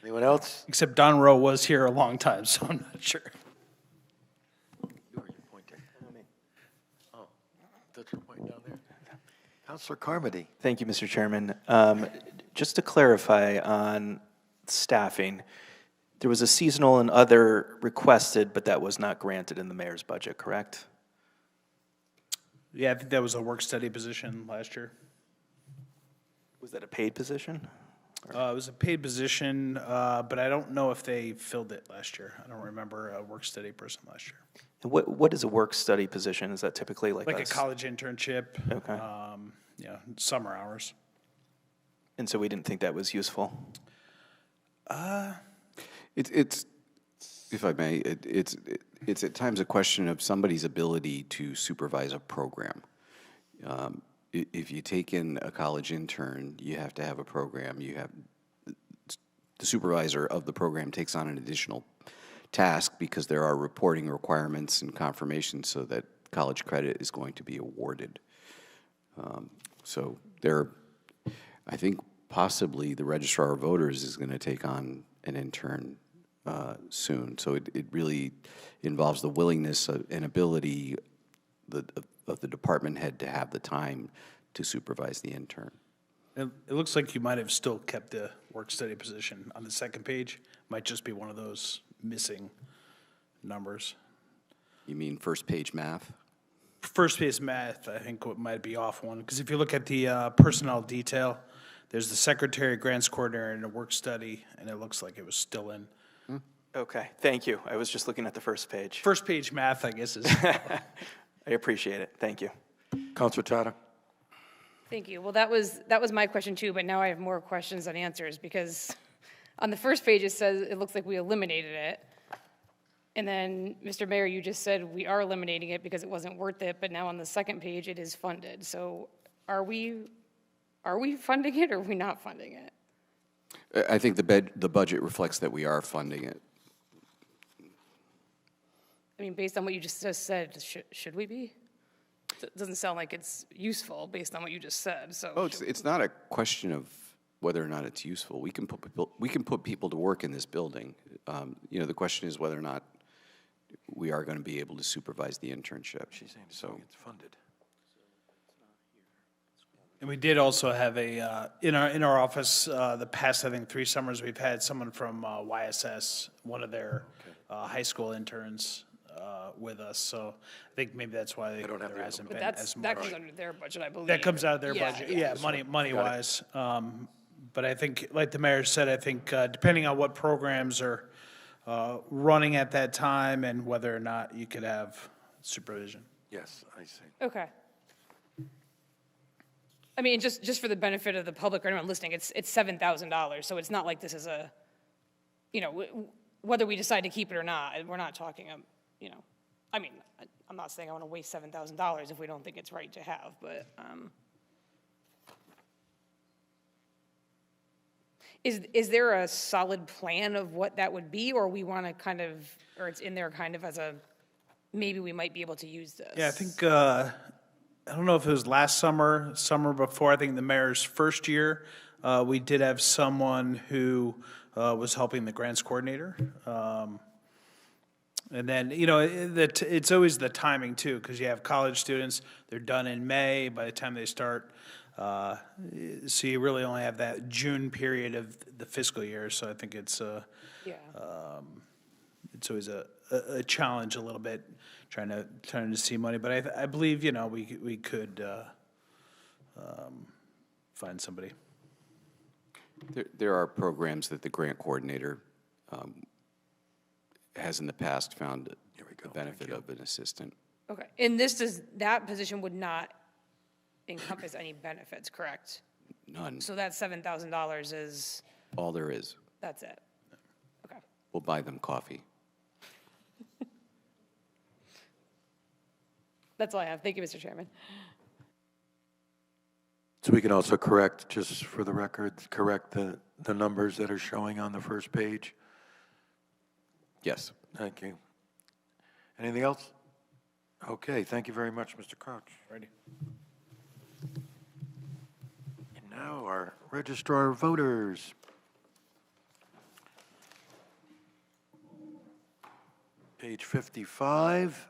Anyone else? Except Don Rowe was here a long time, so I'm not sure. Oh, that's your point down there. Councilor Carmody. Thank you, Mr. Chairman. Just to clarify on staffing, there was a seasonal and other requested, but that was not granted in the mayor's budget, correct? Yeah, I think that was a work study position last year. Was that a paid position? It was a paid position, but I don't know if they filled it last year. I don't remember a work study person last year. And what is a work study position? Is that typically like a college internship? Okay. Summer hours. And so we didn't think that was useful? It's, if I may, it's at times a question of somebody's ability to supervise a program. If you take in a college intern, you have to have a program. You have the supervisor of the program takes on an additional task because there are reporting requirements and confirmations so that college credit is going to be awarded. So I think possibly the Registrar of Voters is going to take on an intern soon. So it really involves the willingness and ability of the department head to have the time to supervise the intern. It looks like you might have still kept the work study position on the second page. Might just be one of those missing numbers. You mean first page math? First page math, I think it might be off one, because if you look at the personnel detail, there's the secretary, grants coordinator, and a work study, and it looks like it was still in. Okay, thank you. I was just looking at the first page. First page math, I guess, is. I appreciate it. Thank you. Councilor Tata. Thank you. Well, that was my question too, but now I have more questions than answers, because on the first page it says it looks like we eliminated it. And then, Mr. Mayor, you just said we are eliminating it because it wasn't worth it, but now on the second page it is funded. So are we funding it or are we not funding it? I think the budget reflects that we are funding it. I mean, based on what you just said, should we be? It doesn't sound like it's useful based on what you just said, so. Oh, it's not a question of whether or not it's useful. We can put people to work in this building. The question is whether or not we are going to be able to supervise the internship. She's saying it's funded. And we did also have in our office, the past, I think, 3 summers, we've had someone from YSS, one of their high school interns, with us. So I think maybe that's why there hasn't been as much. That comes under their budget, I believe. That comes out of their budget, yeah, money-wise. But I think, like the mayor said, I think depending on what programs are running at that time and whether or not you could have supervision. Yes, I see. Okay. I mean, just for the benefit of the public or anyone listening, it's $7,000, so it's not like this is a, whether we decide to keep it or not, we're not talking, I mean, I'm I'm not saying I want to waste $7,000 if we don't think it's right to have, but, is there a solid plan of what that would be, or we want to kind of, or it's in there kind of as a, maybe we might be able to use this? Yeah, I think, I don't know if it was last summer, summer before, I think the mayor's first year, we did have someone who was helping the grants coordinator. And then, you know, it's always the timing too, because you have college students, they're done in May, by the time they start. So you really only have that June period of the fiscal year, so I think it's it's always a challenge a little bit, trying to see money, but I believe, you know, we could find somebody. There are programs that the grant coordinator has in the past found the benefit of an assistant. Okay, and that position would not encompass any benefits, correct? None. So that $7,000 is, All there is. that's it? Okay. We'll buy them coffee. That's all I have. Thank you, Mr. Chairman. So we can also correct, just for the record, correct the numbers that are showing on the first page? Yes. Thank you. Anything else? Okay, thank you very much, Mr. Crouch. Ready. And now our registrar of voters. Page 55.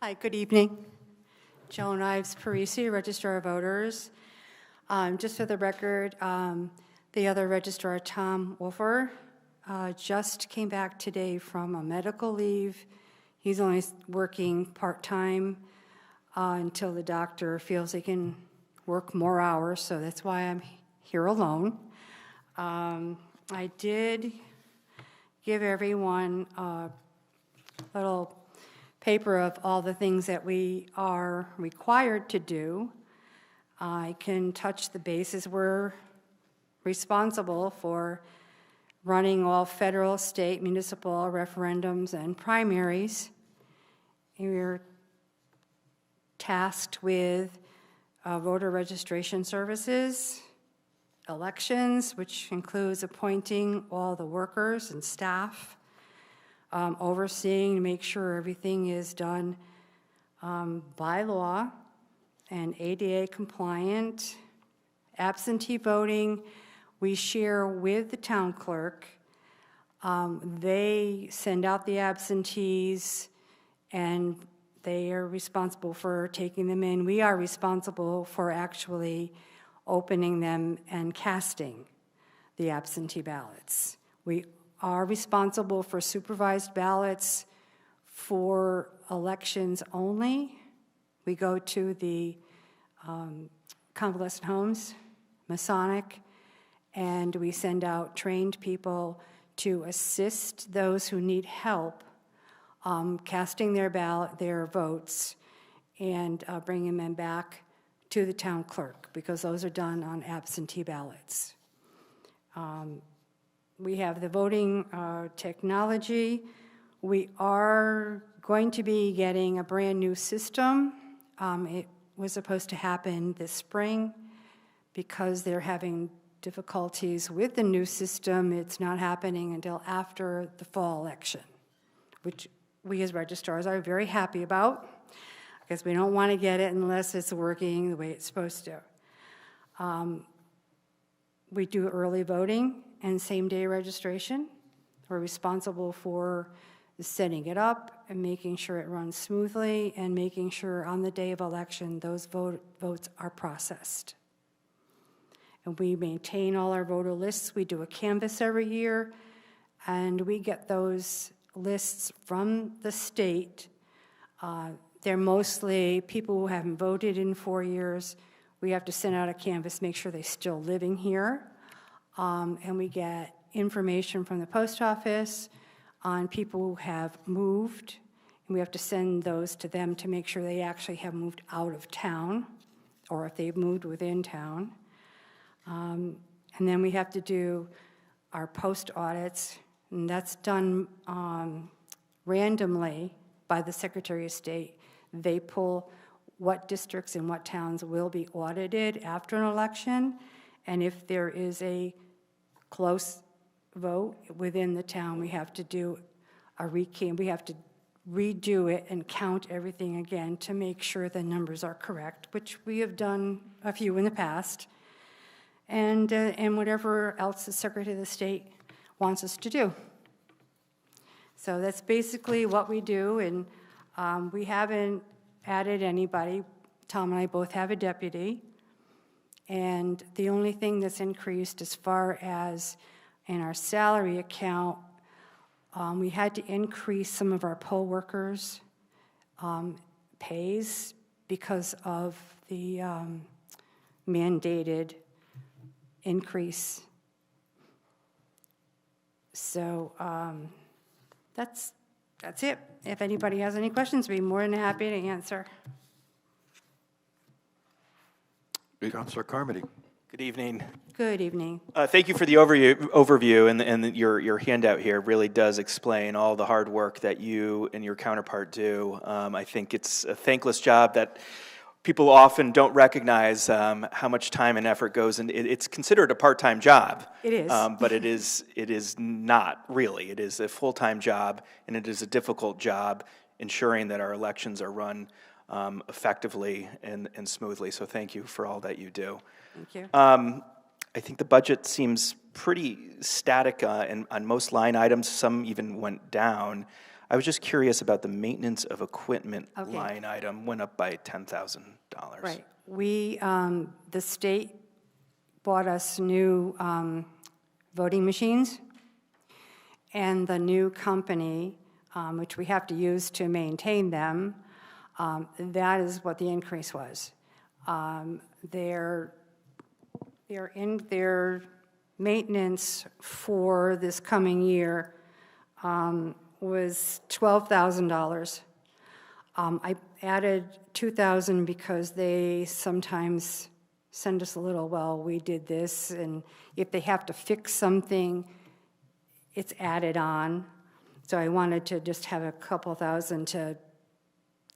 Hi, good evening. Joan Ives Parisi, Registrar of Voters. Just for the record, the other registrar, Tom Wolfer, just came back today from a medical leave. He's only working part-time until the doctor feels he can work more hours, so that's why I'm here alone. I did give everyone a little paper of all the things that we are required to do. I can touch the bases. We're responsible for running all federal, state, municipal referendums and primaries. We're tasked with voter registration services, elections, which includes appointing all the workers and staff, overseeing to make sure everything is done by law and ADA compliant. Absentee voting, we share with the town clerk. They send out the absentees and they are responsible for taking them in. We are responsible for actually opening them and casting the absentee ballots. We are responsible for supervised ballots for elections only. We go to the convalescent homes, Masonic, and we send out trained people to assist those who need help casting their votes and bringing them back to the town clerk, because those are done on absentee ballots. We have the voting technology. We are going to be getting a brand new system. It was supposed to happen this spring. Because they're having difficulties with the new system, it's not happening until after the fall election, which we as registrars are very happy about, because we don't want to get it unless it's working the way it's supposed to. We do early voting and same-day registration. We're responsible for setting it up and making sure it runs smoothly and making sure on the day of election those votes are processed. And we maintain all our voter lists. We do a canvass every year, and we get those lists from the state. They're mostly people who haven't voted in 4 years. We have to send out a canvass, make sure they're still living here. And we get information from the post office on people who have moved, and we have to send those to them to make sure they actually have moved out of town or if they've moved within town. And then we have to do our post audits, and that's done randomly by the Secretary of State. They pull what districts and what towns will be audited after an election, and if there is a close vote within the town, we have to do a recount. We have to redo it and count everything again to make sure the numbers are correct, which we have done a few in the past, and whatever else the Secretary of the State wants us to do. So that's basically what we do, and we haven't added anybody. Tom and I both have a deputy, and the only thing that's increased as far as in our salary account, we had to increase some of our poll workers' pays because of the mandated increase. So that's it. If anybody has any questions, I'd be more than happy to answer. Councilor Carmody. Good evening. Good evening. Thank you for the overview, and your handout here really does explain all the hard work that you and your counterpart do. I think it's a thankless job that people often don't recognize how much time and effort goes into. It's considered a part-time job. It is. But it is not really. It is a full-time job, and it is a difficult job ensuring that our elections are run effectively and smoothly. So thank you for all that you do. Thank you. I think the budget seems pretty static on most line items. Some even went down. I was just curious about the maintenance of equipment line item, went up by $10,000. Right. We, the state bought us new voting machines, and the new company, which we have to use to maintain them, that is what the increase was. Their maintenance for this coming year was $12,000. I added $2,000 because they sometimes send us a little, well, we did this, and if they have to fix something, it's added on. So I wanted to just have a couple thousand to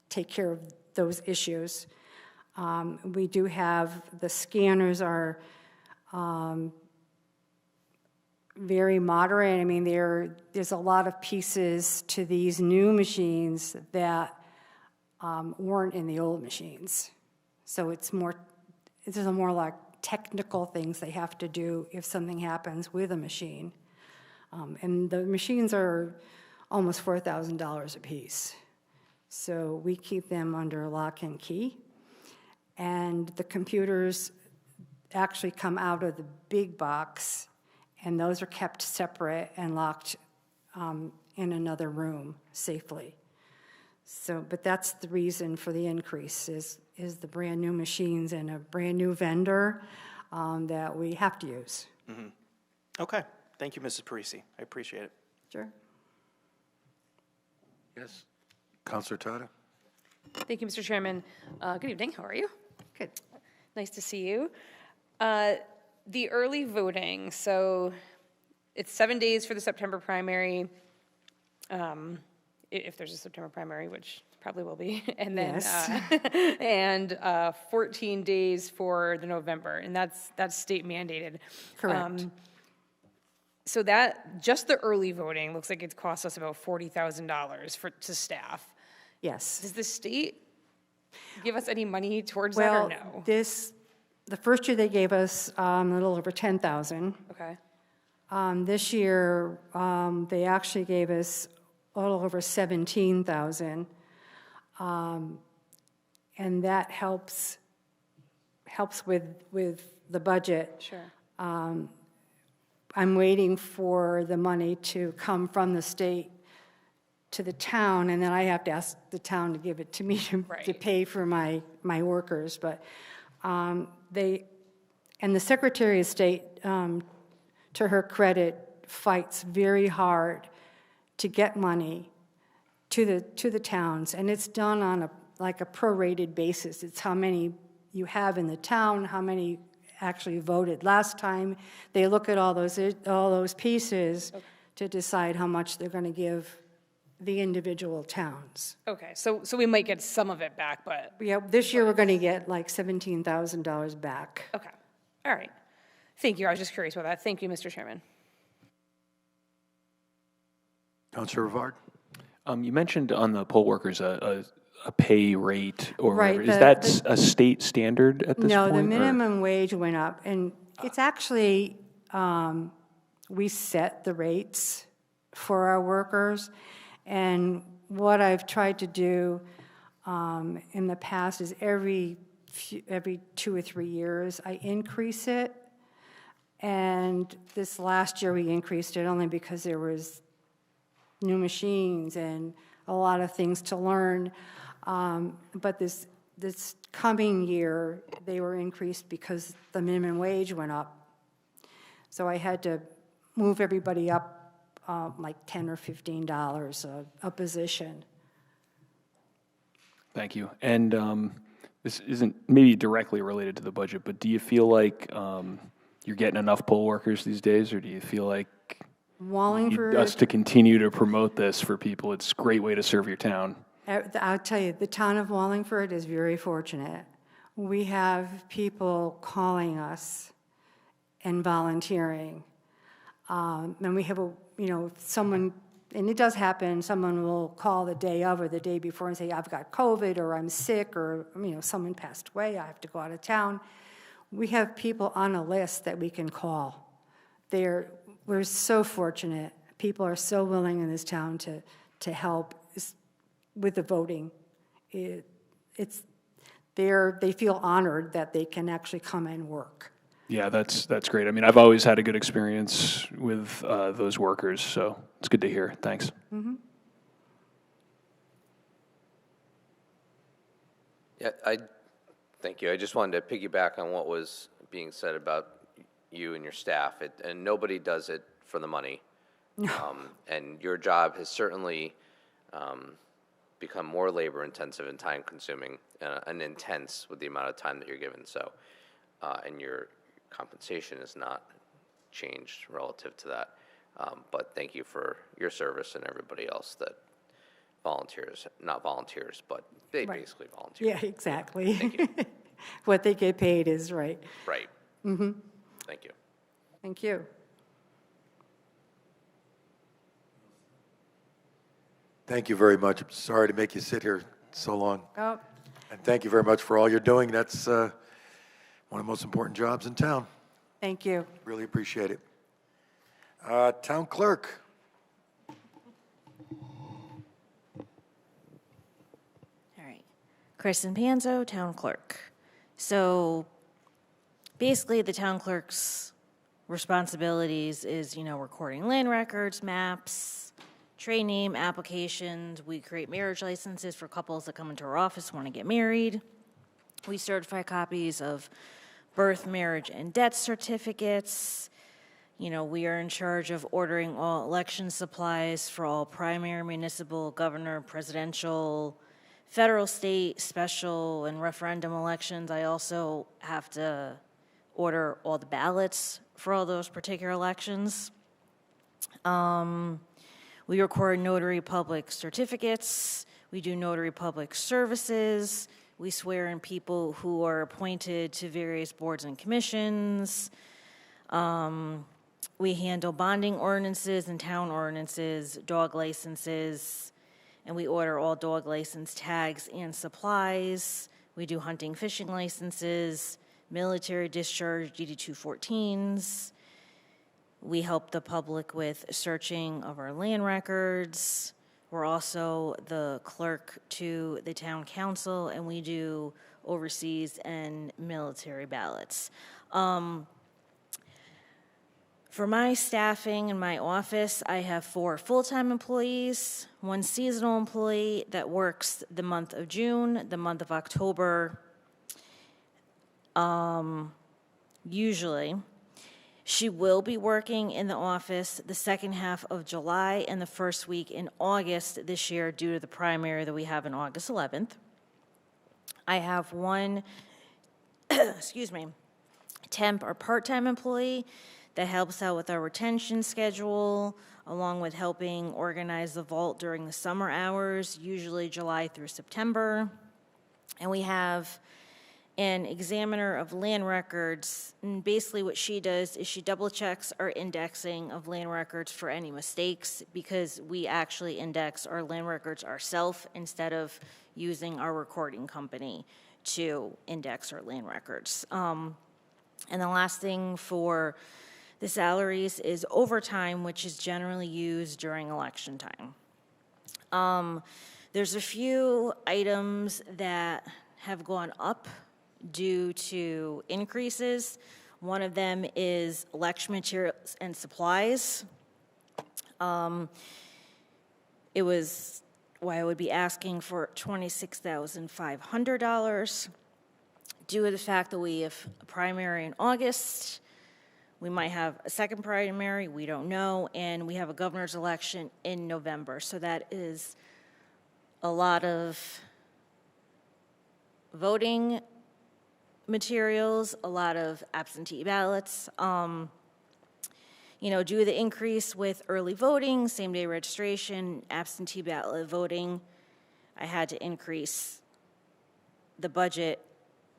take care of those issues. We do have, the scanners are very moderate. I mean, there's a lot of pieces to these new machines that weren't in the old machines. So it's more like technical things they have to do if something happens with a machine. And the machines are almost $4,000 a piece. So we keep them under lock and key. And the computers actually come out of the big box, and those are kept separate and locked in another room safely. So, but that's the reason for the increase is the brand new machines and a brand new vendor that we have to use. Mm-hmm. Okay. Thank you, Mrs. Parisi. I appreciate it. Sure. Yes. Councilor Tata. Thank you, Mr. Chairman. Good evening. How are you? Good. Nice to see you. The early voting, so it's 7 days for the September primary, if there's a September primary, which probably will be, and then Yes. and 14 days for the November, and that's state mandated. Correct. So that just the early voting looks like it's cost us about $40,000 to staff. Yes. Does the state give us any money towards that or no? The first year they gave us a little over $10,000. Okay. This year, they actually gave us a little over $17,000, and that helps with the budget. Sure. I'm waiting for the money to come from the state to the town, and then I have to ask the town to give it to me to pay for my workers. But and the Secretary of State, to her credit, fights very hard to get money to the towns, and it's done on a prorated basis. It's how many you have in the town, how many actually voted last time. They look at all those pieces to decide how much they're going to give the individual towns. Okay, so we might get some of it back, but, Yeah, this year we're going to get like $17,000 back. okay, all right. Thank you, I was just curious about that. Thank you, Mr. Chairman. Councilor Rivard? You mentioned on the poll workers a pay rate or Right, whatever. Is that a state standard at this No, point? the or- minimum wage went up, and it's actually, we set the rates for our workers, and what I've tried to do in the past is every 2 or 3 years, I increase it, and this last year we increased it only because there was new machines and a lot of things to learn. But this coming year, they were increased because the minimum wage went up. So I had to move everybody up like $10 or $15 a position. Thank you. And this isn't maybe directly related to the budget, but do you feel like you're getting enough poll workers these days, or do you feel like Wallingford, us to continue to promote this for people? It's a great way to serve your town. I'll tell you, the town of Wallingford is very fortunate. We have people calling us and volunteering. And we have someone, and it does happen, someone will call the day of or the day before and say, I've got COVID, or I'm sick, or, someone passed away, I have to go out of town. We have people on a list that we can call. We're so fortunate. People are so willing in this town to help with the voting. They feel honored that they can actually come and work. Yeah, that's great. I mean, I've always had a good experience with those workers, so it's good to hear. Thanks. Mm-hmm. Yeah, thank you. I just wanted to piggyback on what was being said about you and your staff. And nobody does it for the money. And your job has certainly become more labor intensive and time consuming and intense with the amount of time that you're given. So, and your compensation is not changed relative to that. But thank you for your service and everybody else that volunteers, not volunteers, but they basically volunteer. Yeah, exactly. Thank you. What they get paid is right. Right. Mm-hmm. Thank you. Thank you. Thank you very much. I'm sorry to make you sit here so long. Oh. And thank you very much for all you're doing. That's one of the most important jobs in town. Thank you. Really appreciate it. Town clerk. All right. Kristen Panzo, town clerk. So basically the town clerk's responsibilities is, recording land records, maps, trade name applications. We create marriage licenses for couples that come into our office want to get married. We certify copies of birth, marriage, and death certificates. We are in charge of ordering all election supplies for all primary, municipal, governor, presidential, federal, state, special, and referendum elections. I also have to order all the ballots for all those particular elections. We record notary public certificates. We do notary public services. We swear in people who are appointed to various boards and commissions. We handle bonding ordinances and town ordinances, dog licenses, and we order all dog license tags and supplies. We do hunting, fishing licenses, military discharge, DD-214s. We help the public with searching of our land records. We're also the clerk to the town council, and we do overseas and military ballots. For my staffing in my office, I have 4 full-time employees, 1 seasonal employee that works the month of June, the month of October. Usually, she will be working in the office the second half of July and the first week in August this year due to the primary that we have on August 11th. I have 1 excuse me, temp or part-time employee that helps out with our retention schedule, along with helping organize the vault during the summer hours, usually July through September. And we have an examiner of land records, and basically what she does is she double checks our indexing of land records for any mistakes, because we actually index our land records ourselves instead of using our recording company to index our land records. And the last thing for the salaries is overtime, which is generally used during election time. There's a few items that have gone up due to increases. One of them is election materials and supplies. It was why I would be asking for $26,500 due to the fact that we have a primary in August. We might have a second primary, we don't know, and we have a governor's election in November. So that is a lot of voting materials, a lot of absentee ballots. Due to the increase with early voting, same-day registration, absentee ballot voting, I had to increase the budget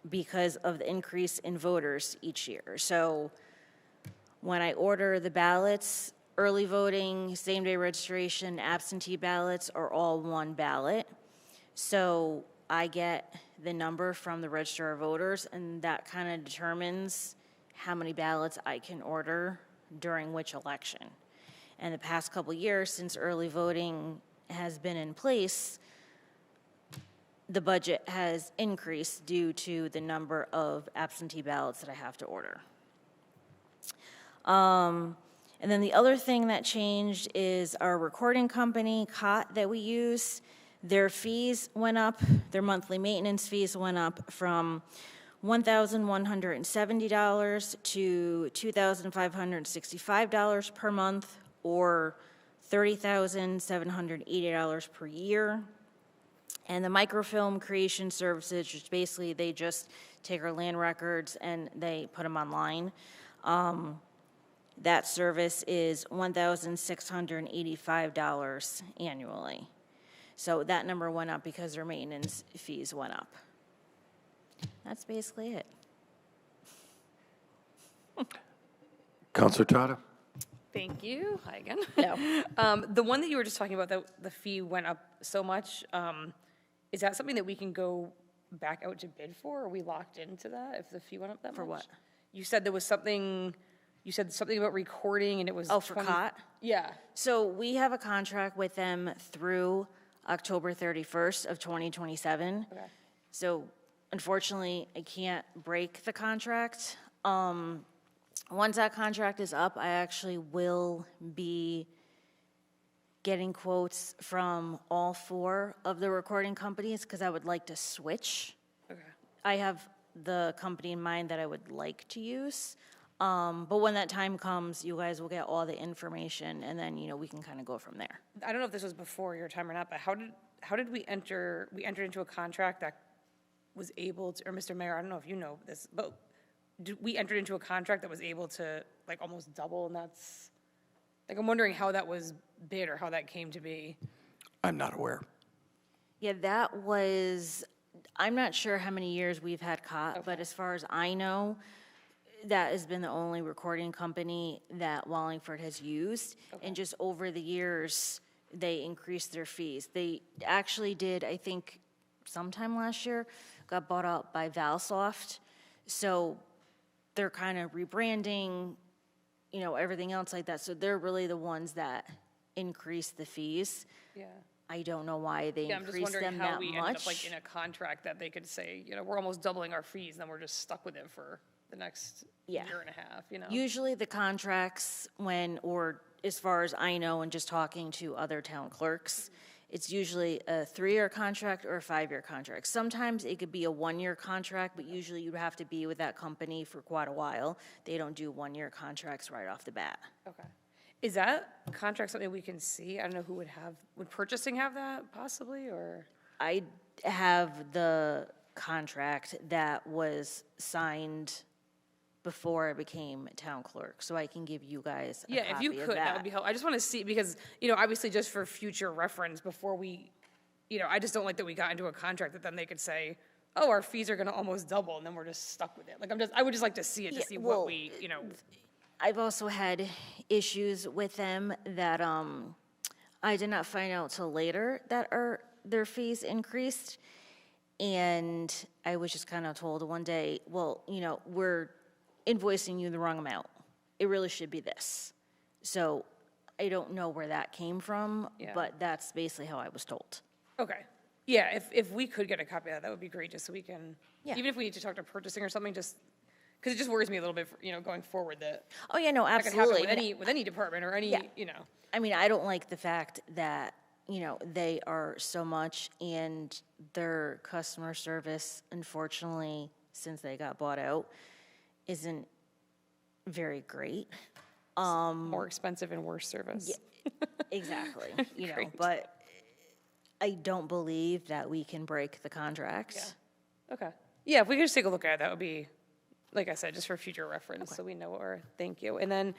because of the increase in voters each year. So when I order the ballots, early voting, same-day registration, absentee ballots are all one ballot. So I get the number from the Registrar of Voters, and that kind of determines how many ballots I can order during which election. And the past couple years, since early voting has been in place, the budget has increased due to the number of absentee ballots that I have to order. And then the other thing that changed is our recording company, COT, that we use. Their fees went up, their monthly maintenance fees went up from $1,170 to $2,565 per month, or $30,780 per year. And the microfilm creation services, which basically they just take our land records and they put them online. That service is $1,685 annually. So that number went up because their maintenance fees went up. That's basically it. Counselor Tata? Thank you. Hi again. No. The one that you were just talking about, the fee went up so much, is that something that we can go back out to bid for? Are we locked into that if the fee went up that much? For what? You said there was something, you said something about recording and it was. Oh, for COT? Yeah. So we have a contract with them through October 31st of 2027. Okay. So unfortunately, I can't break the contract. Once that contract is up, I actually will be getting quotes from all 4 of the recording companies because I would like to switch. Okay. I have the company in mind that I would like to use. But when that time comes, you guys will get all the information, and then, we can kind of go from there. I don't know if this was before your time or not, but how did we entered into a contract that was able to, or Mr. Mayor, I don't know if you know this, but we entered into a contract that was able to like almost double, and that's, like, I'm wondering how that was bid or how that came to be. I'm not aware. Yeah, that was, I'm not sure how many years we've had COT, but as far as I know, that has been the only recording company that Wallingford has used. And just over the years, they increased their fees. They actually did, I think, sometime last year, got bought out by Valsoft. So they're kind of rebranding, everything else like that. So they're really the ones that increased the fees. Yeah. I don't know why they I'm just increased wondering them how that we much. ended up like in a contract that they could say, we're almost doubling our fees, and then we're just stuck with it for the next year and a half, Usually the contracts or as far as I know, and just talking to other town clerks, it's usually a 3-year contract or a 5-year contract. Sometimes it could be a 1-year contract, but usually you'd have to be with that company for quite a while. They don't do 1-year contracts right off the bat. Okay. Is that contract something we can see? I don't know who would purchasing have that possibly, or? I have the contract that was signed before I became town clerk, so I can give you guys a Yeah, if you copy of could, that would be helpful. I just want to see, because, obviously just for future reference, before we, I just don't like that we got into a contract that then they could say, oh, our fees are going to almost double, and then we're just stuck with it. Like, I would just like to see it, to see what we, I've also had issues with them that I did not find out till later that their fees increased. And I was just kind of told one day, well, we're invoicing you the wrong amount. It really should be this. So I don't know where that came from, but that's basically how I was told. Okay. Yeah, if we could get a copy of that, that would be great, just so we can, even if we need to talk to purchasing or something, just, because it just worries me a little bit, going forward, that. Oh, yeah, no, that could absolutely. happen with any department or any, I mean, I don't like the fact that, they are so much, and their customer service, unfortunately, since they got bought out, isn't very great. More expensive and worse service. Yeah, exactly. But I don't believe that we can break the contract. Yeah. Okay. Yeah, if we could just take a look at it, that would be, like I said, just for future reference, so we know what we're, thank you. And then,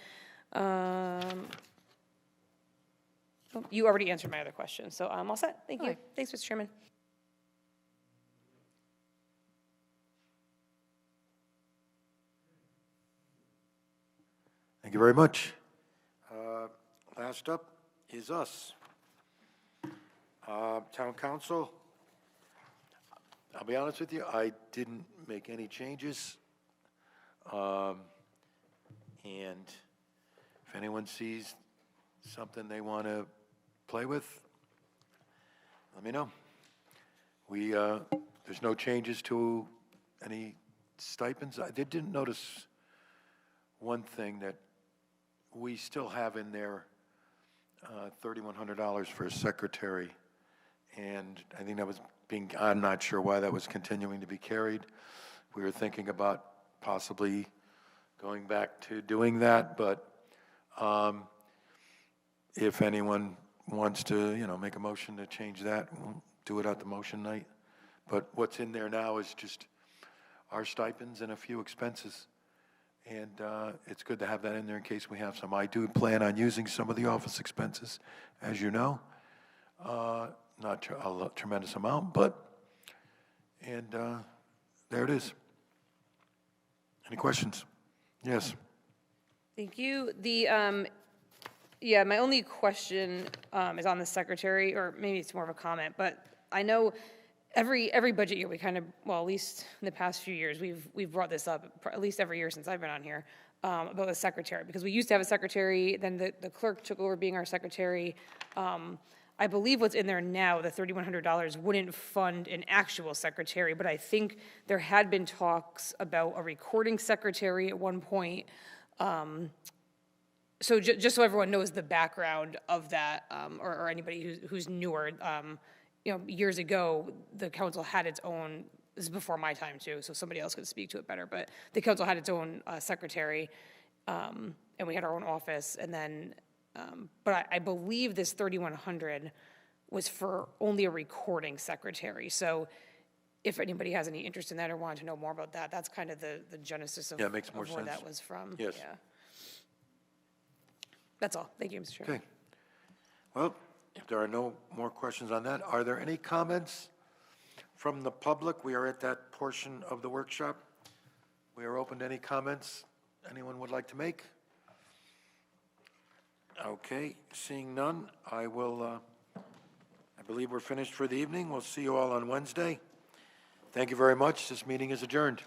you already answered my other question, so I'm all set. Thank you. Thanks, Mr. Chairman. Thank you very much. Last up is us. Town council, I'll be honest with you, I didn't make any changes. And if anyone sees something they want to play with, let me know. There's no changes to any stipends. I didn't notice one thing, that we still have in there $3,100 for a secretary. And I think that was I'm not sure why that was continuing to be carried. We were thinking about possibly going back to doing that, but if anyone wants to, make a motion to change that, we'll do it at the motion night. But what's in there now is just our stipends and a few expenses. And it's good to have that in there in case we have some. I do plan on using some of the office expenses, as you know. Not a tremendous amount, and there it is. Any questions? Yes. Thank you. My only question is on the secretary, or maybe it's more of a comment, but I know every budget year we kind of, well, at least in the past few years, we've brought this up, at least every year since I've been on here, about the secretary, because we used to have a secretary, then the clerk took over being our secretary. I believe what's in there now, the $3,100, wouldn't fund an actual secretary, but I think there had been talks about a recording secretary at one point. So just so everyone knows the background of that, or anybody who's newer, years ago, the council had its own, this is before my time too, so somebody else could speak to it better, but the council had its own secretary, and we had our own office, and then, but I believe this $3,100 was for only a recording secretary. So if anybody has any interest in that or wanted to know more about that, that's kind of the genesis of, it makes more where sense. that was from. Yes. Yeah. That's all. Thank you, Mr. Chairman. Okay. Well, if there are no more questions on that, are there any comments from the public? We are at that portion of the workshop. We are open to any comments anyone would like to make. Okay, seeing none, I believe we're finished for the evening. We'll see you all on Wednesday. Thank you very much. This meeting is adjourned.